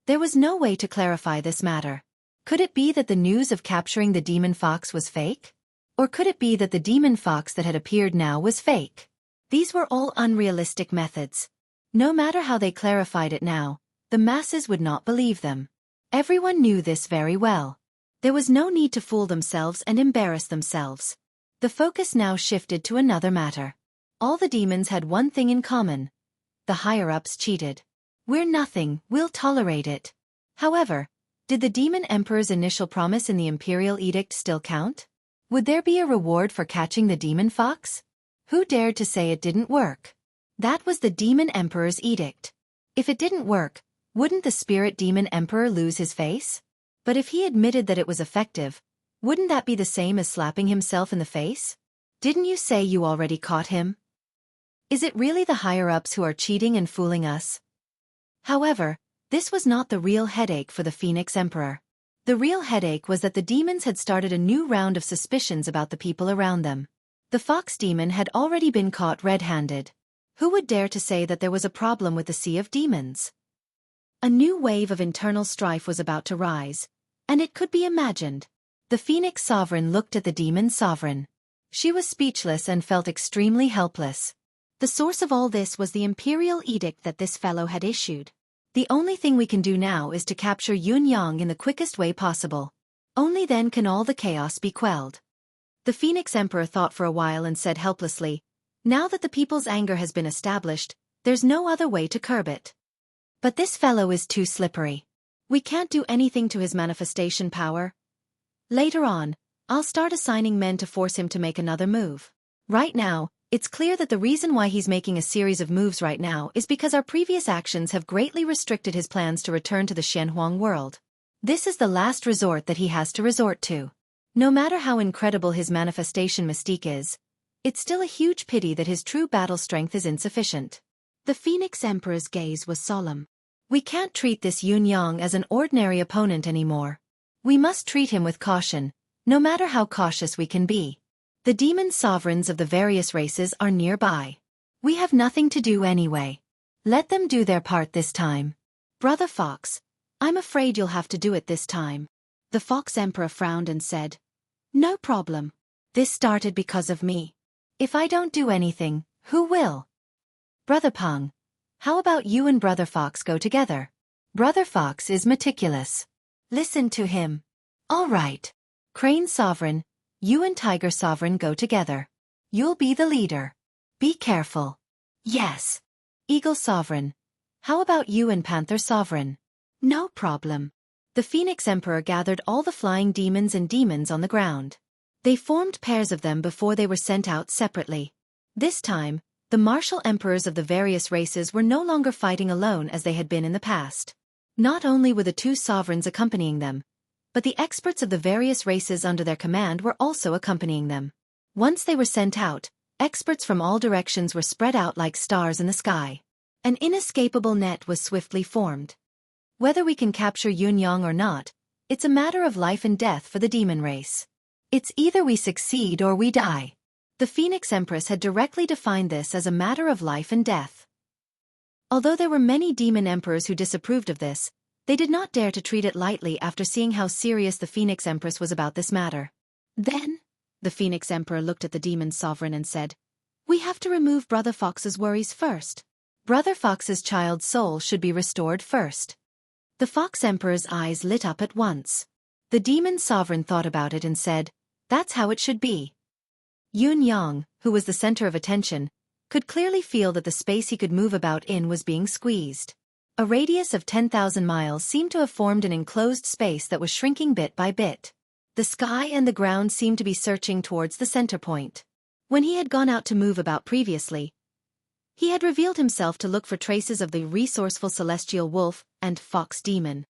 there was no way to clarify this matter. Could it be that the news of capturing the Demon Fox was fake? Or could it be that the Demon Fox that had appeared now was fake? These were all unrealistic methods. No matter how they clarified it now, the masses would not believe them. Everyone knew this very well. There was no need to fool themselves and embarrass themselves. The focus now shifted to another matter. All the demons had one thing in common. The higher-ups cheated. We're nothing, we'll tolerate it. However, Did the demon emperor's initial promise in the imperial edict still count? Would there be a reward for catching the demon fox? Who dared to say it didn't work? That was the demon emperor's edict. If it didn't work, wouldn't the spirit demon emperor lose his face? But if he admitted that it was effective, wouldn't that be the same as slapping himself in the face? Didn't you say you already caught him? Is it really the higher-ups who are cheating and fooling us? However, this was not the real headache for the Phoenix Emperor. The real headache was that the demons had started a new round of suspicions about the people around them. The fox demon had already been caught red-handed. Who would dare to say that there was a problem with the Sea of Demons? A new wave of internal strife was about to rise, and it could be imagined. The Phoenix Sovereign looked at the Demon Sovereign. She was speechless and felt extremely helpless. The source of all this was the imperial edict that this fellow had issued. The only thing we can do now is to capture Yun Yang in the quickest way possible. Only then can all the chaos be quelled. The Phoenix Emperor thought for a while and said helplessly, "Now that the people's anger has been established, there's no other way to curb it. But this fellow is too slippery. We can't do anything to his manifestation power. Later on, I'll start assigning men to force him to make another move. Right now, it's clear that the reason why he's making a series of moves right now is because our previous actions have greatly restricted his plans to return to the Shenhuang world. This is the last resort that he has to resort to. No matter how incredible his manifestation mystique is, it's still a huge pity that his true battle strength is insufficient." The Phoenix Emperor's gaze was solemn. "We can't treat this Yun Yang as an ordinary opponent anymore. We must treat him with caution, no matter how cautious we can be. The demon sovereigns of the various races are nearby. We have nothing to do anyway. Let them do their part this time. Brother Fox, I'm afraid you'll have to do it this time." The Fox Emperor frowned and said, "No problem. This started because of me. If I don't do anything, who will? Brother Peng, how about you and Brother Fox go together? Brother Fox is meticulous. Listen to him. All right. Crane Sovereign, you and Tiger Sovereign go together. You'll be the leader. Be careful." "Yes." Eagle Sovereign, how about you and Panther Sovereign? "No problem." The Phoenix Emperor gathered all the flying demons and demons on the ground. They formed pairs of them before they were sent out separately. This time, the martial emperors of the various races were no longer fighting alone as they had been in the past. Not only were the two sovereigns accompanying them, but the experts of the various races under their command were also accompanying them. Once they were sent out, experts from all directions were spread out like stars in the sky. An inescapable net was swiftly formed. Whether we can capture Yun Yang or not, it's a matter of life and death for the demon race. It's either we succeed or we die. The Phoenix Empress had directly defined this as a matter of life and death. Although there were many demon emperors who disapproved of this, they did not dare to treat it lightly after seeing how serious the Phoenix Empress was about this matter. Then, the Phoenix Emperor looked at the demon sovereign and said, "We have to remove Brother Fox's worries first. Brother Fox's child's soul should be restored first." The Fox Emperor's eyes lit up at once. The demon sovereign thought about it and said, "That's how it should be." Yun Yang, who was the center of attention, could clearly feel that the space he could move about in was being squeezed. A radius of 10,000 miles seemed to have formed an enclosed space that was shrinking bit by bit. The sky and the ground seemed to be searching towards the center point. When he had gone out to move about previously, he had revealed himself to look for traces of the resourceful celestial wolf and fox demon.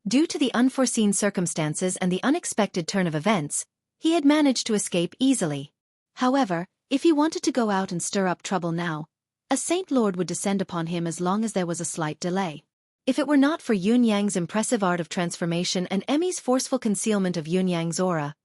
Due to the unforeseen circumstances and the unexpected turn of events, he had managed to escape easily. However, if he wanted to go out and stir up trouble now, a Saint Lord would descend upon him as long as there was a slight delay. If it were not for Yun Yang's impressive art of transformation and Emmy's forceful concealment of Yun Yang's aura,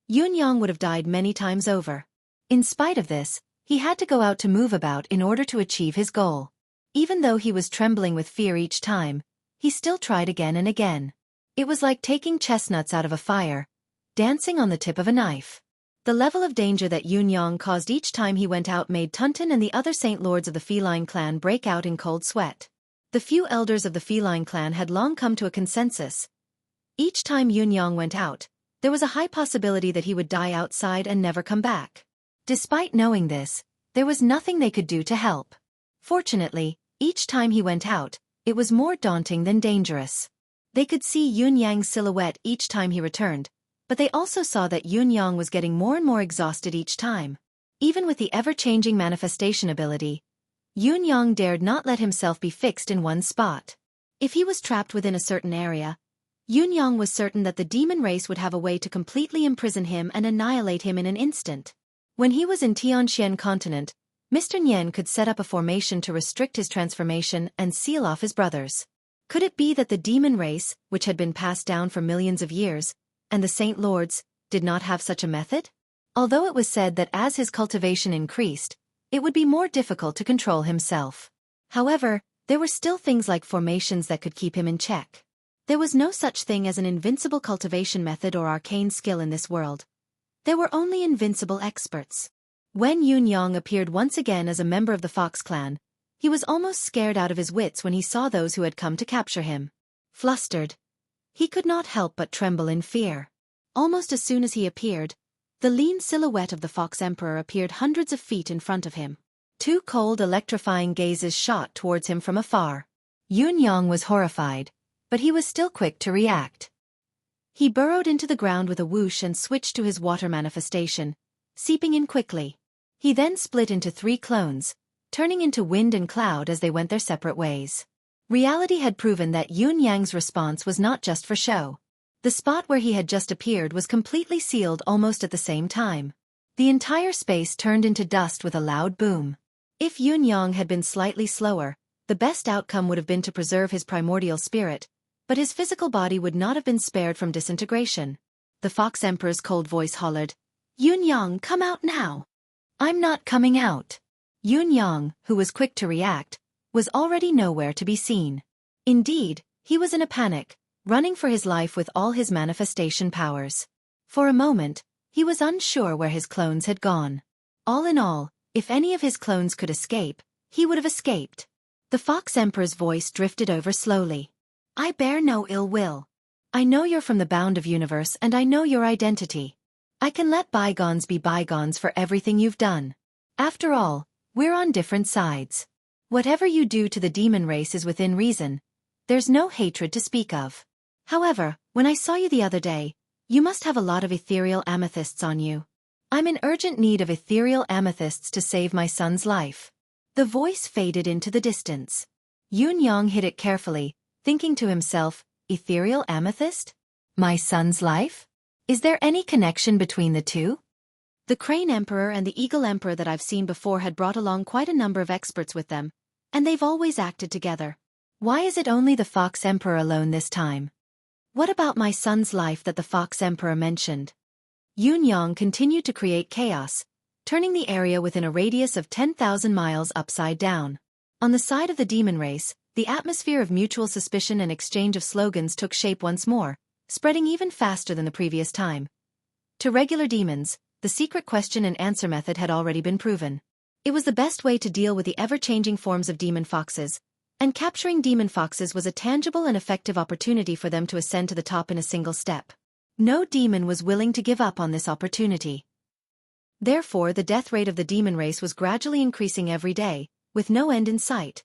Yun Yang would have died many times over. In spite of this, he had to go out to move about in order to achieve his goal. Even though he was trembling with fear each time, he still tried again and again. It was like taking chestnuts out of a fire, dancing on the tip of a knife. The level of danger that Yun Yang caused each time he went out made Tunton and the other Saint Lords of the feline clan break out in cold sweat. The few elders of the feline clan had long come to a consensus. Each time Yun Yang went out, there was a high possibility that he would die outside and never come back. Despite knowing this, there was nothing they could do to help. Fortunately, each time he went out, it was more daunting than dangerous. They could see Yun Yang's silhouette each time he returned, but they also saw that Yun Yang was getting more and more exhausted each time. Even with the ever-changing manifestation ability, Yun Yang dared not let himself be fixed in one spot. If he was trapped within a certain area, Yun Yang was certain that the demon race would have a way to completely imprison him and annihilate him in an instant. When he was in Tianxian continent, Mr. Nian could set up a formation to restrict his transformation and seal off his brothers. Could it be that the demon race, which had been passed down for millions of years, and the Saint Lords, did not have such a method? Although it was said that as his cultivation increased, it would be more difficult to control himself. However, there were still things like formations that could keep him in check. There was no such thing as an invincible cultivation method or arcane skill in this world. There were only invincible experts. When Yun Yang appeared once again as a member of the Fox clan, he was almost scared out of his wits when he saw those who had come to capture him. Flustered, he could not help but tremble in fear. Almost as soon as he appeared, the lean silhouette of the Fox Emperor appeared hundreds of feet in front of him. Two cold, electrifying gazes shot towards him from afar. Yun Yang was horrified, but he was still quick to react. He burrowed into the ground with a whoosh and switched to his water manifestation, seeping in quickly. He then split into 3 clones, turning into wind and cloud as they went their separate ways. Reality had proven that Yun Yang's response was not just for show. The spot where he had just appeared was completely sealed almost at the same time. The entire space turned into dust with a loud boom. If Yun Yang had been slightly slower, the best outcome would have been to preserve his primordial spirit, but his physical body would not have been spared from disintegration. The Fox Emperor's cold voice hollered, "Yun Yang, come out now!" "I'm not coming out." Yun Yang, who was quick to react, was already nowhere to be seen. Indeed, he was in a panic, running for his life with all his manifestation powers. For a moment, he was unsure where his clones had gone. All in all, if any of his clones could escape, he would have escaped. The Fox Emperor's voice drifted over slowly. "I bear no ill will. I know you're from the bound of universe and I know your identity. I can let bygones be bygones for everything you've done. After all, we're on different sides. Whatever you do to the demon race is within reason. There's no hatred to speak of. However, when I saw you the other day, you must have a lot of ethereal amethysts on you. I'm in urgent need of ethereal amethysts to save my son's life." The voice faded into the distance. Yun Yang hid it carefully, thinking to himself, ethereal amethyst? My son's life? Is there any connection between the two? The Crane Emperor and the Eagle Emperor that I've seen before had brought along quite a number of experts with them, and they've always acted together. Why is it only the Fox Emperor alone this time? What about my son's life that the Fox Emperor mentioned? Yun Yang continued to create chaos, turning the area within a radius of 10,000 miles upside down. On the side of the demon race, the atmosphere of mutual suspicion and exchange of slogans took shape once more, spreading even faster than the previous time. To regular demons, the secret question and answer method had already been proven. It was the best way to deal with the ever-changing forms of demon foxes, and capturing demon foxes was a tangible and effective opportunity for them to ascend to the top in a single step. No demon was willing to give up on this opportunity. Therefore, the death rate of the demon race was gradually increasing every day, with no end in sight.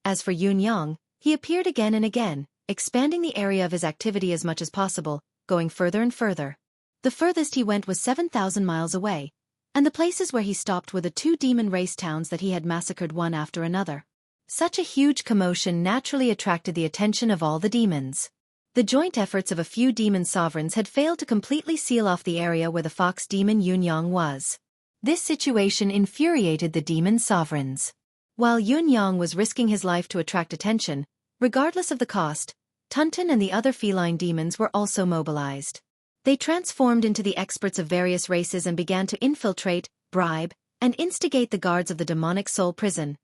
As for Yun Yang, he appeared again and again, expanding the area of his activity as much as possible, going further and further. The furthest he went was 7,000 miles away, and the places where he stopped were the 2 demon race towns that he had massacred one after another. Such a huge commotion naturally attracted the attention of all the demons. The joint efforts of a few demon sovereigns had failed to completely seal off the area where the fox demon Yun Yang was. This situation infuriated the demon sovereigns. While Yun Yang was risking his life to attract attention, regardless of the cost, Tunton and the other feline demons were also mobilized. They transformed into the experts of various races and began to infiltrate, bribe, and instigate the guards of the demonic soul prison.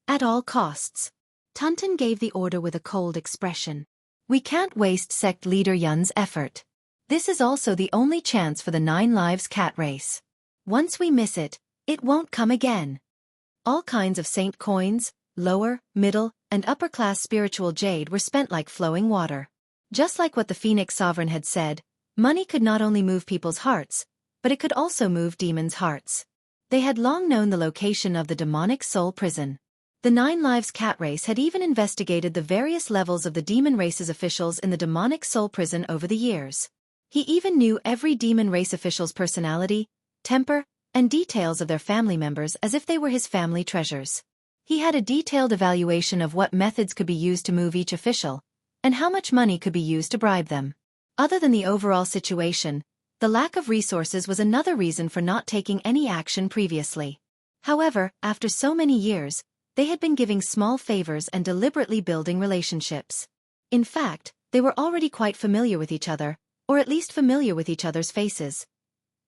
At all costs. Tunton gave the order with a cold expression. "We can't waste sect leader Yun's effort. This is also the only chance for the 9 lives cat race. Once we miss it, it won't come again." All kinds of saint coins, lower, middle, and upper-class spiritual jade were spent like flowing water. Just like what the Phoenix Sovereign had said, money could not only move people's hearts, but it could also move demons' hearts. They had long known the location of the demonic soul prison. The Nine Lives cat race had even investigated the various levels of the demon race's officials in the demonic soul prison over the years. He even knew every demon race official's personality, temper, and details of their family members as if they were his family treasures. He had a detailed evaluation of what methods could be used to move each official, and how much money could be used to bribe them. Other than the overall situation, the lack of resources was another reason for not taking any action previously. However, after so many years, they had been giving small favors and deliberately building relationships. In fact, they were already quite familiar with each other, or at least familiar with each other's faces.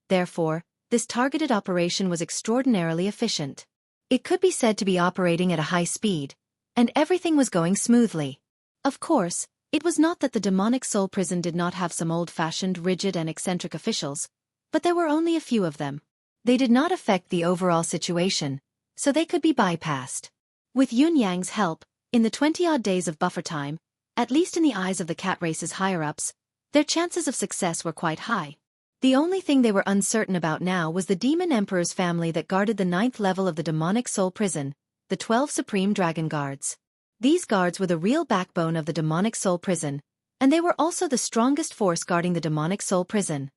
Therefore, this targeted operation was extraordinarily efficient. It could be said to be operating at a high speed, and everything was going smoothly. Of course, it was not that the demonic soul prison did not have some old-fashioned, rigid and eccentric officials, but there were only a few of them. They did not affect the overall situation, so they could be bypassed. With Yun Yang's help, in the 20-odd days of buffer time, at least in the eyes of the cat race's higher-ups, their chances of success were quite high. The only thing they were uncertain about now was the Demon Emperor's family that guarded the 9th level of the demonic soul prison, the 12 Supreme Dragon Guards. These guards were the real backbone of the demonic soul prison, and they were also the strongest force guarding the demonic soul prison.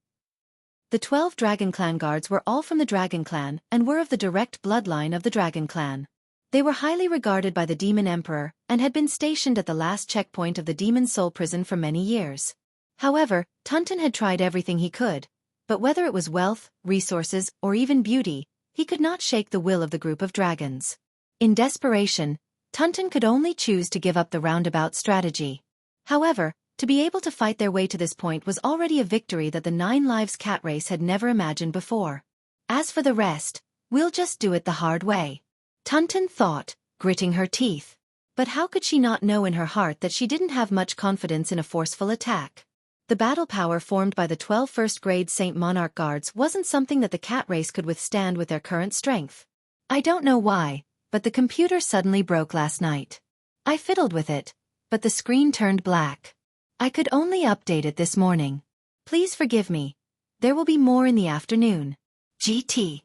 The 12 Dragon Clan guards were all from the Dragon Clan and were of the direct bloodline of the Dragon Clan. They were highly regarded by the Demon Emperor and had been stationed at the last checkpoint of the Demon Soul Prison for many years. However, Tunton had tried everything he could, but whether it was wealth, resources, or even beauty, he could not shake the will of the group of dragons. In desperation, Tunton could only choose to give up the roundabout strategy. However, to be able to fight their way to this point was already a victory that the Nine Lives cat race had never imagined before. As for the rest, we'll just do it the hard way, Tunton thought, gritting her teeth. But how could she not know in her heart that she didn't have much confidence in a forceful attack? The battle power formed by the 12 first-grade Saint Monarch Guards wasn't something that the cat race could withstand with their current strength. I don't know why, but the computer suddenly broke last night. I fiddled with it, but the screen turned black. I could only update it this morning. Please forgive me. There will be more in the afternoon. GT.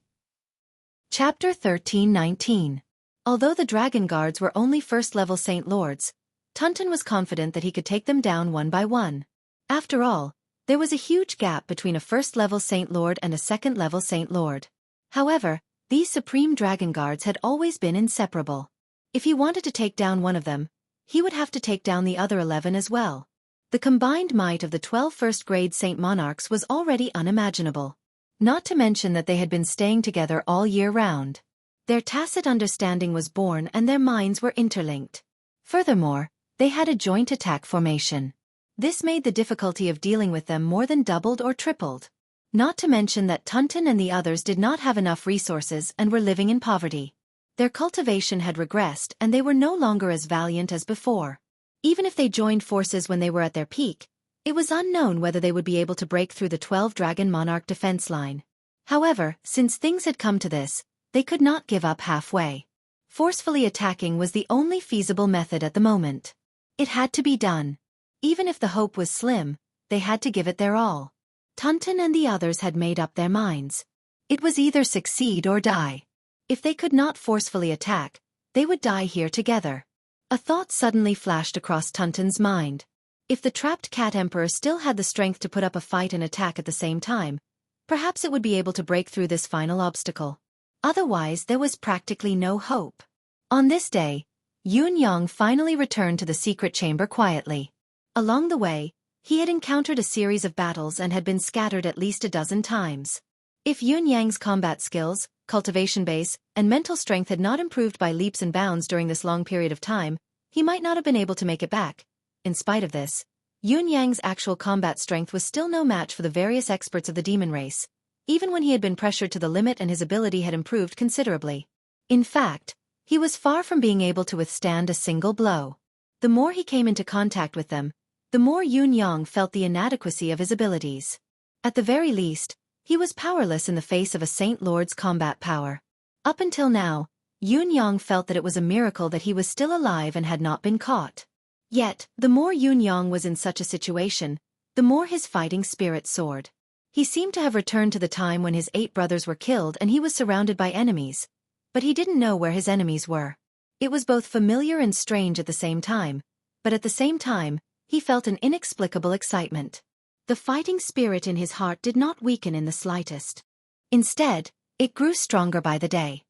Chapter 13-19. Although the Dragon Guards were only first-level Saint Lords, Tunton was confident that he could take them down one by one. After all, there was a huge gap between a first-level Saint Lord and a second-level Saint Lord. However, these Supreme Dragon Guards had always been inseparable. If he wanted to take down one of them, he would have to take down the other 11 as well. The combined might of the 12 first-grade Saint Monarchs was already unimaginable. Not to mention that they had been staying together all year round. Their tacit understanding was born and their minds were interlinked. Furthermore, they had a joint attack formation. This made the difficulty of dealing with them more than doubled or tripled. Not to mention that Tunton and the others did not have enough resources and were living in poverty. Their cultivation had regressed and they were no longer as valiant as before. Even if they joined forces when they were at their peak, it was unknown whether they would be able to break through the 12 Dragon Monarch defense line. However, since things had come to this, they could not give up halfway. Forcefully attacking was the only feasible method at the moment. It had to be done. Even if the hope was slim, they had to give it their all. Tunton and the others had made up their minds. It was either succeed or die. If they could not forcefully attack, they would die here together. A thought suddenly flashed across Tunton's mind. If the trapped Cat Emperor still had the strength to put up a fight and attack at the same time, perhaps it would be able to break through this final obstacle. Otherwise, there was practically no hope. On this day, Yun Yang finally returned to the secret chamber quietly. Along the way, he had encountered a series of battles and had been scattered at least a dozen times. If Yun Yang's combat skills, cultivation base, and mental strength had not improved by leaps and bounds during this long period of time, he might not have been able to make it back. In spite of this, Yun Yang's actual combat strength was still no match for the various experts of the demon race, even when he had been pressured to the limit and his ability had improved considerably. In fact, he was far from being able to withstand a single blow. The more he came into contact with them, the more Yun Yang felt the inadequacy of his abilities. At the very least, he was powerless in the face of a Saint Lord's combat power. Up until now, Yun Yang felt that it was a miracle that he was still alive and had not been caught. Yet, the more Yun Yang was in such a situation, the more his fighting spirit soared. He seemed to have returned to the time when his 8 brothers were killed and he was surrounded by enemies, but he didn't know where his enemies were. It was both familiar and strange at the same time, but at the same time, he felt an inexplicable excitement. The fighting spirit in his heart did not weaken in the slightest. Instead, it grew stronger by the day.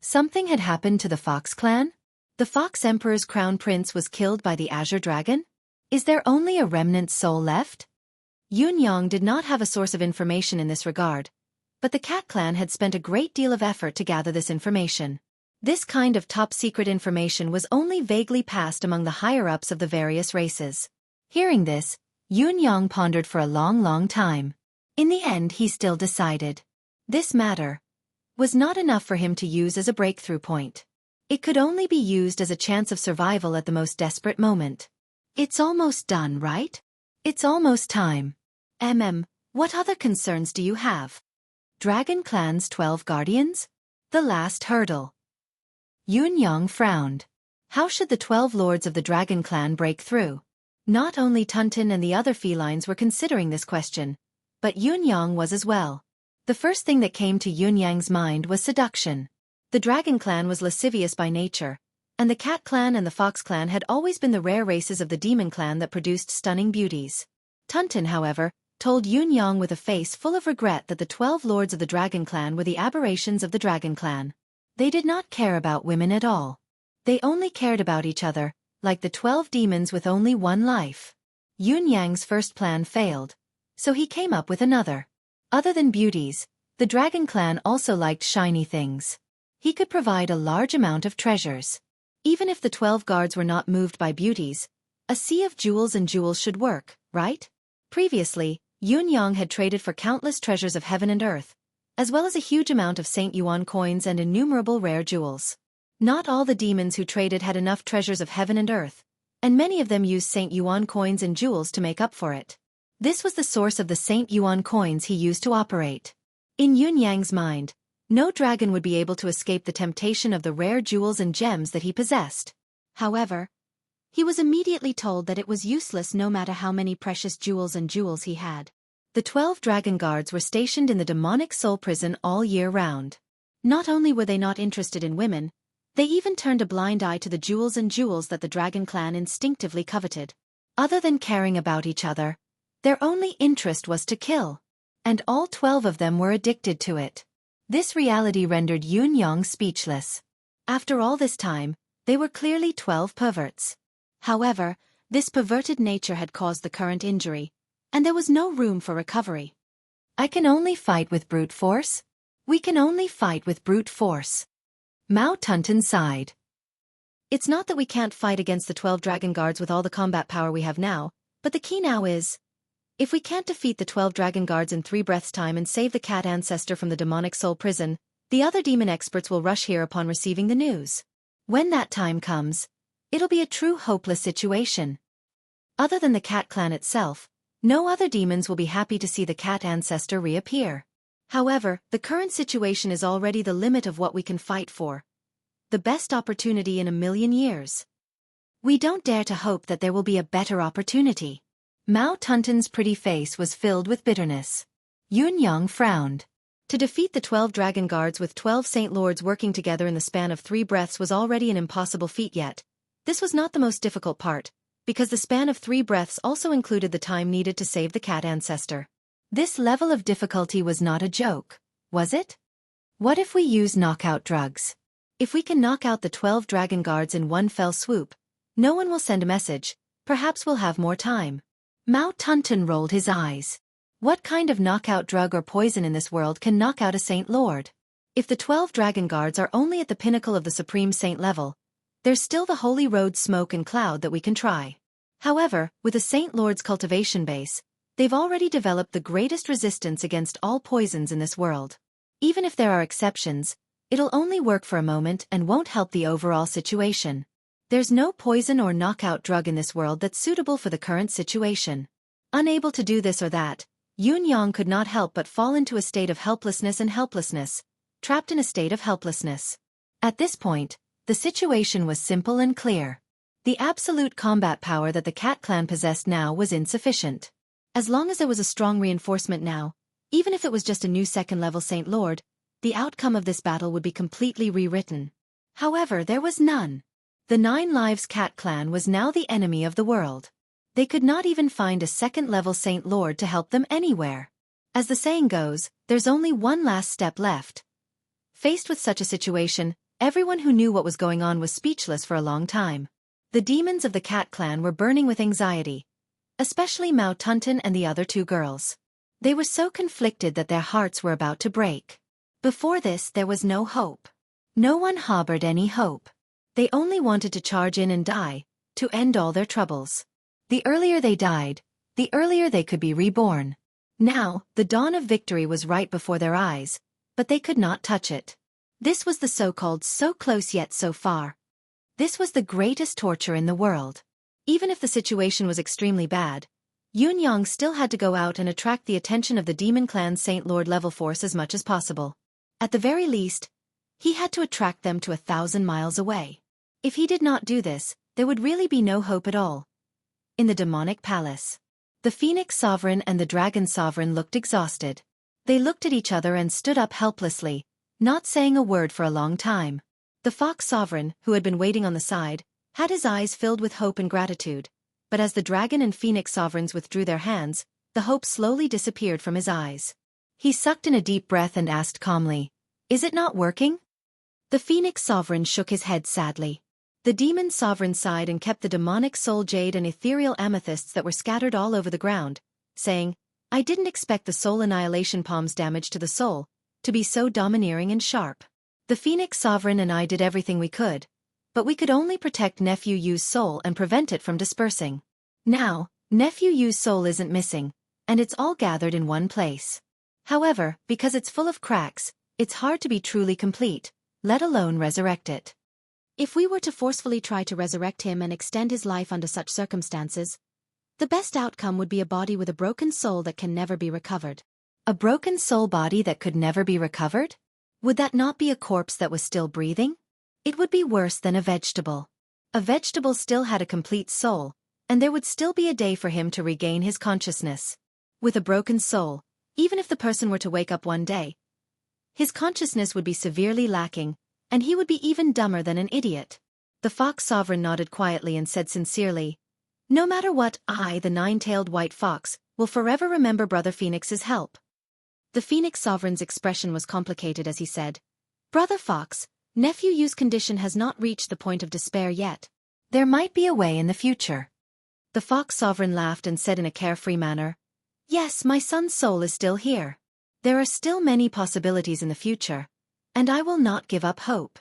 Something had happened to the Fox clan? The Fox Emperor's crown prince was killed by the Azure Dragon? Is there only a remnant soul left? Yun Yang did not have a source of information in this regard, but the Cat clan had spent a great deal of effort to gather this information. This kind of top-secret information was only vaguely passed among the higher-ups of the various races. Hearing this, Yun Yang pondered for a long time. In the end, he still decided. This matter was not enough for him to use as a breakthrough point. It could only be used as a chance of survival at the most desperate moment. It's almost done, right? It's almost time. What other concerns do you have? Dragon Clan's 12 guardians? The last hurdle. Yun Yang frowned. How should the 12 lords of the Dragon Clan break through? Not only Tunton and the other felines were considering this question, but Yun Yang was as well. The first thing that came to Yun Yang's mind was seduction. The Dragon Clan was lascivious by nature, and the Cat Clan and the Fox Clan had always been the rare races of the Demon Clan that produced stunning beauties. Tunton, however, told Yun Yang with a face full of regret that the 12 lords of the Dragon Clan were the aberrations of the Dragon Clan. They did not care about women at all. They only cared about each other, like the 12 demons with only one life. Yun Yang's first plan failed, so he came up with another. Other than beauties, the Dragon Clan also liked shiny things. He could provide a large amount of treasures. Even if the 12 guards were not moved by beauties, a sea of jewels and jewels should work, right? Previously, Yun Yang had traded for countless treasures of heaven and earth, as well as a huge amount of Saint Yuan coins and innumerable rare jewels. Not all the demons who traded had enough treasures of heaven and earth, and many of them used Saint Yuan coins and jewels to make up for it. This was the source of the Saint Yuan coins he used to operate. In Yun Yang's mind, no dragon would be able to escape the temptation of the rare jewels and gems that he possessed. However, he was immediately told that it was useless no matter how many precious jewels and jewels he had. The 12 dragon guards were stationed in the demonic soul prison all year round. Not only were they not interested in women, they even turned a blind eye to the jewels and jewels that the Dragon Clan instinctively coveted. Other than caring about each other, their only interest was to kill. And all 12 of them were addicted to it. This reality rendered Yun Yang speechless. After all this time, they were clearly 12 perverts. However, this perverted nature had caused the current injury, and there was no room for recovery. I can only fight with brute force? We can only fight with brute force. Mao Tunton sighed. It's not that we can't fight against the 12 dragon guards with all the combat power we have now, but the key now is, if we can't defeat the 12 dragon guards in 3 breaths' time and save the cat ancestor from the demonic soul prison, the other demon experts will rush here upon receiving the news. When that time comes, it'll be a true hopeless situation. Other than the Cat Clan itself, no other demons will be happy to see the cat ancestor reappear. However, the current situation is already the limit of what we can fight for. The best opportunity in a million years. We don't dare to hope that there will be a better opportunity. Mao Tunton's pretty face was filled with bitterness. Yun Yang frowned. To defeat the 12 dragon guards with 12 saint lords working together in the span of 3 breaths was already an impossible feat yet. This was not the most difficult part, because the span of 3 breaths also included the time needed to save the cat ancestor. This level of difficulty was not a joke, was it? What if we use knockout drugs? If we can knock out the 12 dragon guards in one fell swoop, no one will send a message, perhaps we'll have more time. Mao Tunton rolled his eyes. What kind of knockout drug or poison in this world can knock out a saint lord? If the 12 dragon guards are only at the pinnacle of the supreme saint level, there's still the holy road smoke and cloud that we can try. However, with a saint lord's cultivation base, they've already developed the greatest resistance against all poisons in this world. Even if there are exceptions, it'll only work for a moment and won't help the overall situation. There's no poison or knockout drug in this world that's suitable for the current situation. Unable to do this or that, Yun Yang could not help but fall into a state of helplessness and helplessness, trapped in a state of helplessness. At this point, the situation was simple and clear. The absolute combat power that the Cat Clan possessed now was insufficient. As long as there was a strong reinforcement now, even if it was just a new second-level Saint Lord, the outcome of this battle would be completely rewritten. However, there was none. The Nine Lives Cat clan was now the enemy of the world. They could not even find a second-level Saint Lord to help them anywhere. As the saying goes, there's only one last step left. Faced with such a situation, everyone who knew what was going on was speechless for a long time. The demons of the Cat clan were burning with anxiety, especially Mao Tunten and the other two girls. They were so conflicted that their hearts were about to break. Before this, there was no hope. No one harbored any hope. They only wanted to charge in and die, to end all their troubles. The earlier they died, the earlier they could be reborn. Now, the dawn of victory was right before their eyes, but they could not touch it. This was the so-called so close yet so far. This was the greatest torture in the world. Even if the situation was extremely bad, Yun Yang still had to go out and attract the attention of the Demon Clan's Saint Lord level force as much as possible. At the very least, he had to attract them to 1,000 miles away. If he did not do this, there would really be no hope at all. In the demonic palace, the Phoenix Sovereign and the Dragon Sovereign looked exhausted. They looked at each other and stood up helplessly, not saying a word for a long time. The Fox Sovereign, who had been waiting on the side, had his eyes filled with hope and gratitude, but as the Dragon and Phoenix Sovereigns withdrew their hands, the hope slowly disappeared from his eyes. He sucked in a deep breath and asked calmly, "Is it not working?" The Phoenix Sovereign shook his head sadly. The Demon Sovereign sighed and kept the demonic soul jade and ethereal amethysts that were scattered all over the ground, saying, "I didn't expect the soul annihilation palm's damage to the soul to be so domineering and sharp. The Phoenix Sovereign and I did everything we could, but we could only protect Nephew Yu's soul and prevent it from dispersing. Now, Nephew Yu's soul isn't missing, and it's all gathered in one place. However, because it's full of cracks, it's hard to be truly complete, let alone resurrect it. If we were to forcefully try to resurrect him and extend his life under such circumstances, the best outcome would be a body with a broken soul that can never be recovered." A broken soul body that could never be recovered? Would that not be a corpse that was still breathing? It would be worse than a vegetable. A vegetable still had a complete soul, and there would still be a day for him to regain his consciousness. With a broken soul, even if the person were to wake up one day, his consciousness would be severely lacking, and he would be even dumber than an idiot. The Fox Sovereign nodded quietly and said sincerely, "No matter what, I, the nine-tailed white fox, will forever remember Brother Phoenix's help." The Phoenix Sovereign's expression was complicated as he said, "Brother Fox, Nephew Yu's condition has not reached the point of despair yet. There might be a way in the future." The Fox Sovereign laughed and said in a carefree manner, "Yes, my son's soul is still here. There are still many possibilities in the future, and I will not give up hope."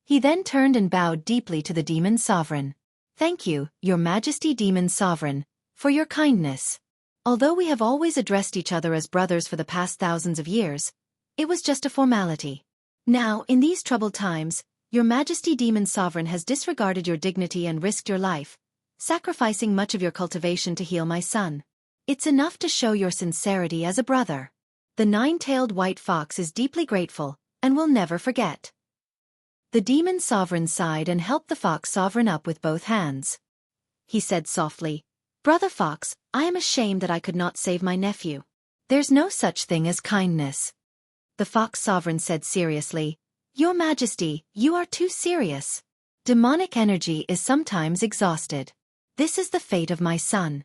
He then turned and bowed deeply to the Demon Sovereign. "Thank you, Your Majesty Demon Sovereign, for your kindness. Although we have always addressed each other as brothers for the past thousands of years, it was just a formality. Now, in these troubled times, Your Majesty Demon Sovereign has disregarded your dignity and risked your life, sacrificing much of your cultivation to heal my son. It's enough to show your sincerity as a brother. The nine-tailed white fox is deeply grateful, and will never forget." The Demon Sovereign sighed and helped the Fox Sovereign up with both hands. He said softly, "Brother Fox, I am ashamed that I could not save my nephew. There's no such thing as kindness." The Fox Sovereign said seriously, "Your Majesty, you are too serious. Demonic energy is sometimes exhausted. This is the fate of my son."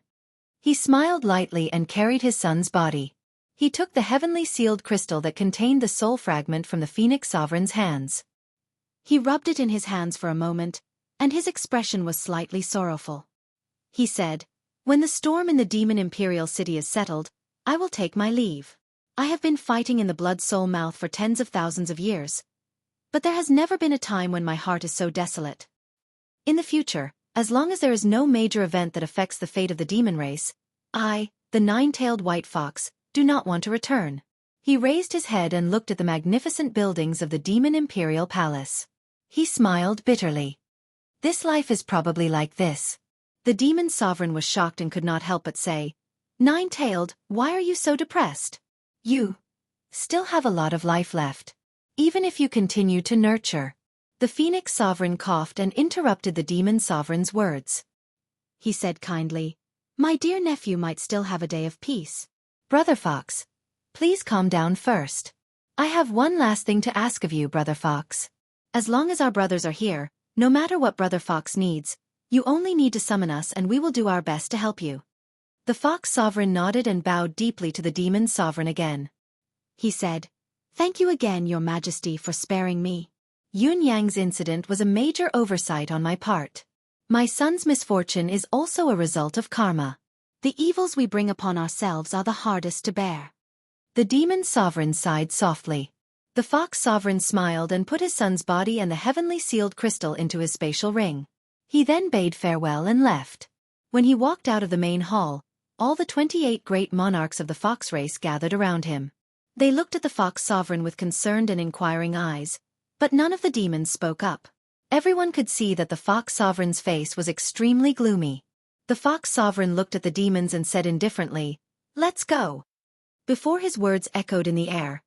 He smiled lightly and carried his son's body. He took the heavenly sealed crystal that contained the soul fragment from the Phoenix Sovereign's hands. He rubbed it in his hands for a moment, and his expression was slightly sorrowful. He said, "When the storm in the Demon Imperial City is settled, I will take my leave. I have been fighting in the blood-soul mouth for tens of thousands of years, but there has never been a time when my heart is so desolate. In the future, as long as there is no major event that affects the fate of the demon race, I, the nine-tailed white fox, do not want to return." He raised his head and looked at the magnificent buildings of the Demon Imperial Palace. He smiled bitterly. "This life is probably like this." The Demon Sovereign was shocked and could not help but say, "Nine-tailed, why are you so depressed? You still have a lot of life left, even if you continue to nurture." The Phoenix Sovereign coughed and interrupted the Demon Sovereign's words. He said kindly, "My dear nephew might still have a day of peace. Brother Fox, please calm down first. I have one last thing to ask of you, Brother Fox. As long as our brothers are here, no matter what Brother Fox needs, you only need to summon us and we will do our best to help you. The Fox Sovereign nodded and bowed deeply to the Demon Sovereign again. He said, "Thank you again, Your Majesty, for sparing me. Yun Yang's incident was a major oversight on my part. My son's misfortune is also a result of karma. The evils we bring upon ourselves are the hardest to bear." The Demon Sovereign sighed softly. The Fox Sovereign smiled and put his son's body and the heavenly sealed crystal into his spatial ring. He then bade farewell and left. When he walked out of the main hall, all the 28 great monarchs of the fox race gathered around him. They looked at the Fox Sovereign with concerned and inquiring eyes, but none of the demons spoke up. Everyone could see that the Fox Sovereign's face was extremely gloomy. The Fox Sovereign looked at the demons and said indifferently, "Let's go." Before his words echoed in the air,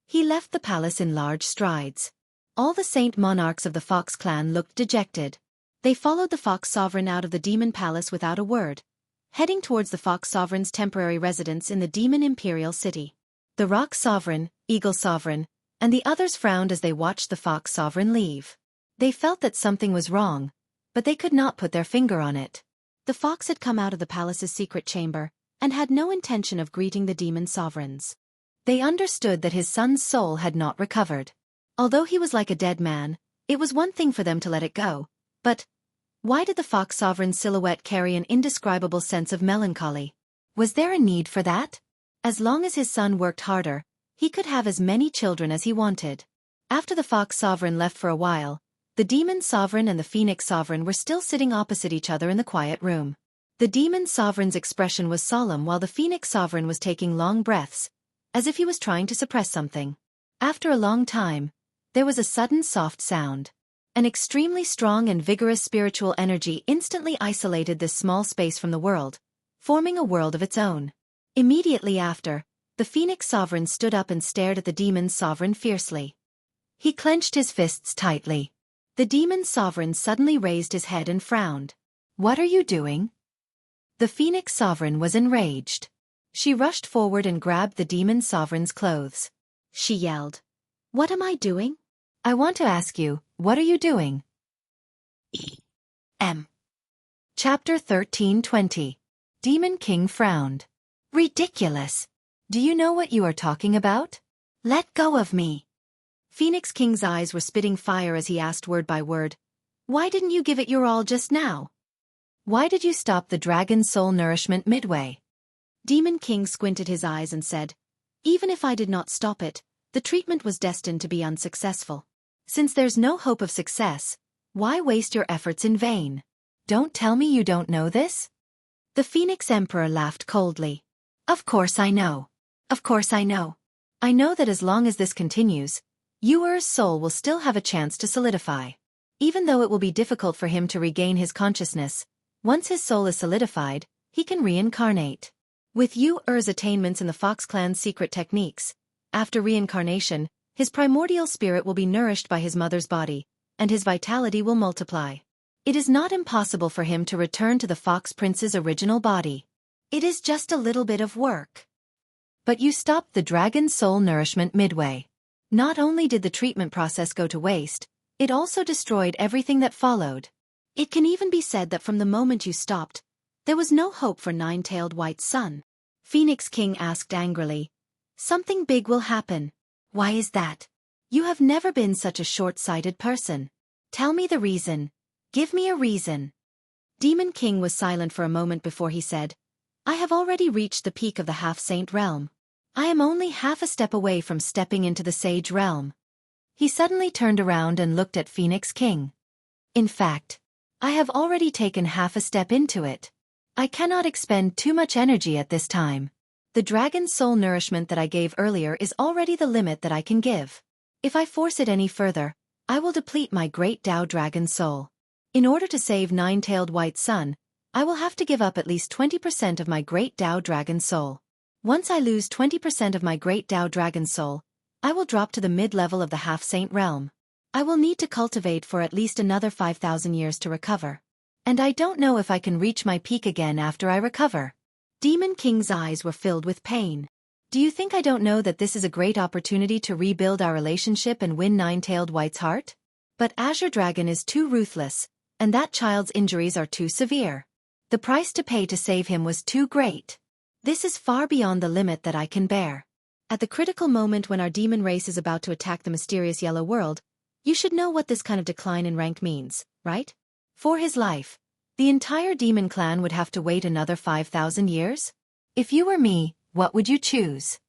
he left the palace in large strides. All the saint monarchs of the Fox clan looked dejected. They followed the Fox Sovereign out of the demon palace without a word, heading towards the Fox Sovereign's temporary residence in the demon imperial city. The Rock Sovereign, Eagle Sovereign, and the others frowned as they watched the Fox Sovereign leave. They felt that something was wrong, but they could not put their finger on it. The fox had come out of the palace's secret chamber, and had no intention of greeting the demon sovereigns. They understood that his son's soul had not recovered. Although he was like a dead man, it was one thing for them to let it go, but why did the Fox Sovereign's silhouette carry an indescribable sense of melancholy? Was there a need for that? As long as his son worked harder, he could have as many children as he wanted. After the Fox Sovereign left for a while, the Demon Sovereign and the Phoenix Sovereign were still sitting opposite each other in the quiet room. The Demon Sovereign's expression was solemn while the Phoenix Sovereign was taking long breaths, as if he was trying to suppress something. After a long time, there was a sudden soft sound. An extremely strong and vigorous spiritual energy instantly isolated this small space from the world, forming a world of its own. Immediately after, the Phoenix Sovereign stood up and stared at the Demon Sovereign fiercely. He clenched his fists tightly. The Demon Sovereign suddenly raised his head and frowned. "What are you doing?" The Phoenix Sovereign was enraged. She rushed forward and grabbed the Demon Sovereign's clothes. She yelled, "What am I doing? I want to ask you, what are you doing?" M. Chapter 13:20. Demon King frowned. "Ridiculous. Do you know what you are talking about? Let go of me." Phoenix King's eyes were spitting fire as he asked word by word, "Why didn't you give it your all just now? Why did you stop the dragon's soul nourishment midway?" Demon King squinted his eyes and said, "Even if I did not stop it, the treatment was destined to be unsuccessful. Since there's no hope of success, why waste your efforts in vain? Don't tell me you don't know this?" The Phoenix Emperor laughed coldly. "Of course I know. Of course I know. I know that as long as this continues, Yuer's soul will still have a chance to solidify. Even though it will be difficult for him to regain his consciousness, once his soul is solidified, he can reincarnate. With Yuer's attainments in the Fox Clan's secret techniques, after reincarnation, his primordial spirit will be nourished by his mother's body, and his vitality will multiply. It is not impossible for him to return to the Fox Prince's original body. It is just a little bit of work. But you stopped the dragon's soul nourishment midway. Not only did the treatment process go to waste, it also destroyed everything that followed. It can even be said that from the moment you stopped, there was no hope for Nine-Tailed White's son." Phoenix King asked angrily, "Something big will happen. Why is that? You have never been such a short-sighted person. Tell me the reason. Give me a reason." Demon King was silent for a moment before he said, "I have already reached the peak of the half-saint realm. I am only half a step away from stepping into the sage realm." He suddenly turned around and looked at Phoenix King. "In fact, I have already taken half a step into it. I cannot expend too much energy at this time. The dragon's soul nourishment that I gave earlier is already the limit that I can give. If I force it any further, I will deplete my great Tao dragon soul. In order to save Nine-Tailed White's son, I will have to give up at least 20% of my great Tao dragon soul. Once I lose 20% of my great Tao dragon soul, I will drop to the mid-level of the half-saint realm. I will need to cultivate for at least another 5,000 years to recover. And I don't know if I can reach my peak again after I recover." Demon King's eyes were filled with pain. "Do you think I don't know that this is a great opportunity to rebuild our relationship and win Nine-Tailed White's heart? But Azure Dragon is too ruthless, and that child's injuries are too severe. The price to pay to save him was too great. This is far beyond the limit that I can bear. At the critical moment when our demon race is about to attack the mysterious yellow world, you should know what this kind of decline in rank means, right? For his life, the entire demon clan would have to wait another 5,000 years? If you were me, what would you choose?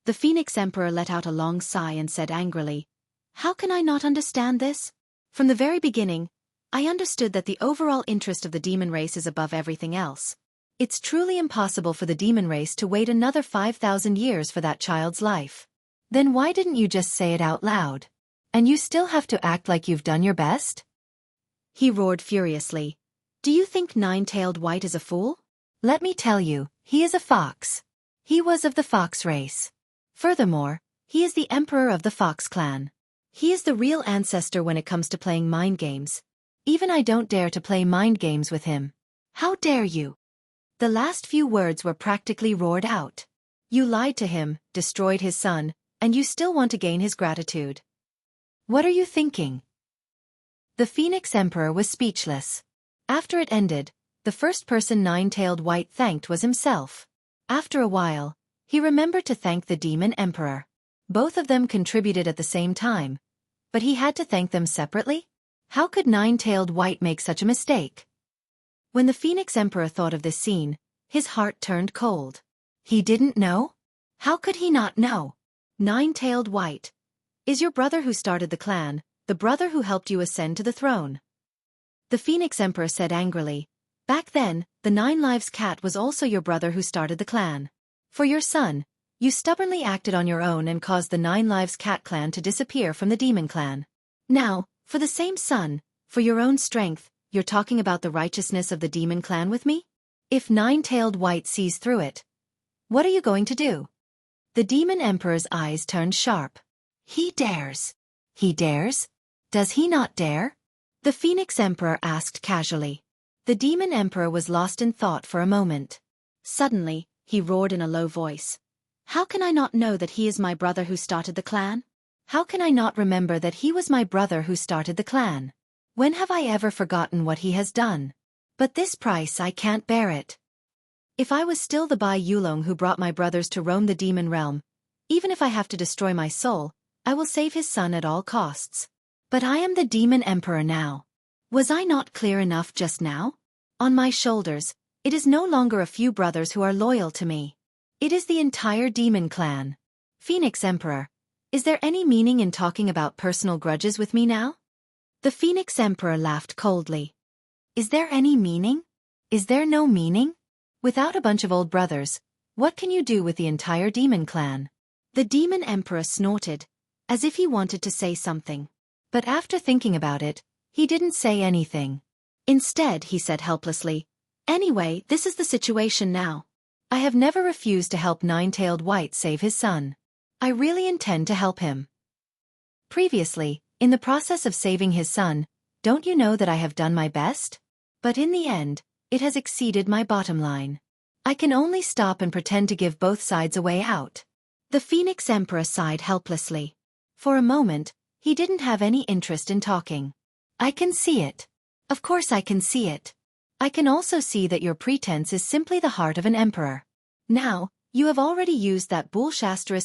The Phoenix Emperor let out a long sigh and said angrily, "How can I not understand this? From the very beginning, I understood that the overall interest of the demon race is above everything else. It's truly impossible for the demon race to wait another 5,000 years for that child's life. Then why didn't you just say it out loud? And you still have to act like you've done your best?" He roared furiously. "Do you think Nine-Tailed White is a fool? Let me tell you, he is a fox. He was of the fox race. Furthermore, he is the emperor of the fox clan. He is the real ancestor when it comes to playing mind games. Even I don't dare to play mind games with him. How dare you?" The last few words were practically roared out. You lied to him, destroyed his son, and you still want to gain his gratitude. What are you thinking? The Phoenix Emperor was speechless. After it ended, the first person Nine-Tailed White thanked was himself. After a while, he remembered to thank the Demon Emperor. Both of them contributed at the same time, but he had to thank them separately? How could Nine-Tailed White make such a mistake? When the Phoenix Emperor thought of this scene, his heart turned cold. He didn't know? How could he not know? Nine-Tailed White is your brother who started the clan, the brother who helped you ascend to the throne. The Phoenix Emperor said angrily, "Back then, the Nine Lives Cat was also your brother who started the clan. For your son, you stubbornly acted on your own and caused the Nine Lives Cat clan to disappear from the Demon clan. Now, for the same son, for your own strength, you're talking about the righteousness of the Demon clan with me? If Nine-Tailed White sees through it, what are you going to do?" The Demon Emperor's eyes turned sharp. He dares. He dares? Does he not dare? The Phoenix Emperor asked casually. The Demon Emperor was lost in thought for a moment. Suddenly, he roared in a low voice. "How can I not know that he is my brother who started the clan? How can I not remember that he was my brother who started the clan? When have I ever forgotten what he has done? But this price I can't bear it. If I was still the Bai Yulong who brought my brothers to roam the demon realm, even if I have to destroy my soul, I will save his son at all costs. But I am the Demon Emperor now. Was I not clear enough just now? On my shoulders, it is no longer a few brothers who are loyal to me. It is the entire demon clan. Phoenix Emperor, is there any meaning in talking about personal grudges with me now?" The Phoenix Emperor laughed coldly. "Is there any meaning? Is there no meaning? Without a bunch of old brothers, what can you do with the entire demon clan?" The Demon Emperor snorted, as if he wanted to say something. But after thinking about it, he didn't say anything. Instead, he said helplessly, "Anyway, this is the situation now. I have never refused to help Nine-Tailed White save his son. I really intend to help him. Previously, in the process of saving his son, don't you know that I have done my best? But in the end, it has exceeded my bottom line. I can only stop and pretend to give both sides a way out." The Phoenix Emperor sighed helplessly. For a moment, he didn't have any interest in talking. "I can see it. Of course I can see it. I can also see that your pretense is simply the heart of an emperor. Now, you have already used that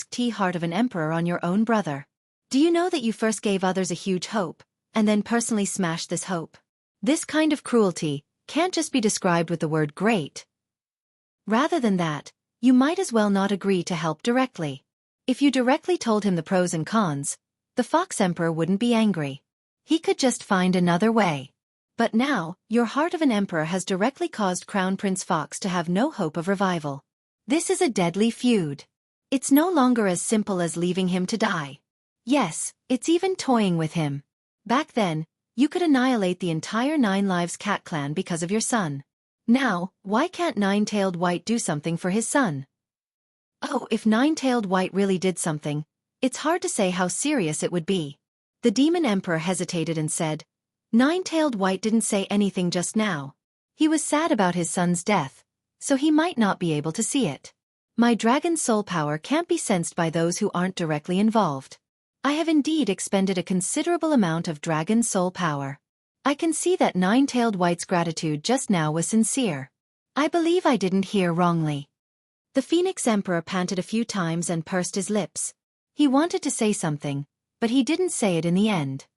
*T heart of an emperor on your own brother. Do you know that you first gave others a huge hope, and then personally smashed this hope? This kind of cruelty can't just be described with the word great. Rather than that, you might as well not agree to help directly. If you directly told him the pros and cons, the Fox Emperor wouldn't be angry. He could just find another way. But now, your heart of an emperor has directly caused Crown Prince Fox to have no hope of revival. This is a deadly feud. It's no longer as simple as leaving him to die. Yes, it's even toying with him. Back then, you could annihilate the entire Nine Lives Cat clan because of your son. Now, why can't Nine-Tailed White do something for his son? Oh, if Nine-Tailed White really did something, it's hard to say how serious it would be." The Demon Emperor hesitated and said, "Nine-Tailed White didn't say anything just now. He was sad about his son's death, so he might not be able to see it. My dragon soul power can't be sensed by those who aren't directly involved. I have indeed expended a considerable amount of dragon soul power. I can see that Nine-Tailed White's gratitude just now was sincere. I believe I didn't hear wrongly. The Phoenix Emperor panted a few times and pursed his lips. He wanted to say something, but he didn't say it in the end.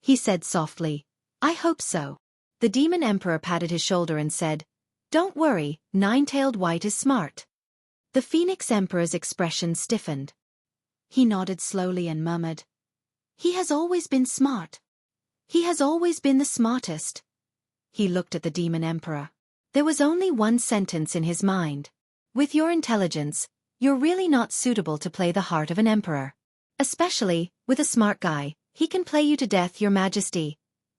He said softly, "I hope so." The Demon Emperor patted his shoulder and said, "Don't worry, Nine-Tailed White is smart." The Phoenix Emperor's expression stiffened. He nodded slowly and murmured, "He has always been smart. He has always been the smartest." He looked at the Demon Emperor. There was only one sentence in his mind. "With your intelligence, you're really not suitable to play the heart of an emperor. Especially, with a smart guy, he can play you to death, your majesty."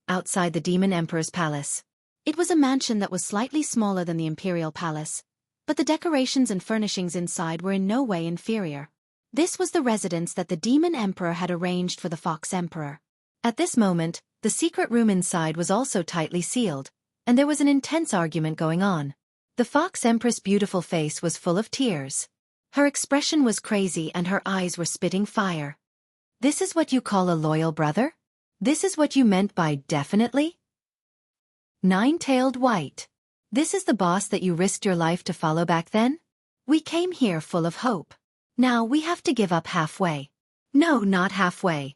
Outside the Demon Emperor's palace. It was a mansion that was slightly smaller than the Imperial Palace, but the decorations and furnishings inside were in no way inferior. This was the residence that the Demon Emperor had arranged for the Fox Emperor. At this moment, the secret room inside was also tightly sealed, and there was an intense argument going on. The Fox Empress' beautiful face was full of tears. Her expression was crazy and her eyes were spitting fire. "This is what you call a loyal brother? This is what you meant by definitely? Nine-Tailed White. This is the boss that you risked your life to follow back then? We came here full of hope. Now we have to give up halfway." "No, not halfway.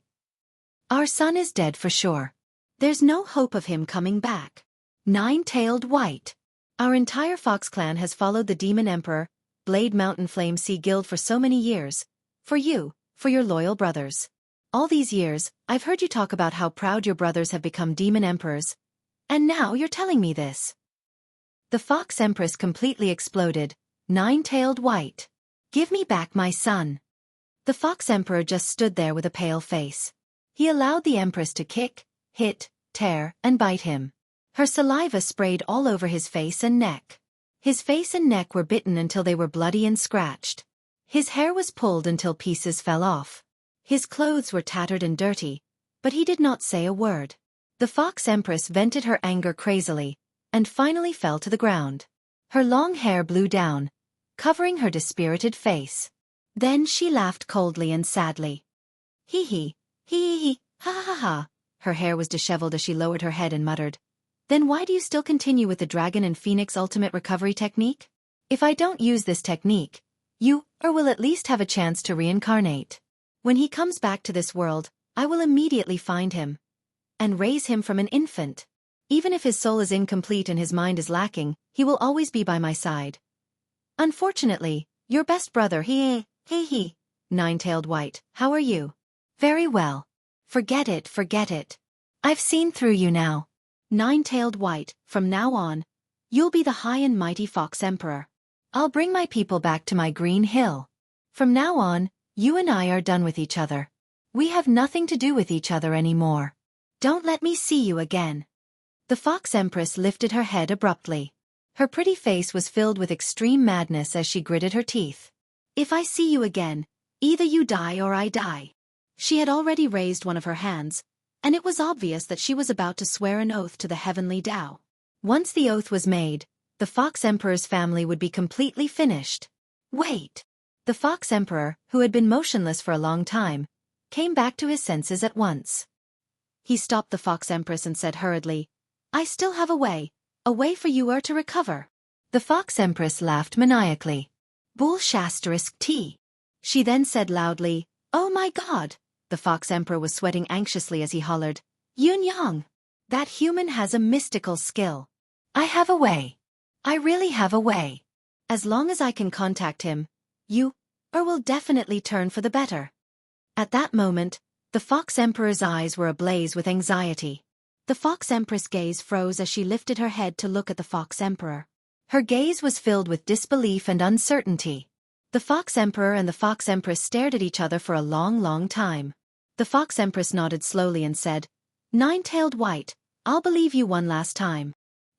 Our son is dead for sure. There's no hope of him coming back. Nine-Tailed White. Our entire Fox clan has followed the Demon Emperor, Blade Mountain Flame Sea Guild for so many years. For you, for your loyal brothers. All these years, I've heard you talk about how proud your brothers have become Demon Emperors. And now you're telling me this." The Fox Empress completely exploded. "Nine-Tailed White. Give me back my son." The Fox Emperor just stood there with a pale face. He allowed the Empress to kick, hit, tear, and bite him. Her saliva sprayed all over his face and neck. His face and neck were bitten until they were bloody and scratched. His hair was pulled until pieces fell off. His clothes were tattered and dirty, but he did not say a word. The Fox Empress vented her anger crazily, and finally fell to the ground. Her long hair blew down, covering her dispirited face. Then she laughed coldly and sadly. Hee, ha ha ha. Her hair was disheveled as she lowered her head and muttered, "Then why do you still continue with the Dragon and Phoenix Ultimate Recovery Technique? If I don't use this technique, you will at least have a chance to reincarnate. When he comes back to this world, I will immediately find him and raise him from an infant. Even if his soul is incomplete and his mind is lacking, he will always be by my side. Unfortunately, your best brother Nine-Tailed White, how are you?" "Very well. Forget it. I've seen through you now. Nine-Tailed White, from now on, you'll be the high and mighty Fox Emperor. I'll bring my people back to my green hill. From now on, you and I are done with each other. We have nothing to do with each other anymore. Don't let me see you again." The Fox Empress lifted her head abruptly. Her pretty face was filled with extreme madness as she gritted her teeth. "If I see you again, either you die or I die." She had already raised one of her hands, and it was obvious that she was about to swear an oath to the heavenly Tao. Once the oath was made, the Fox Emperor's family would be completely finished. Wait! The Fox Emperor, who had been motionless for a long time, came back to his senses at once. He stopped the Fox Empress and said hurriedly, "I still have a way for you to recover." The Fox Empress laughed maniacally. "Bull**T. She then said loudly, "Oh my God!" The Fox Emperor was sweating anxiously as he hollered, "Yun Yang! That human has a mystical skill. I have a way. I really have a way. As long as I can contact him, you will definitely turn for the better." At that moment, the Fox Emperor's eyes were ablaze with anxiety. The Fox Empress' gaze froze as she lifted her head to look at the Fox Emperor. Her gaze was filled with disbelief and uncertainty. The Fox Emperor and the Fox Empress stared at each other for a long time. The Fox Empress nodded slowly and said, "Nine-Tailed White, I'll believe you one last time.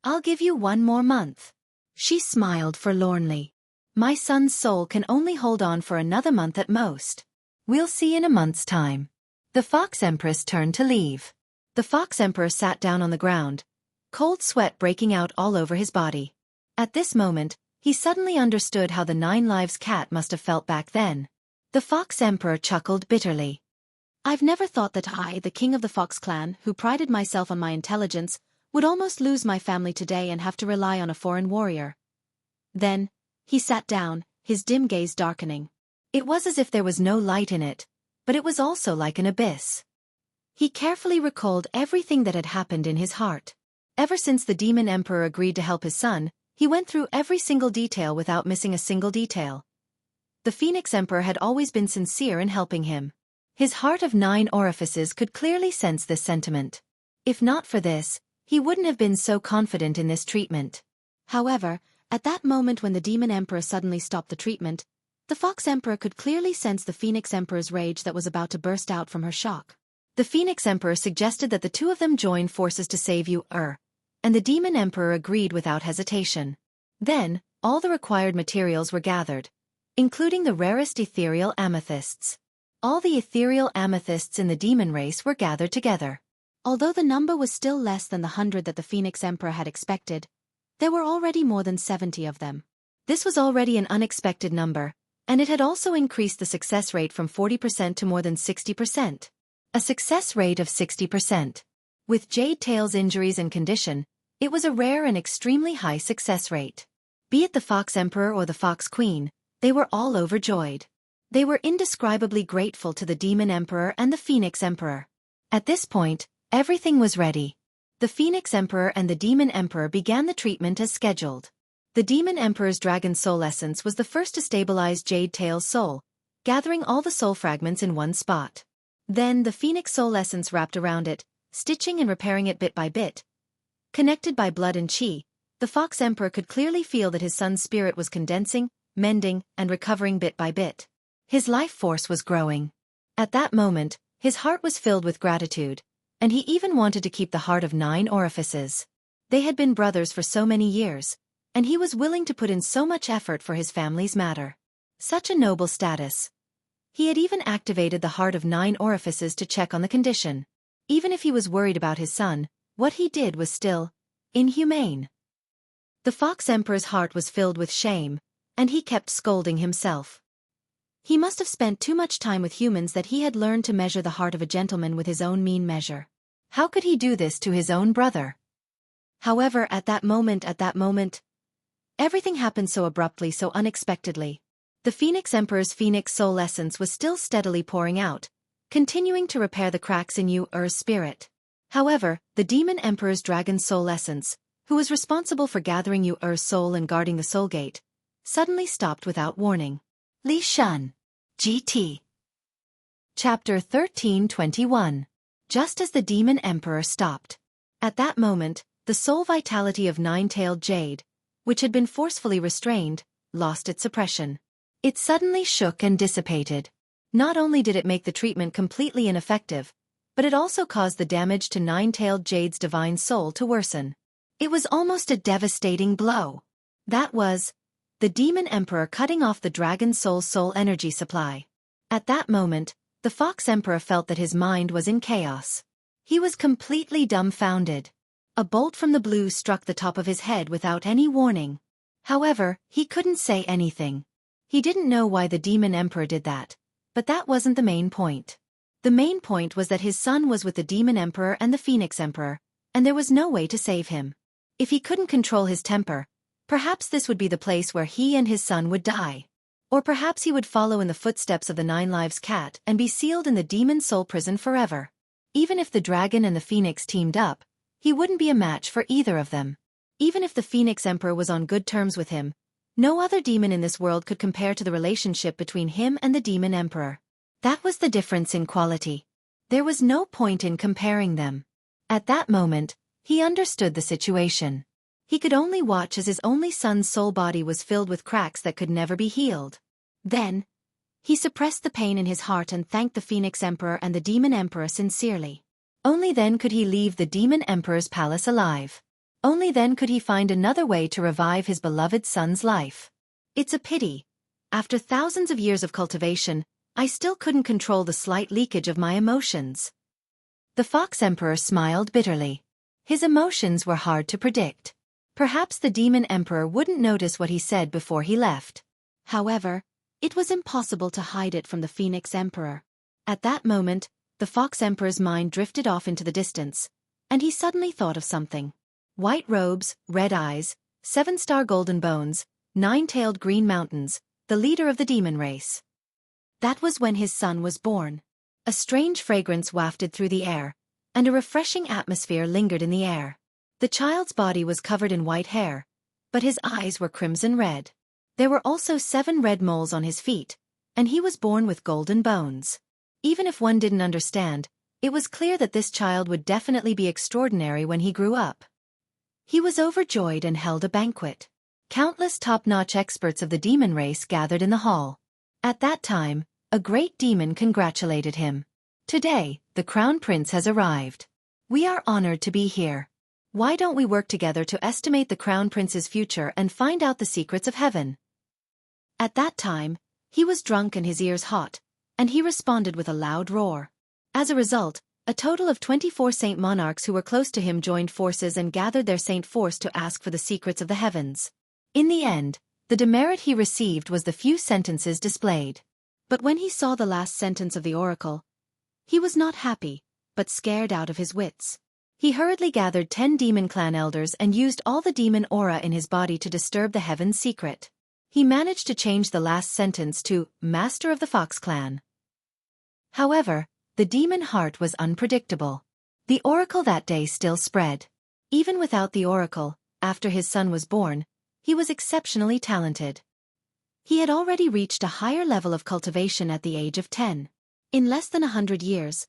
I'll give you one more month." She smiled forlornly. "My son's soul can only hold on for another month at most. We'll see in a month's time." The Fox Empress turned to leave. The Fox Emperor sat down on the ground, cold sweat breaking out all over his body. At this moment, he suddenly understood how the 9 Lives cat must have felt back then. The Fox Emperor chuckled bitterly. I've never thought that I, the king of the Fox clan, who prided myself on my intelligence, would almost lose my family today and have to rely on a foreign warrior. Then, he sat down, his dim gaze darkening. It was as if there was no light in it, but it was also like an abyss. He carefully recalled everything that had happened in his heart. Ever since the Demon Emperor agreed to help his son, he went through every single detail without missing a single detail. The Phoenix Emperor had always been sincere in helping him. His heart of 9 orifices could clearly sense this sentiment. If not for this, he wouldn't have been so confident in this treatment. However, at that moment when the Demon Emperor suddenly stopped the treatment, the Fox Emperor could clearly sense the Phoenix Emperor's rage that was about to burst out from her shock. The Phoenix Emperor suggested that the two of them join forces to save you, and the Demon Emperor agreed without hesitation. Then, all the required materials were gathered, including the rarest ethereal amethysts. All the ethereal amethysts in the demon race were gathered together. Although the number was still less than the 100 that the Phoenix Emperor had expected, there were already more than 70 of them. This was already an unexpected number, and it had also increased the success rate from 40% to more than 60%. A success rate of 60%. With Jade Tail's injuries and condition, it was a rare and extremely high success rate. Be it the Fox Emperor or the Fox Queen, they were all overjoyed. They were indescribably grateful to the Demon Emperor and the Phoenix Emperor. At this point, everything was ready. The Phoenix Emperor and the Demon Emperor began the treatment as scheduled. The Demon Emperor's Dragon Soul Essence was the first to stabilize Jade Tail's soul, gathering all the soul fragments in one spot. Then the Phoenix Soul Essence wrapped around it, stitching and repairing it bit by bit. Connected by blood and chi, the Fox Emperor could clearly feel that his son's spirit was condensing, mending, and recovering bit by bit. His life force was growing. At that moment, his heart was filled with gratitude, and he even wanted to keep the heart of 9 orifices. They had been brothers for so many years, and he was willing to put in so much effort for his family's matter. Such a noble status. He had even activated the heart of 9 orifices to check on the condition. Even if he was worried about his son, what he did was still inhumane. The Fox Emperor's heart was filled with shame, and he kept scolding himself. He must have spent too much time with humans that he had learned to measure the heart of a gentleman with his own mean measure. How could he do this to his own brother? However, at that moment, everything happened so abruptly, so unexpectedly. The Phoenix Emperor's Phoenix Soul Essence was still steadily pouring out, continuing to repair the cracks in Yu's spirit. However, the Demon Emperor's Dragon Soul Essence, who was responsible for gathering Yu's soul and guarding the Soul Gate, suddenly stopped without warning. Li Shun. GT. Chapter 1321. Just as the Demon Emperor stopped. At that moment, the soul vitality of 9-tailed Jade, which had been forcefully restrained, lost its suppression. It suddenly shook and dissipated. Not only did it make the treatment completely ineffective, but it also caused the damage to 9-tailed Jade's divine soul to worsen. It was almost a devastating blow. That was the Demon Emperor cutting off the Dragon Soul's soul energy supply. At that moment, the Fox Emperor felt that his mind was in chaos. He was completely dumbfounded. A bolt from the blue struck the top of his head without any warning. However, he couldn't say anything. He didn't know why the Demon Emperor did that, but that wasn't the main point. The main point was that his son was with the Demon Emperor and the Phoenix Emperor, and there was no way to save him. If he couldn't control his temper, perhaps this would be the place where he and his son would die. Or perhaps he would follow in the footsteps of the 9 Lives cat and be sealed in the demon soul prison forever. Even if the dragon and the phoenix teamed up, he wouldn't be a match for either of them. Even if the Phoenix Emperor was on good terms with him, no other demon in this world could compare to the relationship between him and the Demon Emperor. That was the difference in quality. There was no point in comparing them. At that moment, he understood the situation. He could only watch as his only son's soul body was filled with cracks that could never be healed. Then, he suppressed the pain in his heart and thanked the Phoenix Emperor and the Demon Emperor sincerely. Only then could he leave the Demon Emperor's palace alive. Only then could he find another way to revive his beloved son's life. It's a pity. After thousands of years of cultivation, I still couldn't control the slight leakage of my emotions. The Fox Emperor smiled bitterly. His emotions were hard to predict. Perhaps the Demon Emperor wouldn't notice what he said before he left. However, it was impossible to hide it from the Phoenix Emperor. At that moment, the Fox Emperor's mind drifted off into the distance, and he suddenly thought of something. White robes, red eyes, 7-star golden bones, 9-tailed green mountains, the leader of the demon race. That was when his son was born. A strange fragrance wafted through the air, and a refreshing atmosphere lingered in the air. The child's body was covered in white hair, but his eyes were crimson red. There were also 7 red moles on his feet, and he was born with golden bones. Even if one didn't understand, it was clear that this child would definitely be extraordinary when he grew up. He was overjoyed and held a banquet. Countless top-notch experts of the demon race gathered in the hall. At that time, a great demon congratulated him. Today, the Crown Prince has arrived. We are honored to be here. Why don't we work together to estimate the Crown Prince's future and find out the secrets of heaven? At that time, he was drunk and his ears hot, and he responded with a loud roar. As a result, a total of 24 saint monarchs who were close to him joined forces and gathered their saint force to ask for the secrets of the heavens. In the end, the demerit he received was the few sentences displayed. But when he saw the last sentence of the oracle, he was not happy, but scared out of his wits. He hurriedly gathered 10 demon clan elders and used all the demon aura in his body to disturb the heaven's secret. He managed to change the last sentence to Master of the Fox Clan. However, the demon heart was unpredictable. The oracle that day still spread. Even without the oracle, after his son was born, he was exceptionally talented. He had already reached a higher level of cultivation at the age of 10. In less than 100 years,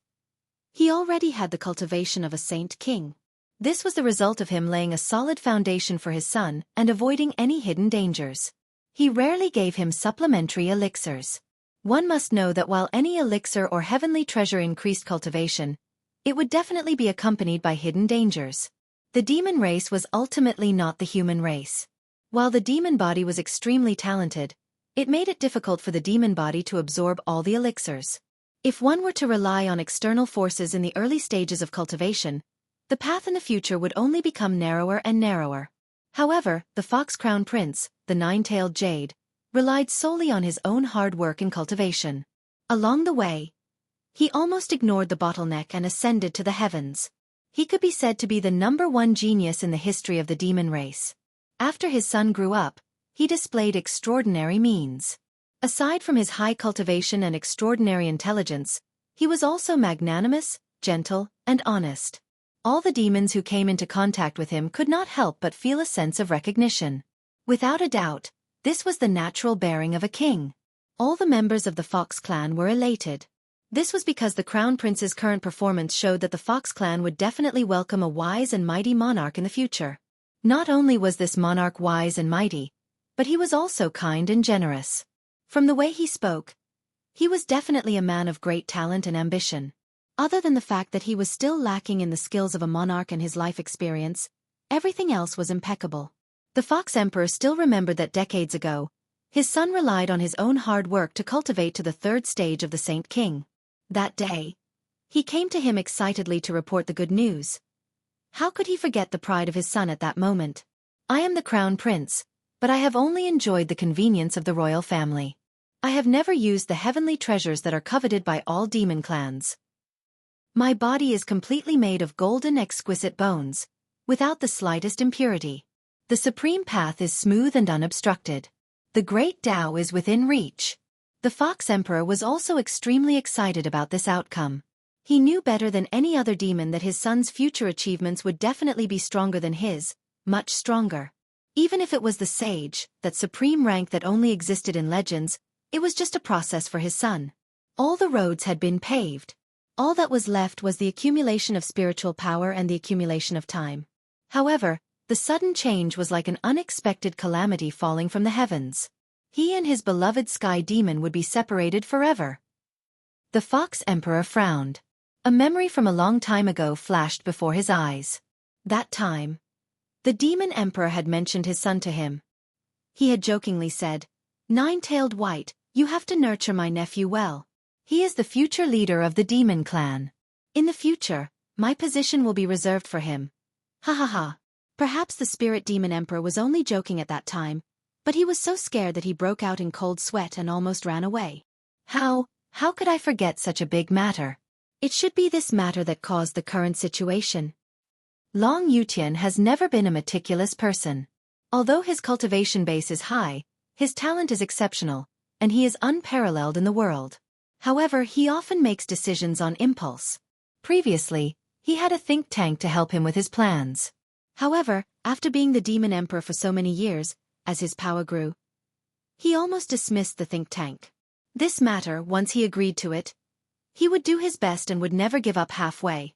he already had the cultivation of a saint king. This was the result of him laying a solid foundation for his son and avoiding any hidden dangers. He rarely gave him supplementary elixirs. One must know that while any elixir or heavenly treasure increased cultivation, it would definitely be accompanied by hidden dangers. The demon race was ultimately not the human race. While the demon body was extremely talented, it made it difficult for the demon body to absorb all the elixirs. If one were to rely on external forces in the early stages of cultivation, the path in the future would only become narrower and narrower. However, the Fox Crown Prince, the 9-tailed jade, relied solely on his own hard work and cultivation. Along the way, he almost ignored the bottleneck and ascended to the heavens. He could be said to be the #1 genius in the history of the demon race. After his son grew up, he displayed extraordinary means. Aside from his high cultivation and extraordinary intelligence, he was also magnanimous, gentle, and honest. All the demons who came into contact with him could not help but feel a sense of recognition. Without a doubt, this was the natural bearing of a king. All the members of the Fox clan were elated. This was because the Crown Prince's current performance showed that the Fox clan would definitely welcome a wise and mighty monarch in the future. Not only was this monarch wise and mighty, but he was also kind and generous. From the way he spoke, he was definitely a man of great talent and ambition. Other than the fact that he was still lacking in the skills of a monarch and his life experience, everything else was impeccable. The Fox Emperor still remembered that decades ago, his son relied on his own hard work to cultivate to the 3rd stage of the Saint King. That day, he came to him excitedly to report the good news. How could he forget the pride of his son at that moment? I am the Crown Prince, but I have only enjoyed the convenience of the royal family. I have never used the heavenly treasures that are coveted by all demon clans. My body is completely made of golden exquisite bones, without the slightest impurity. The supreme path is smooth and unobstructed. The great Tao is within reach. The Fox Emperor was also extremely excited about this outcome. He knew better than any other demon that his son's future achievements would definitely be stronger than his, much stronger. Even if it was the sage, that supreme rank that only existed in legends, it was just a process for his son. All the roads had been paved. All that was left was the accumulation of spiritual power and the accumulation of time. However, the sudden change was like an unexpected calamity falling from the heavens. He and his beloved sky demon would be separated forever. The Fox Emperor frowned. A memory from a long time ago flashed before his eyes. That time, the demon emperor had mentioned his son to him. He had jokingly said, "Nine-tailed white, you have to nurture my nephew well. He is the future leader of the demon clan. In the future, my position will be reserved for him." Ha ha ha. Perhaps the spirit demon emperor was only joking at that time, but he was so scared that he broke out in cold sweat and almost ran away. How could I forget such a big matter? It should be this matter that caused the current situation. Long Yutian has never been a meticulous person. Although his cultivation base is high, his talent is exceptional, and he is unparalleled in the world. However, he often makes decisions on impulse. Previously, he had a think tank to help him with his plans. However, after being the Demon Emperor for so many years, as his power grew, he almost dismissed the think tank. This matter, once he agreed to it, he would do his best and would never give up halfway.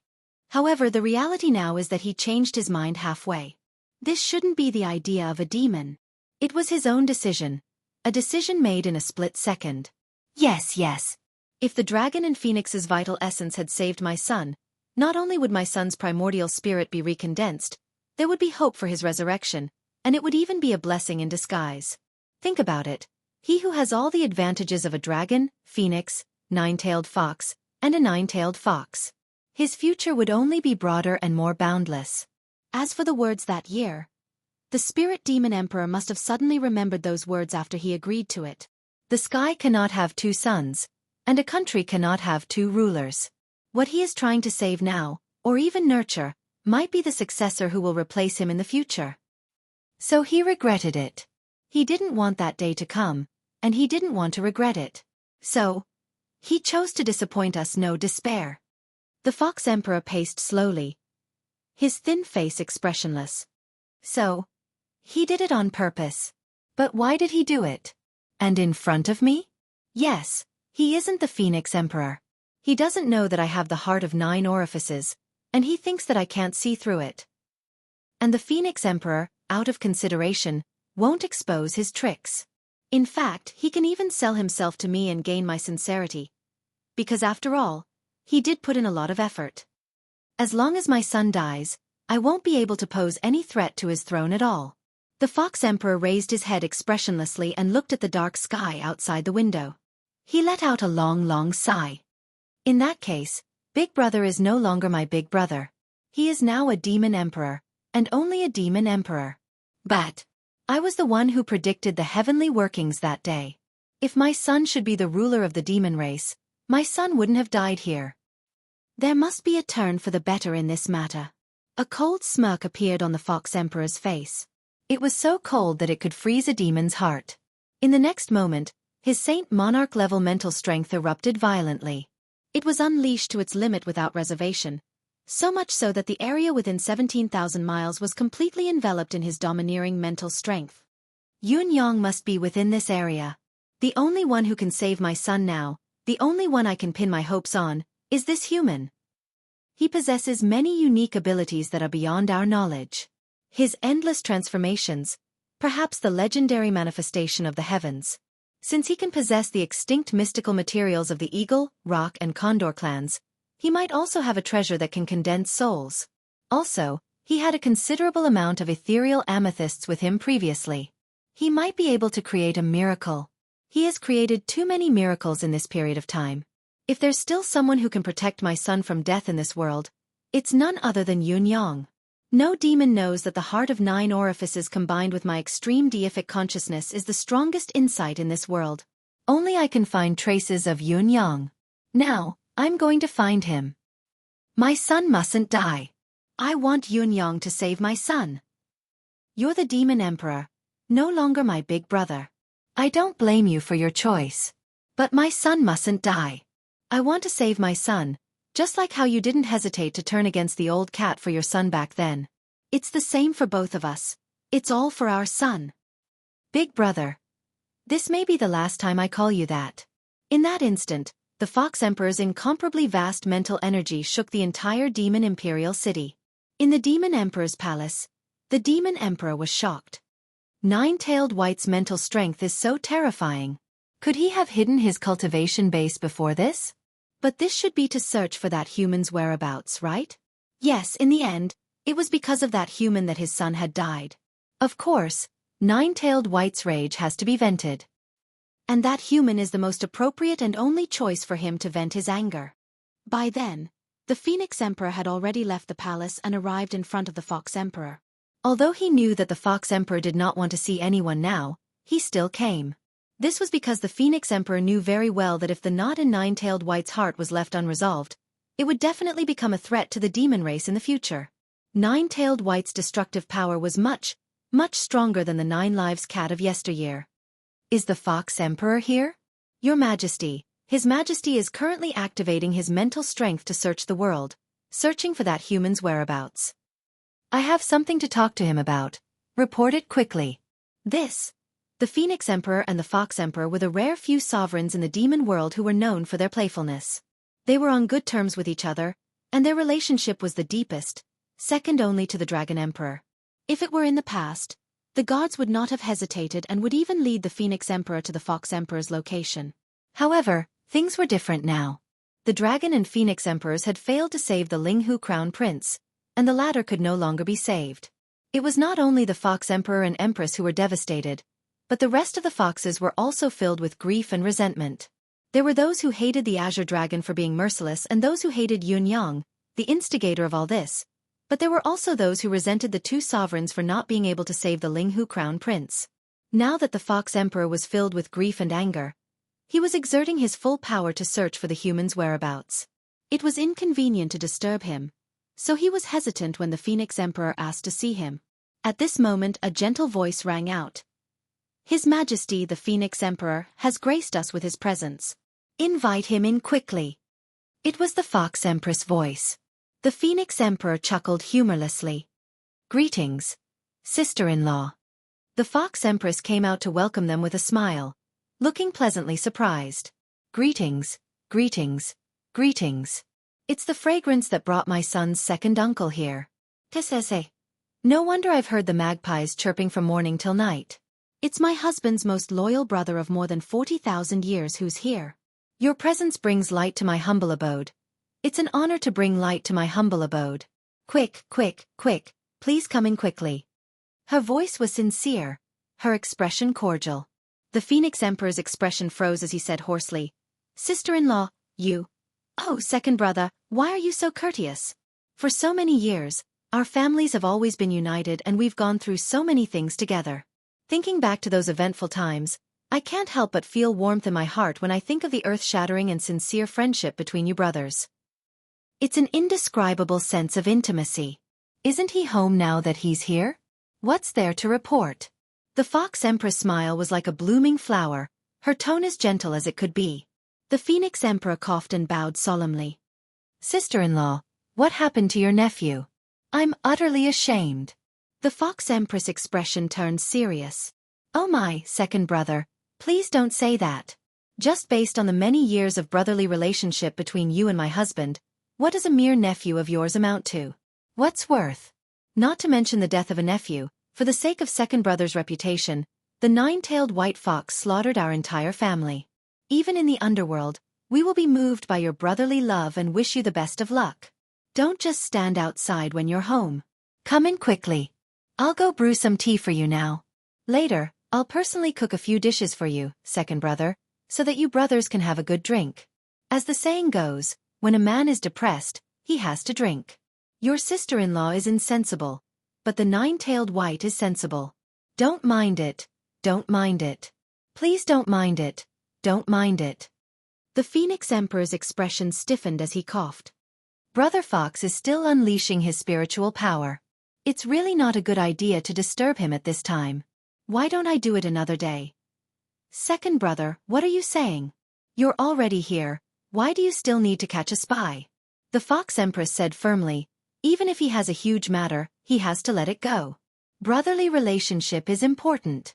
However, the reality now is that he changed his mind halfway. This shouldn't be the idea of a demon. It was his own decision. A decision made in a split second. Yes. If the dragon and phoenix's vital essence had saved my son, not only would my son's primordial spirit be recondensed, there would be hope for his resurrection, and it would even be a blessing in disguise. Think about it. He who has all the advantages of a dragon, phoenix, nine-tailed fox, and a nine-tailed fox. His future would only be broader and more boundless. As for the words that year, the spirit demon emperor must have suddenly remembered those words after he agreed to it. The sky cannot have two suns, and a country cannot have two rulers. What he is trying to save now, or even nurture, might be the successor who will replace him in the future. So he regretted it. He didn't want that day to come, and he didn't want to regret it. So, he chose to disappoint us. No despair. The Fox Emperor paced slowly, his thin face expressionless. So, he did it on purpose. But why did he do it? And in front of me? Yes, he isn't the Phoenix Emperor. He doesn't know that I have the heart of 9 orifices, and he thinks that I can't see through it. And the Phoenix Emperor, out of consideration, won't expose his tricks. In fact, he can even sell himself to me and gain my sincerity. Because after all, he did put in a lot of effort. As long as my son dies, I won't be able to pose any threat to his throne at all. The Fox Emperor raised his head expressionlessly and looked at the dark sky outside the window. He let out a long sigh. In that case, Big Brother is no longer my big brother. He is now a demon emperor, and only a demon emperor. But I was the one who predicted the heavenly workings that day. If my son should be the ruler of the demon race, my son wouldn't have died here. There must be a turn for the better in this matter. A cold smirk appeared on the Fox Emperor's face. It was so cold that it could freeze a demon's heart. In the next moment, his Saint Monarch-level mental strength erupted violently. It was unleashed to its limit without reservation, so much so that the area within 17,000 miles was completely enveloped in his domineering mental strength. Yun Yang must be within this area. The only one who can save my son now, the only one I can pin my hopes on, is this human. He possesses many unique abilities that are beyond our knowledge. His endless transformations, perhaps the legendary manifestation of the heavens. Since he can possess the extinct mystical materials of the Eagle, Rock and Condor clans, he might also have a treasure that can condense souls. Also, he had a considerable amount of ethereal amethysts with him previously. He might be able to create a miracle. He has created too many miracles in this period of time. If there's still someone who can protect my son from death in this world, it's none other than Yun Yang. No demon knows that the heart of 9 orifices combined with my extreme deific consciousness is the strongest insight in this world. Only I can find traces of Yun Yang. Now, I'm going to find him. My son mustn't die. I want Yun Yang to save my son. You're the Demon Emperor, no longer my big brother. I don't blame you for your choice. But my son mustn't die. I want to save my son, just like how you didn't hesitate to turn against the old cat for your son back then. It's the same for both of us. It's all for our son. Big brother. This may be the last time I call you that. In that instant, the Fox Emperor's incomparably vast mental energy shook the entire demon imperial city. In the Demon Emperor's palace, the Demon Emperor was shocked. Nine-tailed White's mental strength is so terrifying. Could he have hidden his cultivation base before this? But this should be to search for that human's whereabouts, right? Yes, in the end, it was because of that human that his son had died. Of course, Nine-tailed White's rage has to be vented. And that human is the most appropriate and only choice for him to vent his anger. By then, the Phoenix Emperor had already left the palace and arrived in front of the Fox Emperor. Although he knew that the Fox Emperor did not want to see anyone now, he still came. This was because the Phoenix Emperor knew very well that if the knot in Nine-tailed White's heart was left unresolved, It would definitely become a threat to the demon race in the future. Nine-tailed white's destructive power was much stronger than the Nine Lives cat of yesteryear. Is the Fox Emperor here? Your Majesty, His Majesty is currently activating his mental strength to search the world, searching for that human's whereabouts. I have something to talk to him about. Report it quickly. The Phoenix Emperor and the Fox Emperor were the rare few sovereigns in the demon world who were known for their playfulness. They were on good terms with each other, and their relationship was the deepest, second only to the Dragon Emperor. If it were in the past, the gods would not have hesitated and would even lead the Phoenix Emperor to the Fox Emperor's location. However, things were different now. The Dragon and Phoenix Emperors had failed to save the Linghu Crown Prince, and the latter could no longer be saved. It was not only the Fox Emperor and Empress who were devastated, but the rest of the foxes were also filled with grief and resentment. There were those who hated the Azure Dragon for being merciless and those who hated Yun Yang, the instigator of all this, but there were also those who resented the two sovereigns for not being able to save the Linghu Crown Prince. Now that the Fox Emperor was filled with grief and anger, he was exerting his full power to search for the human's whereabouts. It was inconvenient to disturb him, so he was hesitant when the Phoenix Emperor asked to see him. At this moment a gentle voice rang out. His Majesty the Phoenix Emperor has graced us with his presence. Invite him in quickly. It was the Fox Empress' voice. The Phoenix Emperor chuckled humorlessly. Greetings, sister-in-law. The Fox Empress came out to welcome them with a smile, looking pleasantly surprised. Greetings, greetings, greetings. It's the fragrance that brought my son's second uncle here. Tesese. No wonder I've heard the magpies chirping from morning till night. It's my husband's most loyal brother of more than 40,000 years who's here. Your presence brings light to my humble abode. It's an honor to bring light to my humble abode. Quick, quick, quick, please come in quickly. Her voice was sincere, her expression cordial. The Phoenix Emperor's expression froze as he said hoarsely, Sister-in-law, you. Oh, second brother, why are you so courteous? For so many years, our families have always been united and we've gone through so many things together. Thinking back to those eventful times, I can't help but feel warmth in my heart when I think of the earth-shattering and sincere friendship between you brothers. It's an indescribable sense of intimacy. Isn't he home now that he's here? What's there to report? The Fox Empress' smile was like a blooming flower, her tone as gentle as it could be. The Phoenix Emperor coughed and bowed solemnly. Sister-in-law, what happened to your nephew? I'm utterly ashamed. The Fox Empress' expression turned serious. Oh my, second brother, please don't say that. Just based on the many years of brotherly relationship between you and my husband, what does a mere nephew of yours amount to? What's worth? Not to mention the death of a nephew, for the sake of second brother's reputation, the nine-tailed white fox slaughtered our entire family. Even in the underworld, we will be moved by your brotherly love and wish you the best of luck. Don't just stand outside when you're home. Come in quickly. I'll go brew some tea for you now. Later, I'll personally cook a few dishes for you, second brother, so that you brothers can have a good drink. As the saying goes, when a man is depressed, he has to drink. Your sister-in-law is insensible, but the nine-tailed white is sensible. Don't mind it, don't mind it. Please don't mind it, don't mind it. The Phoenix Emperor's expression stiffened as he coughed. Brother Fox is still unleashing his spiritual power. It's really not a good idea to disturb him at this time. Why don't I do it another day? Second brother, what are you saying? You're already here, why do you still need to catch a spy? The Fox Empress said firmly, even if he has a huge matter, he has to let it go. Brotherly relationship is important.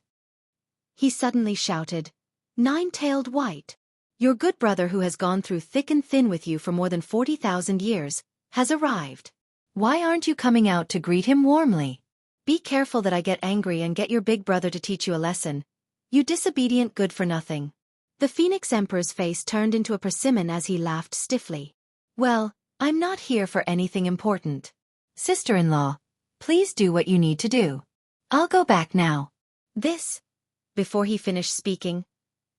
He suddenly shouted, Nine-tailed white. Your good brother who has gone through thick and thin with you for more than 40,000 years, has arrived. Why aren't you coming out to greet him warmly? Be careful that I get angry and get your big brother to teach you a lesson. You disobedient good-for-nothing. The Phoenix Emperor's face turned into a persimmon as he laughed stiffly. Well, I'm not here for anything important. Sister-in-law, please do what you need to do. I'll go back now. Before he finished speaking,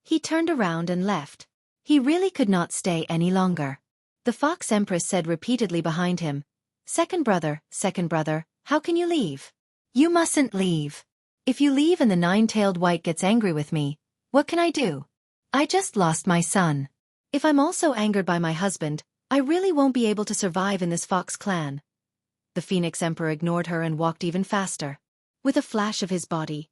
he turned around and left. He really could not stay any longer. The Fox Empress said repeatedly behind him, Second brother, how can you leave? You mustn't leave. If you leave and the nine-tailed white gets angry with me, what can I do? I just lost my son. If I'm also angered by my husband, I really won't be able to survive in this fox clan. The Phoenix Emperor ignored her and walked even faster. With a flash of his body,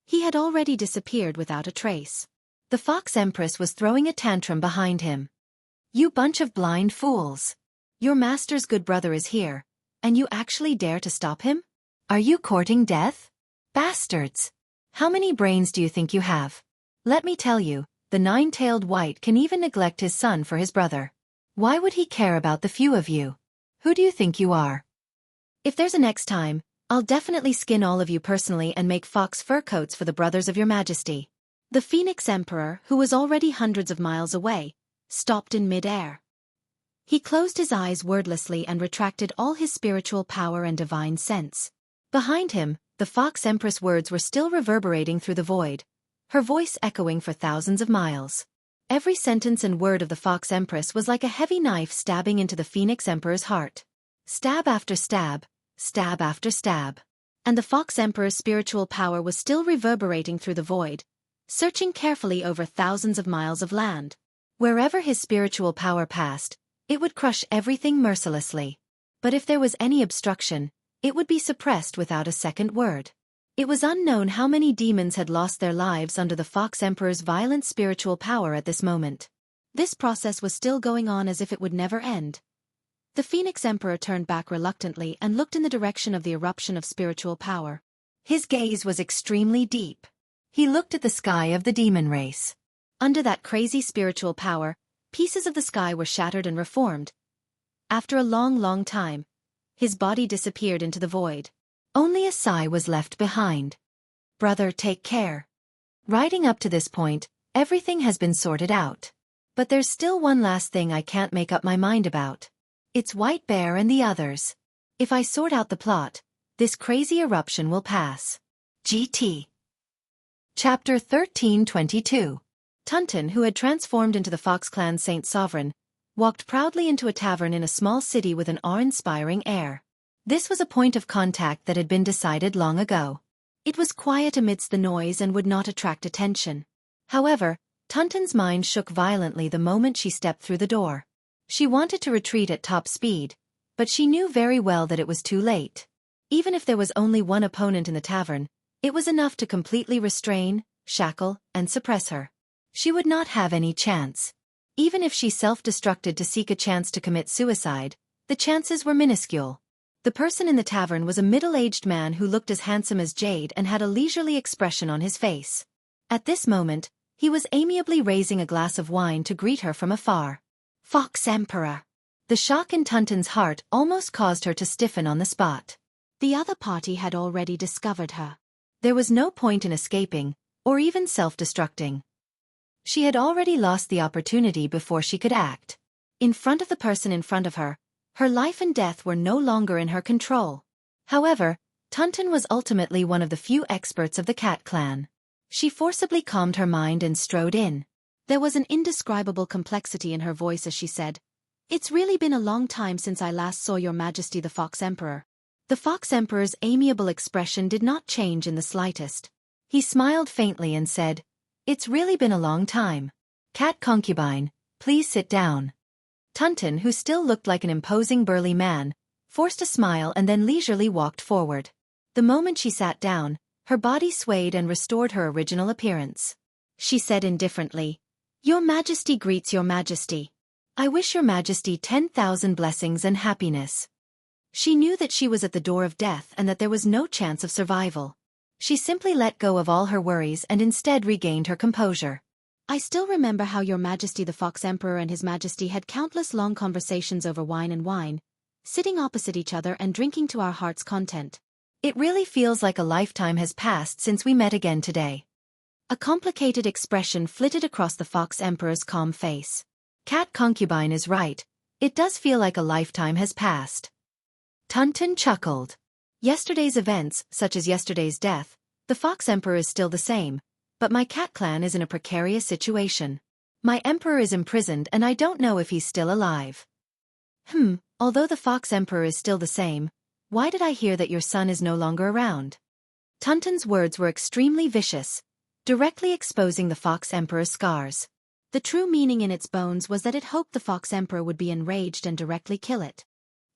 he had already disappeared without a trace. The Fox Empress was throwing a tantrum behind him. You bunch of blind fools. Your master's good brother is here, and you actually dare to stop him? Are you courting death? Bastards! How many brains do you think you have? Let me tell you, the nine-tailed wight can even neglect his son for his brother. Why would he care about the few of you? Who do you think you are? If there's a next time, I'll definitely skin all of you personally and make fox fur coats for the brothers of your majesty. The Phoenix Emperor, who was already hundreds of miles away, stopped in mid-air. He closed his eyes wordlessly and retracted all his spiritual power and divine sense. Behind him, the Fox Empress' words were still reverberating through the void, her voice echoing for thousands of miles. Every sentence and word of the Fox Empress was like a heavy knife stabbing into the Phoenix Emperor's heart. Stab after stab, stab after stab. And the Fox Emperor's spiritual power was still reverberating through the void, searching carefully over thousands of miles of land. Wherever his spiritual power passed, it would crush everything mercilessly. But if there was any obstruction, it would be suppressed without a second word. It was unknown how many demons had lost their lives under the Fox Emperor's violent spiritual power at this moment. This process was still going on as if it would never end. The Phoenix Emperor turned back reluctantly and looked in the direction of the eruption of spiritual power. His gaze was extremely deep. He looked at the sky of the demon race. Under that crazy spiritual power, pieces of the sky were shattered and reformed. After a long time, his body disappeared into the void. Only a sigh was left behind. Brother, take care. Riding up to this point, everything has been sorted out. But there's still one last thing I can't make up my mind about. It's White Bear and the others. If I sort out the plot, this crazy eruption will pass. GT. Chapter 1322. Tunton, who had transformed into the Fox Clan's Saint Sovereign, walked proudly into a tavern in a small city with an awe-inspiring air. This was a point of contact that had been decided long ago. It was quiet amidst the noise and would not attract attention. However, Tunton's mind shook violently the moment she stepped through the door. She wanted to retreat at top speed, but she knew very well that it was too late. Even if there was only one opponent in the tavern, it was enough to completely restrain, shackle, and suppress her. She would not have any chance. Even if she self-destructed to seek a chance to commit suicide, the chances were minuscule. The person in the tavern was a middle-aged man who looked as handsome as jade and had a leisurely expression on his face. At this moment, he was amiably raising a glass of wine to greet her from afar. Fox Emperor. The shock in Tunton's heart almost caused her to stiffen on the spot. The other party had already discovered her. There was no point in escaping, or even self-destructing. She had already lost the opportunity before she could act. In front of the person in front of her, her life and death were no longer in her control. However, Tunton was ultimately one of the few experts of the Cat Clan. She forcibly calmed her mind and strode in. There was an indescribable complexity in her voice as she said, "It's really been a long time since I last saw Your Majesty the Fox Emperor." The Fox Emperor's amiable expression did not change in the slightest. He smiled faintly and said, "It's really been a long time. Cat Concubine, please sit down." Tunton, who still looked like an imposing burly man, forced a smile and then leisurely walked forward. The moment she sat down, her body swayed and restored her original appearance. She said indifferently, "Your Majesty greets Your Majesty. I wish Your Majesty 10,000 blessings and happiness." She knew that she was at the door of death and that there was no chance of survival. She simply let go of all her worries and instead regained her composure. "I still remember how Your Majesty the Fox Emperor and His Majesty had countless long conversations over wine, sitting opposite each other and drinking to our heart's content. It really feels like a lifetime has passed since we met again today." A complicated expression flitted across the Fox Emperor's calm face. Cat Concubine is right. It does feel like a lifetime has passed. Tunton chuckled. Yesterday's events, such as yesterday's death, the Fox Emperor is still the same, but my cat clan is in a precarious situation. My emperor is imprisoned and I don't know if he's still alive. Although the Fox Emperor is still the same, why did I hear that your son is no longer around? Tunton's words were extremely vicious, directly exposing the Fox Emperor's scars. The true meaning in its bones was that it hoped the Fox Emperor would be enraged and directly kill it.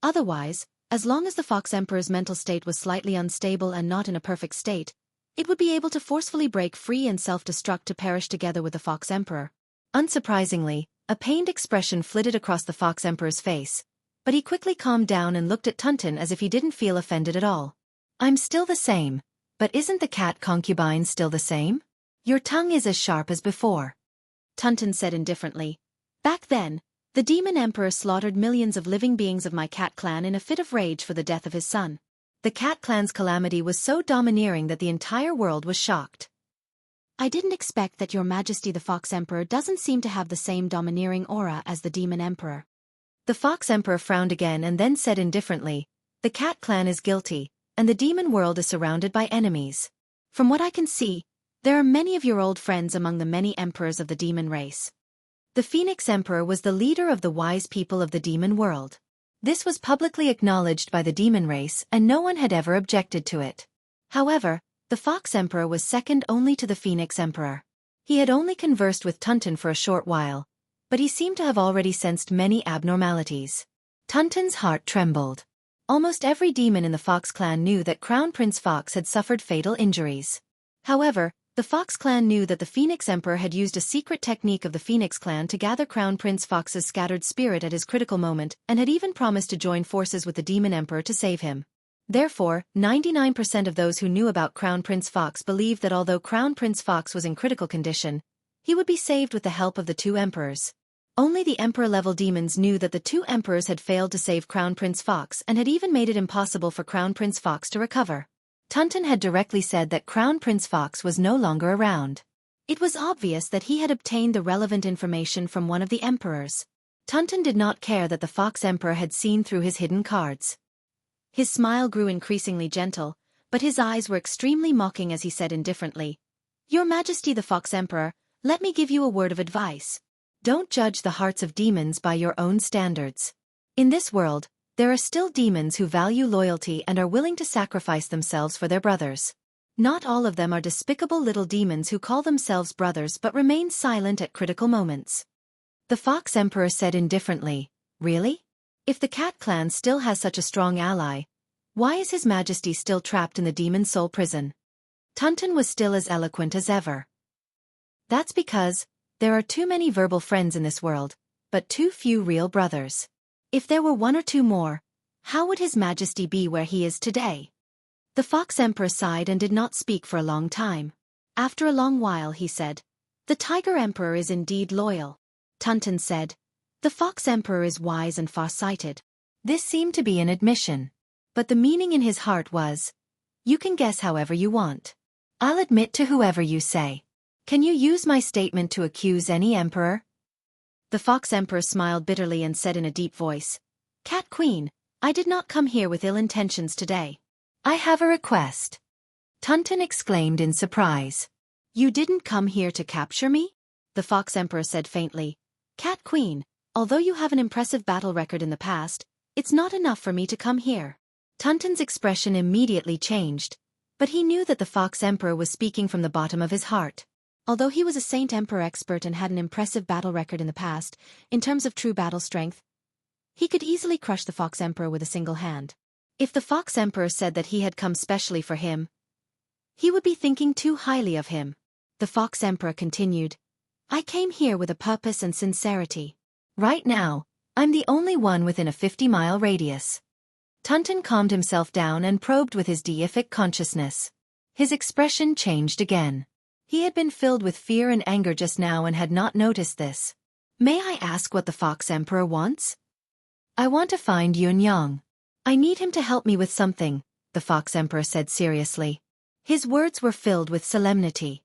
Otherwise, as long as the Fox Emperor's mental state was slightly unstable and not in a perfect state, it would be able to forcefully break free and self-destruct to perish together with the Fox Emperor. Unsurprisingly, a pained expression flitted across the Fox Emperor's face, but he quickly calmed down and looked at Tunton as if he didn't feel offended at all. "I'm still the same, but isn't the cat concubine still the same? Your tongue is as sharp as before," Tunton said indifferently. "Back then, the demon emperor slaughtered millions of living beings of my cat clan in a fit of rage for the death of his son. The cat clan's calamity was so domineering that the entire world was shocked." "I didn't expect that Your Majesty the Fox Emperor doesn't seem to have the same domineering aura as the demon emperor." The Fox Emperor frowned again and then said indifferently, "The cat clan is guilty, and the demon world is surrounded by enemies. From what I can see, there are many of your old friends among the many emperors of the demon race." The Phoenix Emperor was the leader of the wise people of the demon world. This was publicly acknowledged by the demon race and no one had ever objected to it. However, the Fox Emperor was second only to the Phoenix Emperor. He had only conversed with Tunton for a short while, but he seemed to have already sensed many abnormalities. Tunton's heart trembled. Almost every demon in the Fox clan knew that Crown Prince Fox had suffered fatal injuries. However, the Fox clan knew that the Phoenix Emperor had used a secret technique of the Phoenix clan to gather Crown Prince Fox's scattered spirit at his critical moment and had even promised to join forces with the Demon Emperor to save him. Therefore, 99% of those who knew about Crown Prince Fox believed that although Crown Prince Fox was in critical condition, he would be saved with the help of the two emperors. Only the Emperor-level demons knew that the two emperors had failed to save Crown Prince Fox and had even made it impossible for Crown Prince Fox to recover. Tunton had directly said that Crown Prince Fox was no longer around. It was obvious that he had obtained the relevant information from one of the emperors. Tunton did not care that the Fox Emperor had seen through his hidden cards. His smile grew increasingly gentle, but his eyes were extremely mocking as he said indifferently, "Your Majesty the Fox Emperor, let me give you a word of advice. Don't judge the hearts of demons by your own standards. In this world, there are still demons who value loyalty and are willing to sacrifice themselves for their brothers. Not all of them are despicable little demons who call themselves brothers but remain silent at critical moments." The Fox Emperor said indifferently, "Really? If the Cat Clan still has such a strong ally, why is His Majesty still trapped in the demon soul prison?" Tunton was still as eloquent as ever. "That's because there are too many verbal friends in this world, but too few real brothers. If there were one or two more, how would His Majesty be where he is today?" The Fox Emperor sighed and did not speak for a long time. After a long while he said, "The Tiger Emperor is indeed loyal." Tunton said, "The Fox Emperor is wise and far-sighted." This seemed to be an admission. But the meaning in his heart was, "You can guess however you want. I'll admit to whoever you say. Can you use my statement to accuse any emperor?" The Fox Emperor smiled bitterly and said in a deep voice, "Cat Queen, I did not come here with ill intentions today. I have a request." Tunton exclaimed in surprise. "You didn't come here to capture me?" The Fox Emperor said faintly, "Cat Queen, although you have an impressive battle record in the past, it's not enough for me to come here." Tunton's expression immediately changed, but he knew that the Fox Emperor was speaking from the bottom of his heart. Although he was a Saint Emperor expert and had an impressive battle record in the past, in terms of true battle strength, he could easily crush the Fox Emperor with a single hand. If the Fox Emperor said that he had come specially for him, he would be thinking too highly of him. The Fox Emperor continued, "I came here with a purpose and sincerity. Right now, I'm the only one within a 50-mile radius." Tunton calmed himself down and probed with his deific consciousness. His expression changed again. He had been filled with fear and anger just now and had not noticed this. "May I ask what the Fox Emperor wants?" "I want to find Yun Yang. I need him to help me with something," the Fox Emperor said seriously. His words were filled with solemnity.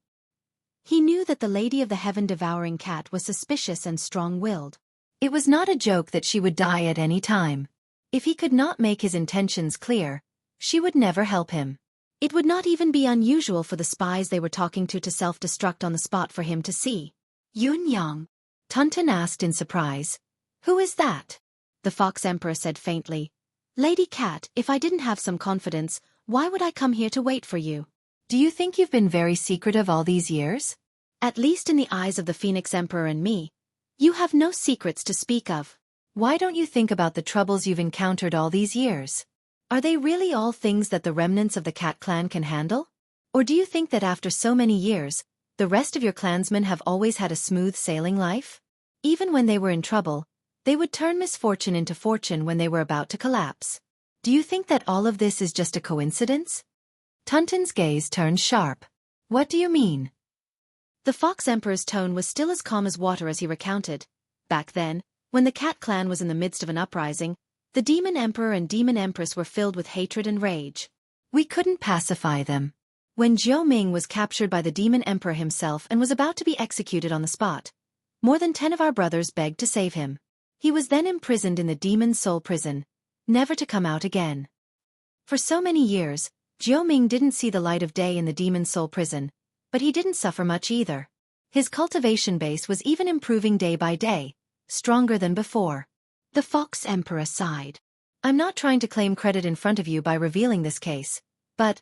He knew that the Lady of the Heaven-Devouring Cat was suspicious and strong-willed. It was not a joke that she would die at any time. If he could not make his intentions clear, she would never help him. It would not even be unusual for the spies they were talking to self-destruct on the spot for him to see. "Yun Yang?" Tunton asked in surprise. "Who is that?" The Fox Emperor said faintly, "Lady Cat, if I didn't have some confidence, why would I come here to wait for you? Do you think you've been very secretive all these years?" At least in the eyes of the Phoenix Emperor and me, you have no secrets to speak of. Why don't you think about the troubles you've encountered all these years? Are they really all things that the remnants of the Cat clan can handle? Or do you think that after so many years, the rest of your clansmen have always had a smooth sailing life? Even when they were in trouble, they would turn misfortune into fortune when they were about to collapse. Do you think that all of this is just a coincidence? Tuntun's gaze turned sharp. What do you mean? The Fox Emperor's tone was still as calm as water as he recounted. Back then, when the Cat clan was in the midst of an uprising, the Demon Emperor and Demon Empress were filled with hatred and rage. We couldn't pacify them. When Zhou Ming was captured by the Demon Emperor himself and was about to be executed on the spot, more than 10 of our brothers begged to save him. He was then imprisoned in the Demon Soul Prison, never to come out again. For so many years, Zhou Ming didn't see the light of day in the Demon Soul Prison, but he didn't suffer much either. His cultivation base was even improving day by day, stronger than before. The Fox Emperor sighed. I'm not trying to claim credit in front of you by revealing this case, but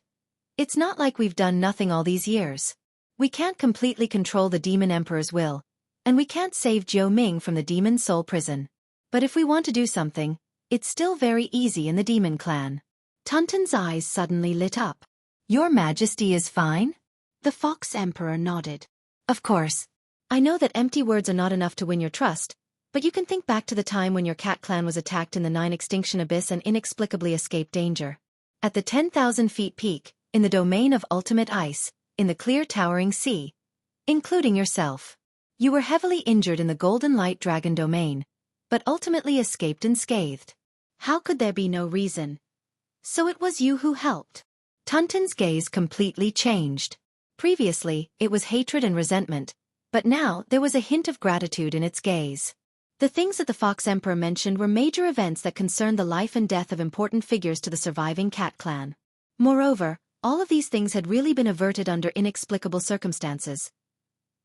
it's not like we've done nothing all these years. We can't completely control the Demon Emperor's will, and we can't save Zhou Ming from the Demon Soul Prison. But if we want to do something, it's still very easy in the Demon Clan. Tuntun's eyes suddenly lit up. Your Majesty is fine? The Fox Emperor nodded. Of course. I know that empty words are not enough to win your trust, but you can think back to the time when your Cat clan was attacked in the 9 Extinction Abyss and inexplicably escaped danger. At the 10,000 feet peak, in the domain of ultimate ice, in the clear towering sea, including yourself. You were heavily injured in the Golden Light Dragon domain, but ultimately escaped unscathed. How could there be no reason? So it was you who helped. Tuntun's gaze completely changed. Previously, it was hatred and resentment, but now there was a hint of gratitude in its gaze. The things that the Fox Emperor mentioned were major events that concerned the life and death of important figures to the surviving Cat clan. Moreover, all of these things had really been averted under inexplicable circumstances.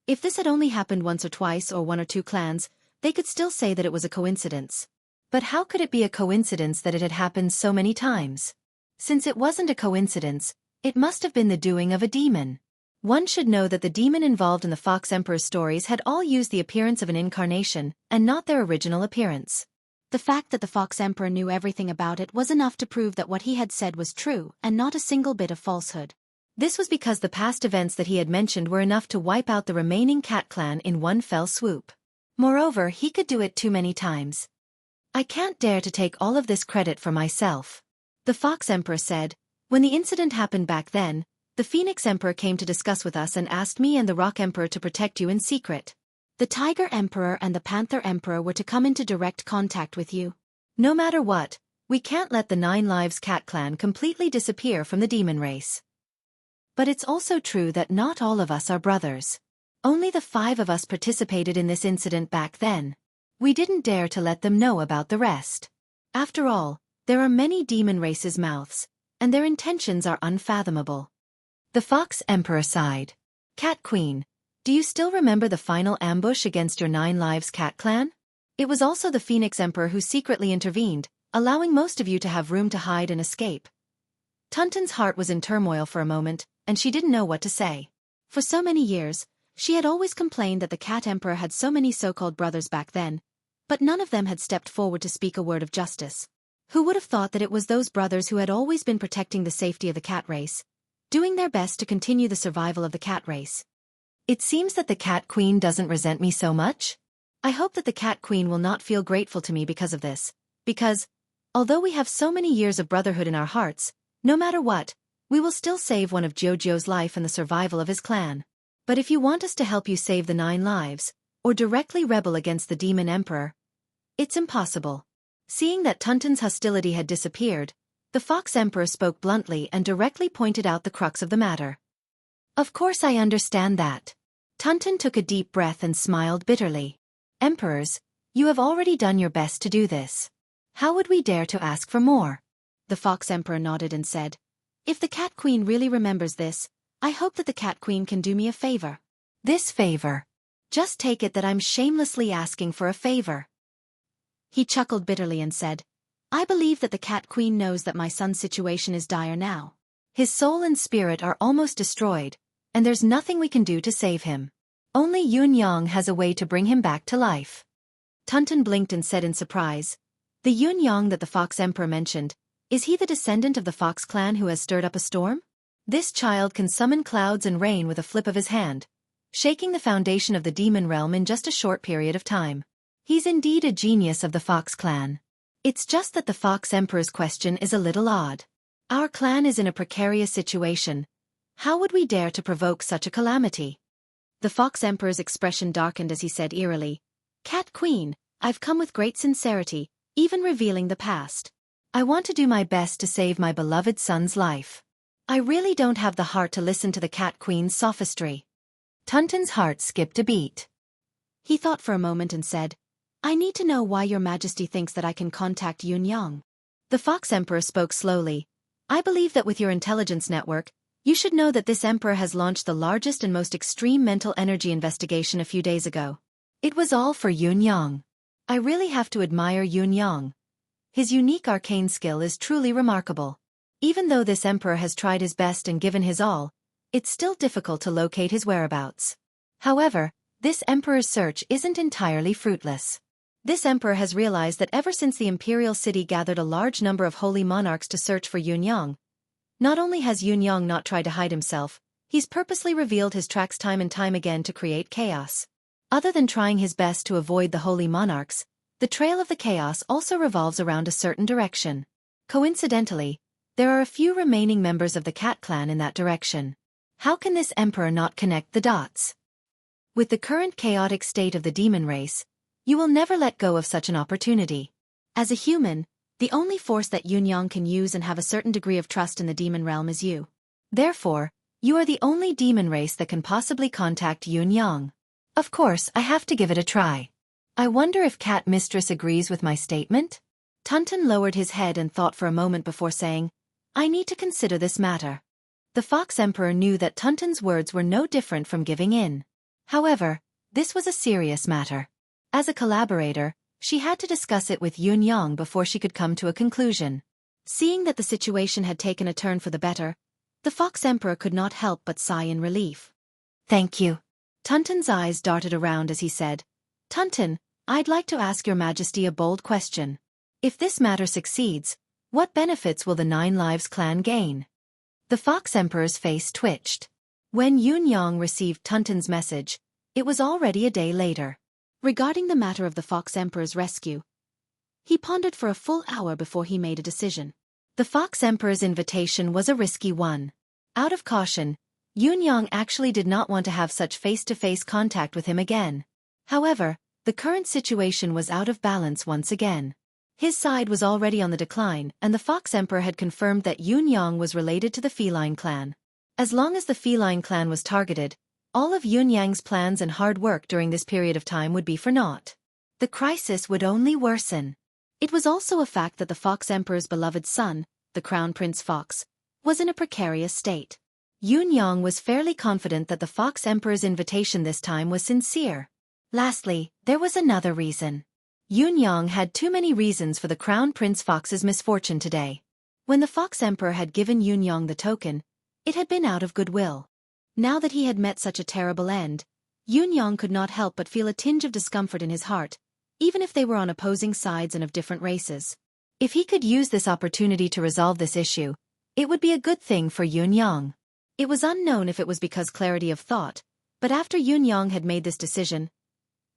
If this had only happened once or twice or 1 or 2 clans, they could still say that it was a coincidence. But how could it be a coincidence that it had happened so many times? Since it wasn't a coincidence, it must have been the doing of a demon. One should know that the demon involved in the Fox Emperor's stories had all used the appearance of an incarnation, and not their original appearance. The fact that the Fox Emperor knew everything about it was enough to prove that what he had said was true and not a single bit of falsehood. This was because the past events that he had mentioned were enough to wipe out the remaining Cat clan in one fell swoop. Moreover, he could do it too many times. I can't dare to take all of this credit for myself. The Fox Emperor said, when the incident happened back then, the Phoenix Emperor came to discuss with us and asked me and the Rock Emperor to protect you in secret. The Tiger Emperor and the Panther Emperor were to come into direct contact with you. No matter what, we can't let the 9 Lives Cat clan completely disappear from the demon race. But it's also true that not all of us are brothers. Only the 5 of us participated in this incident back then. We didn't dare to let them know about the rest. After all, there are many demon races' mouths, and their intentions are unfathomable. The Fox Emperor sighed. Cat Queen, do you still remember the final ambush against your 9 Lives Cat clan? It was also the Phoenix Emperor who secretly intervened, allowing most of you to have room to hide and escape. Tuntun's heart was in turmoil for a moment, and she didn't know what to say. For so many years, she had always complained that the Cat Emperor had so many so-called brothers back then, but none of them had stepped forward to speak a word of justice. Who would have thought that it was those brothers who had always been protecting the safety of the cat race, doing their best to continue the survival of the cat race? It seems that the Cat Queen doesn't resent me so much. I hope that the Cat Queen will not feel grateful to me because of this, because, although we have so many years of brotherhood in our hearts, no matter what, we will still save one of Jojo's life and the survival of his clan. But if you want us to help you save the 9 lives, or directly rebel against the Demon Emperor, it's impossible. Seeing that Tuntun's hostility had disappeared, the Fox Emperor spoke bluntly and directly pointed out the crux of the matter. Of course I understand that. Tuntun took a deep breath and smiled bitterly. Emperors, you have already done your best to do this. How would we dare to ask for more? The Fox Emperor nodded and said, if the Cat Queen really remembers this, I hope that the Cat Queen can do me a favor. This favor. Just take it that I'm shamelessly asking for a favor. He chuckled bitterly and said, I believe that the Cat Queen knows that my son's situation is dire now. His soul and spirit are almost destroyed, and there's nothing we can do to save him. Only Yun Yang has a way to bring him back to life. Tunton blinked and said in surprise, "The Yun Yang that the Fox Emperor mentioned, is he the descendant of the Fox clan who has stirred up a storm? This child can summon clouds and rain with a flip of his hand, shaking the foundation of the demon realm in just a short period of time. He's indeed a genius of the Fox clan. It's just that the Fox Emperor's question is a little odd. Our clan is in a precarious situation. How would we dare to provoke such a calamity?" The Fox Emperor's expression darkened as he said eerily, "Cat Queen, I've come with great sincerity, even revealing the past. I want to do my best to save my beloved son's life. I really don't have the heart to listen to the Cat Queen's sophistry." Tunton's heart skipped a beat. He thought for a moment and said, "I need to know why your majesty thinks that I can contact Yun Yang." The Fox Emperor spoke slowly. "I believe that with your intelligence network, you should know that this emperor has launched the largest and most extreme mental energy investigation a few days ago. It was all for Yun Yang. I really have to admire Yun Yang. His unique arcane skill is truly remarkable. Even though this emperor has tried his best and given his all, it's still difficult to locate his whereabouts. However, this emperor's search isn't entirely fruitless. This emperor has realized that ever since the imperial city gathered a large number of holy monarchs to search for Yun Yang, not only has Yun Yang not tried to hide himself, he's purposely revealed his tracks time and time again to create chaos. Other than trying his best to avoid the holy monarchs, the trail of the chaos also revolves around a certain direction. Coincidentally, there are a few remaining members of the Cat clan in that direction. How can this emperor not connect the dots? With the current chaotic state of the demon race, you will never let go of such an opportunity. As a human, the only force that Yun Yang can use and have a certain degree of trust in the demon realm is you. Therefore, you are the only demon race that can possibly contact Yun Yang. Of course, I have to give it a try. I wonder if Cat Mistress agrees with my statement?" Tunton lowered his head and thought for a moment before saying, "I need to consider this matter." The Fox Emperor knew that Tunton's words were no different from giving in. However, this was a serious matter. As a collaborator, she had to discuss it with Yun Yang before she could come to a conclusion. Seeing that the situation had taken a turn for the better, the Fox Emperor could not help but sigh in relief. "Thank you." Tunton's eyes darted around as he said, "Tunton, I'd like to ask your majesty a bold question. If this matter succeeds, what benefits will the Nine Lives clan gain?" The Fox Emperor's face twitched. When Yun Yang received Tunton's message, it was already a day later. Regarding the matter of the Fox Emperor's rescue, he pondered for a full hour before he made a decision. The Fox Emperor's invitation was a risky one. Out of caution, Yun Yang actually did not want to have such face-to-face contact with him again. However, the current situation was out of balance once again. His side was already on the decline, and the Fox Emperor had confirmed that Yun Yang was related to the Feline clan. As long as the Feline clan was targeted, all of Yun Yang's plans and hard work during this period of time would be for naught. The crisis would only worsen. It was also a fact that the Fox Emperor's beloved son, the Crown Prince Fox, was in a precarious state. Yun Yang was fairly confident that the Fox Emperor's invitation this time was sincere. Lastly, there was another reason. Yun Yang had too many reasons for the Crown Prince Fox's misfortune today. When the Fox Emperor had given Yun Yang the token, it had been out of goodwill. Now that he had met such a terrible end, Yun Yang could not help but feel a tinge of discomfort in his heart, even if they were on opposing sides and of different races. If he could use this opportunity to resolve this issue, it would be a good thing for Yun Yang. It was unknown if it was because clarity of thought, but after Yun Yang had made this decision,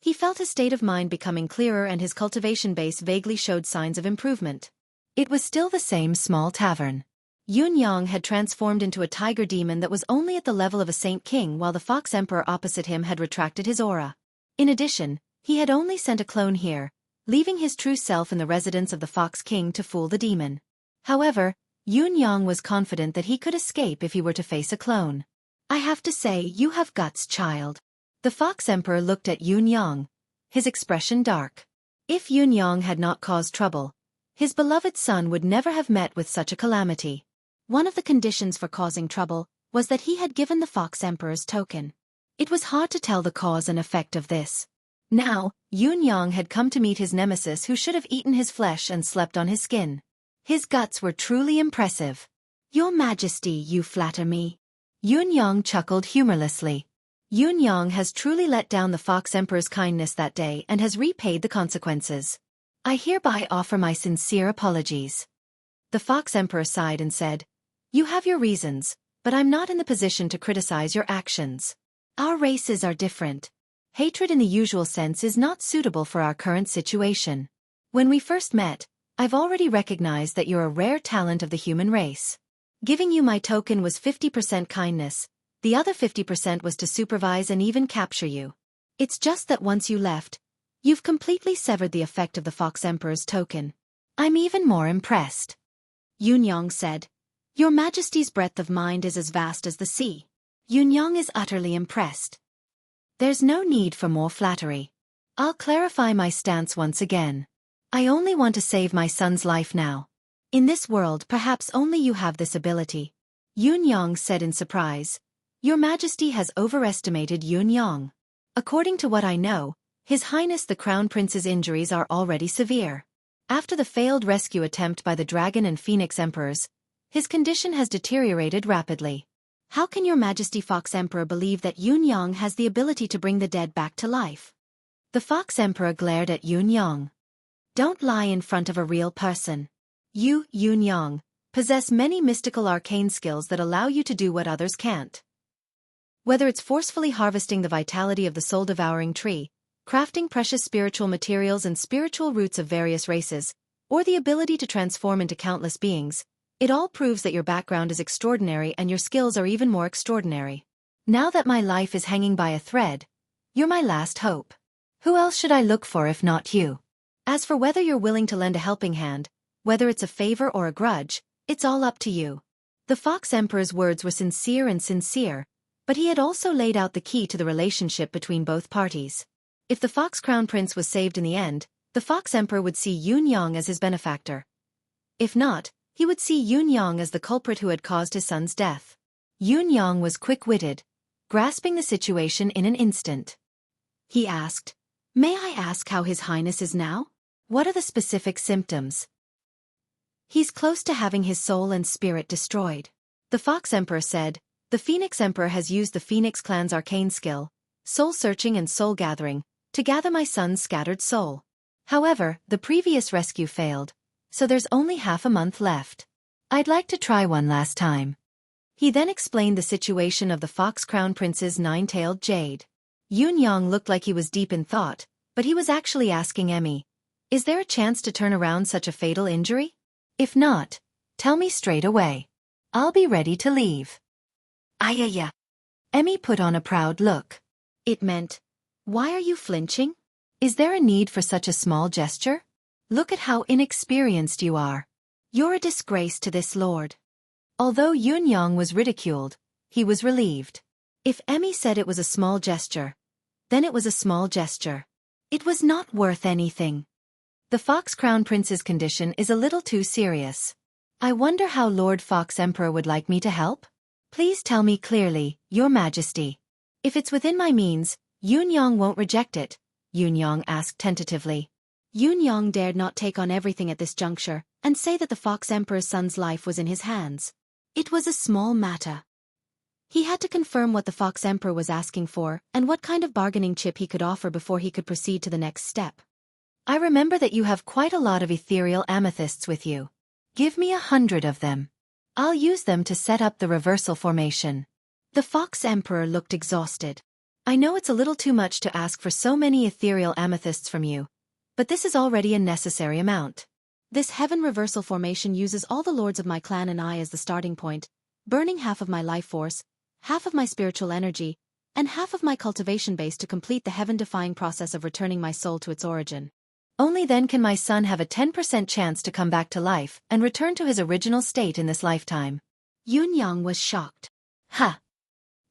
he felt his state of mind becoming clearer and his cultivation base vaguely showed signs of improvement. It was still the same small tavern. Yun Yang had transformed into a tiger demon that was only at the level of a Saint King while the Fox Emperor opposite him had retracted his aura. In addition, he had only sent a clone here, leaving his true self in the residence of the Fox King to fool the demon. However, Yun Yang was confident that he could escape if he were to face a clone. "I have to say, you have guts, child." The Fox Emperor looked at Yun Yang, his expression dark. If Yun Yang had not caused trouble, his beloved son would never have met with such a calamity. One of the conditions for causing trouble was that he had given the Fox Emperor's token. It was hard to tell the cause and effect of this. Now, Yun Yang had come to meet his nemesis who should have eaten his flesh and slept on his skin. His guts were truly impressive. "Your Majesty, you flatter me." Yun Yang chuckled humorlessly. Yun Yang has truly let down the Fox Emperor's kindness that day and has repaid the consequences. I hereby offer my sincere apologies. The Fox Emperor sighed and said, You have your reasons, but I'm not in the position to criticize your actions. Our races are different. Hatred in the usual sense is not suitable for our current situation. When we first met, I've already recognized that you're a rare talent of the human race. Giving you my token was 50% kindness, the other 50% was to supervise and even capture you. It's just that once you left, you've completely severed the effect of the Fox Emperor's token. I'm even more impressed. Yun Yang said, Your Majesty's breadth of mind is as vast as the sea. Yun Yang is utterly impressed. There's no need for more flattery. I'll clarify my stance once again. I only want to save my son's life now. In this world perhaps only you have this ability. Yun Yang said in surprise, Your Majesty has overestimated Yun Yang. According to what I know, His Highness the Crown Prince's injuries are already severe. After the failed rescue attempt by the Dragon and Phoenix Emperors, his condition has deteriorated rapidly. How can Your Majesty Fox Emperor believe that Yun Yang has the ability to bring the dead back to life? The Fox Emperor glared at Yun Yang. Don't lie in front of a real person. You, Yun Yang, possess many mystical arcane skills that allow you to do what others can't. Whether it's forcefully harvesting the vitality of the soul-devouring tree, crafting precious spiritual materials and spiritual roots of various races, or the ability to transform into countless beings, it all proves that your background is extraordinary and your skills are even more extraordinary. Now that my life is hanging by a thread, you're my last hope. Who else should I look for if not you? As for whether you're willing to lend a helping hand, whether it's a favor or a grudge, it's all up to you. The Fox Emperor's words were sincere, but he had also laid out the key to the relationship between both parties. If the Fox Crown Prince was saved in the end, the Fox Emperor would see Yun Yang as his benefactor. If not, he would see Yun Yang as the culprit who had caused his son's death. Yun Yang was quick-witted, grasping the situation in an instant. He asked, May I ask how His Highness is now? What are the specific symptoms? He's close to having his soul and spirit destroyed. The Fox Emperor said, The Phoenix Emperor has used the Phoenix clan's arcane skill, soul-searching and soul-gathering, to gather my son's scattered soul. However, the previous rescue failed, so there's only half a month left. I'd like to try one last time. He then explained the situation of the Fox Crown Prince's nine-tailed jade. Yun Yang looked like he was deep in thought, but he was actually asking Emmy, Is there a chance to turn around such a fatal injury? If not, tell me straight away. I'll be ready to leave. Ayaya. Emmy put on a proud look. It meant, Why are you flinching? Is there a need for such a small gesture? Look at how inexperienced you are. You're a disgrace to this lord. Although Yun Yang was ridiculed, he was relieved. If Emmy said it was a small gesture, then it was a small gesture. It was not worth anything. The Fox Crown Prince's condition is a little too serious. I wonder how Lord Fox Emperor would like me to help? Please tell me clearly, Your Majesty. If it's within my means, Yun Yang won't reject it, Yun Yang asked tentatively. Yun Yang dared not take on everything at this juncture, and say that the Fox Emperor's son's life was in his hands. It was a small matter. He had to confirm what the Fox Emperor was asking for, and what kind of bargaining chip he could offer before he could proceed to the next step. I remember that you have quite a lot of ethereal amethysts with you. Give me 100 of them. I'll use them to set up the reversal formation. The Fox Emperor looked exhausted. I know it's a little too much to ask for so many ethereal amethysts from you, but this is already a necessary amount. This heaven reversal formation uses all the lords of my clan and I as the starting point, burning half of my life force, half of my spiritual energy, and half of my cultivation base to complete the heaven-defying process of returning my soul to its origin. Only then can my son have a 10% chance to come back to life and return to his original state in this lifetime. Yun Yang was shocked. Ha!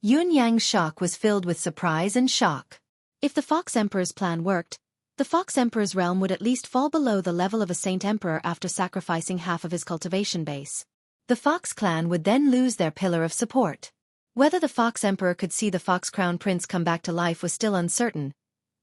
Yun Yang's shock was filled with surprise and shock. If the Fox Emperor's plan worked, the Fox Emperor's realm would at least fall below the level of a Saint Emperor after sacrificing half of his cultivation base. The Fox clan would then lose their pillar of support. Whether the Fox Emperor could see the Fox Crown Prince come back to life was still uncertain,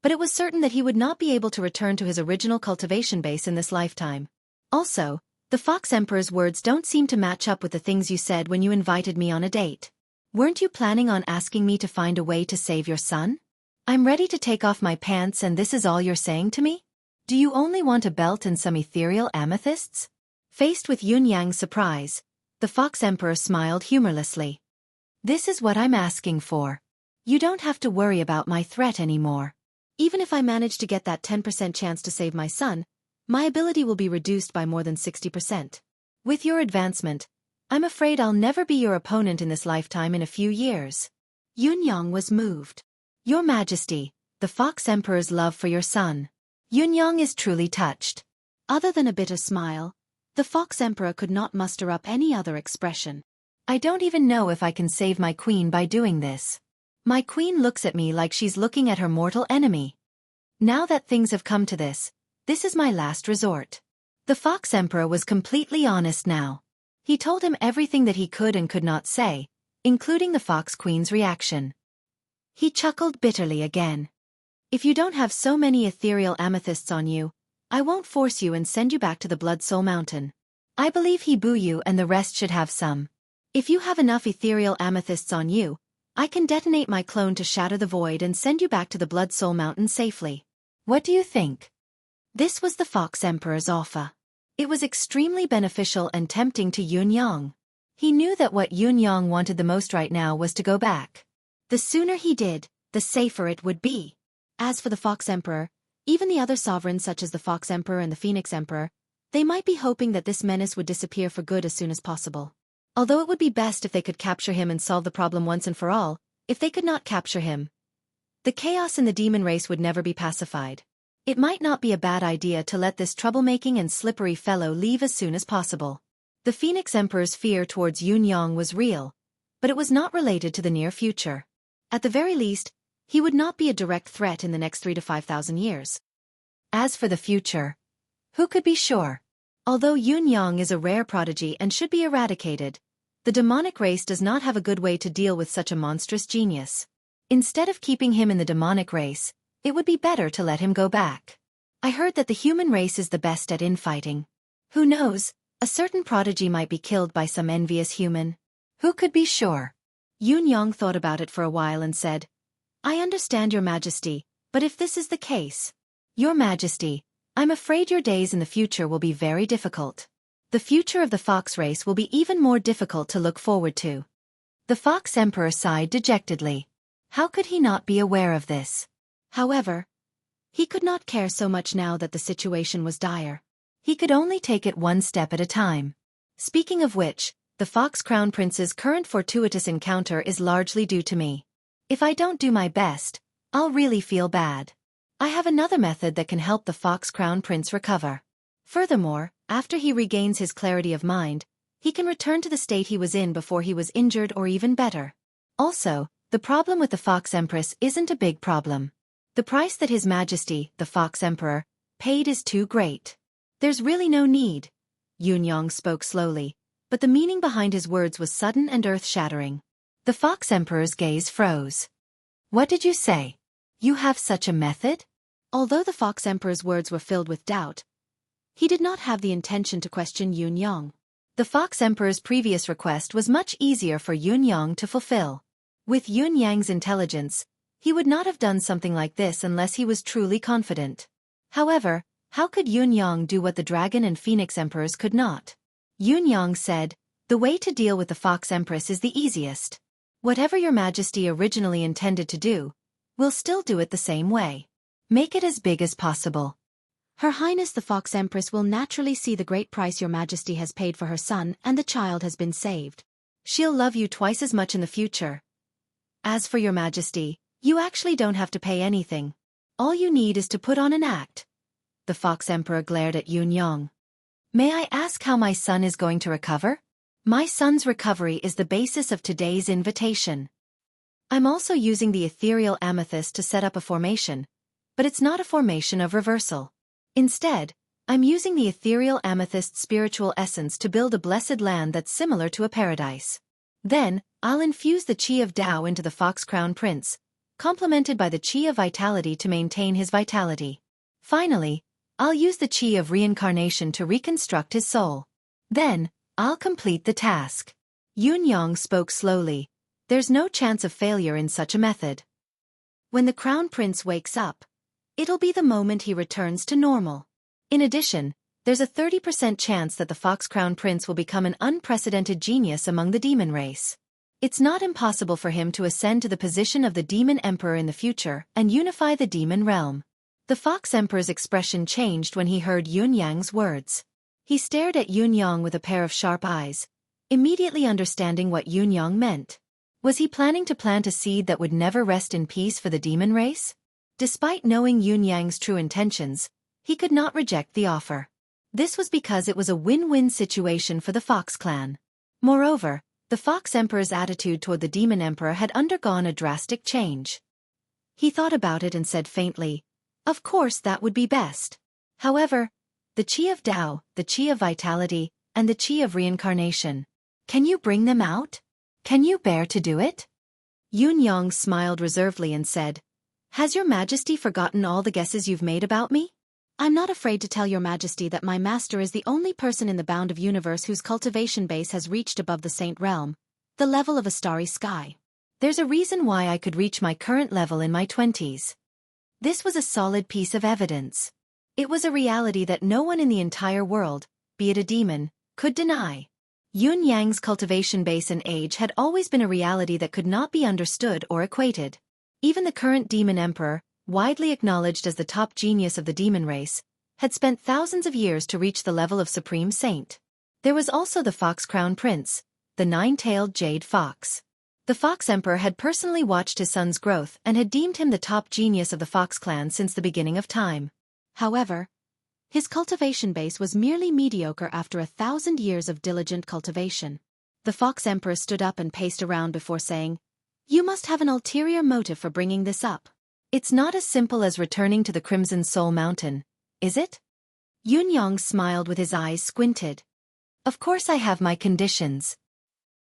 but it was certain that he would not be able to return to his original cultivation base in this lifetime. Also, the Fox Emperor's words don't seem to match up with the things you said when you invited me on a date. Weren't you planning on asking me to find a way to save your son? I'm ready to take off my pants and this is all you're saying to me? Do you only want a belt and some ethereal amethysts? Faced with Yun Yang's surprise, the Fox Emperor smiled humorlessly. This is what I'm asking for. You don't have to worry about my threat anymore. Even if I manage to get that 10% chance to save my son, my ability will be reduced by more than 60%. With your advancement, I'm afraid I'll never be your opponent in this lifetime in a few years. Yun Yang was moved. Your Majesty, the Fox Emperor's love for your son. Yun Yang is truly touched. Other than a bitter smile, the Fox Emperor could not muster up any other expression. I don't even know if I can save my queen by doing this. My queen looks at me like she's looking at her mortal enemy. Now that things have come to this is my last resort. The Fox Emperor was completely honest now. He told him everything that he could and could not say, including the Fox Queen's reaction. He chuckled bitterly again. If you don't have so many ethereal amethysts on you, I won't force you and send you back to the Blood Soul Mountain. I believe he boo you and the rest should have some. If you have enough ethereal amethysts on you, I can detonate my clone to shatter the void and send you back to the Blood Soul Mountain safely. What do you think? This was the Fox Emperor's offer. It was extremely beneficial and tempting to Yun Yang. He knew that what Yun Yang wanted the most right now was to go back. The sooner he did, the safer it would be. As for the Fox Emperor, even the other sovereigns such as the Fox Emperor and the Phoenix Emperor, they might be hoping that this menace would disappear for good as soon as possible. Although it would be best if they could capture him and solve the problem once and for all, if they could not capture him, the chaos in the demon race would never be pacified. It might not be a bad idea to let this troublemaking and slippery fellow leave as soon as possible. The Phoenix Emperor's fear towards Yun Yang was real, but it was not related to the near future. At the very least, he would not be a direct threat in the next 3,000 to 5,000 years. As for the future, who could be sure? Although Yun Yang is a rare prodigy and should be eradicated, the demonic race does not have a good way to deal with such a monstrous genius. Instead of keeping him in the demonic race, it would be better to let him go back. I heard that the human race is the best at infighting. Who knows, a certain prodigy might be killed by some envious human. Who could be sure? Yun Yang thought about it for a while and said, I understand your Majesty, but if this is the case, Your Majesty, I'm afraid your days in the future will be very difficult. The future of the fox race will be even more difficult to look forward to. The Fox Emperor sighed dejectedly. How could he not be aware of this? However, he could not care so much now that the situation was dire. He could only take it one step at a time. Speaking of which, the Fox Crown Prince's current fortuitous encounter is largely due to me. If I don't do my best, I'll really feel bad. I have another method that can help the Fox Crown Prince recover. Furthermore, after he regains his clarity of mind, he can return to the state he was in before he was injured or even better. Also, the problem with the Fox Empress isn't a big problem. The price that His Majesty, the Fox Emperor, paid is too great. There's really no need. Yun Yang spoke slowly, but the meaning behind his words was sudden and earth-shattering. The Fox Emperor's gaze froze. What did you say? You have such a method? Although the Fox Emperor's words were filled with doubt, he did not have the intention to question Yun Yang. The Fox Emperor's previous request was much easier for Yun Yang to fulfill. With Yun Yang's intelligence, he would not have done something like this unless he was truly confident. However, how could Yun Yang do what the Dragon and Phoenix Emperors could not? Yun Yang said, the way to deal with the Fox Empress is the easiest. Whatever your Majesty originally intended to do, we'll still do it the same way. Make it as big as possible. Her Highness the Fox Empress will naturally see the great price your Majesty has paid for her son and the child has been saved. She'll love you twice as much in the future. As for your Majesty, you actually don't have to pay anything. All you need is to put on an act. The Fox Emperor glared at Yun Yang. May I ask how my son is going to recover? My son's recovery is the basis of today's invitation. I'm also using the ethereal amethyst to set up a formation, but it's not a formation of reversal. Instead, I'm using the ethereal amethyst's spiritual essence to build a blessed land that's similar to a paradise. Then, I'll infuse the Qi of Tao into the Fox Crown Prince, complemented by the Qi of Vitality to maintain his vitality. Finally, I'll use the Qi of Reincarnation to reconstruct his soul. Then, I'll complete the task. Yun Yang spoke slowly, There's no chance of failure in such a method. When the Crown Prince wakes up, it'll be the moment he returns to normal. In addition, there's a 30% chance that the Fox Crown Prince will become an unprecedented genius among the demon race. It's not impossible for him to ascend to the position of the Demon Emperor in the future and unify the demon realm. The Fox Emperor's expression changed when he heard Yun Yang's words. He stared at Yun Yang with a pair of sharp eyes, immediately understanding what Yun Yang meant. Was he planning to plant a seed that would never rest in peace for the demon race? Despite knowing Yun Yang's true intentions, he could not reject the offer. This was because it was a win-win situation for the Fox clan. Moreover, the Fox Emperor's attitude toward the Demon Emperor had undergone a drastic change. He thought about it and said faintly, "Of course that would be best. However, the Qi of Tao, the Qi of Vitality, and the Qi of Reincarnation. Can you bring them out? Can you bear to do it?" Yun Yang smiled reservedly and said, "Has your Majesty forgotten all the guesses you've made about me? I'm not afraid to tell your Majesty that my master is the only person in the bound of universe whose cultivation base has reached above the Saint Realm, the level of a starry sky. There's a reason why I could reach my current level in my 20s. This was a solid piece of evidence. It was a reality that no one in the entire world, be it a demon, could deny. Yun Yang's cultivation base and age had always been a reality that could not be understood or equated. Even the current Demon Emperor, widely acknowledged as the top genius of the demon race, had spent thousands of years to reach the level of Supreme Saint. There was also the Fox Crown Prince, the nine-tailed jade fox. The Fox Emperor had personally watched his son's growth and had deemed him the top genius of the Fox clan since the beginning of time. However, his cultivation base was merely mediocre after 1,000 years of diligent cultivation. The Fox Emperor stood up and paced around before saying, "You must have an ulterior motive for bringing this up. It's not as simple as returning to the Crimson Soul Mountain, is it?" Yun Yang smiled with his eyes squinted. "Of course I have my conditions.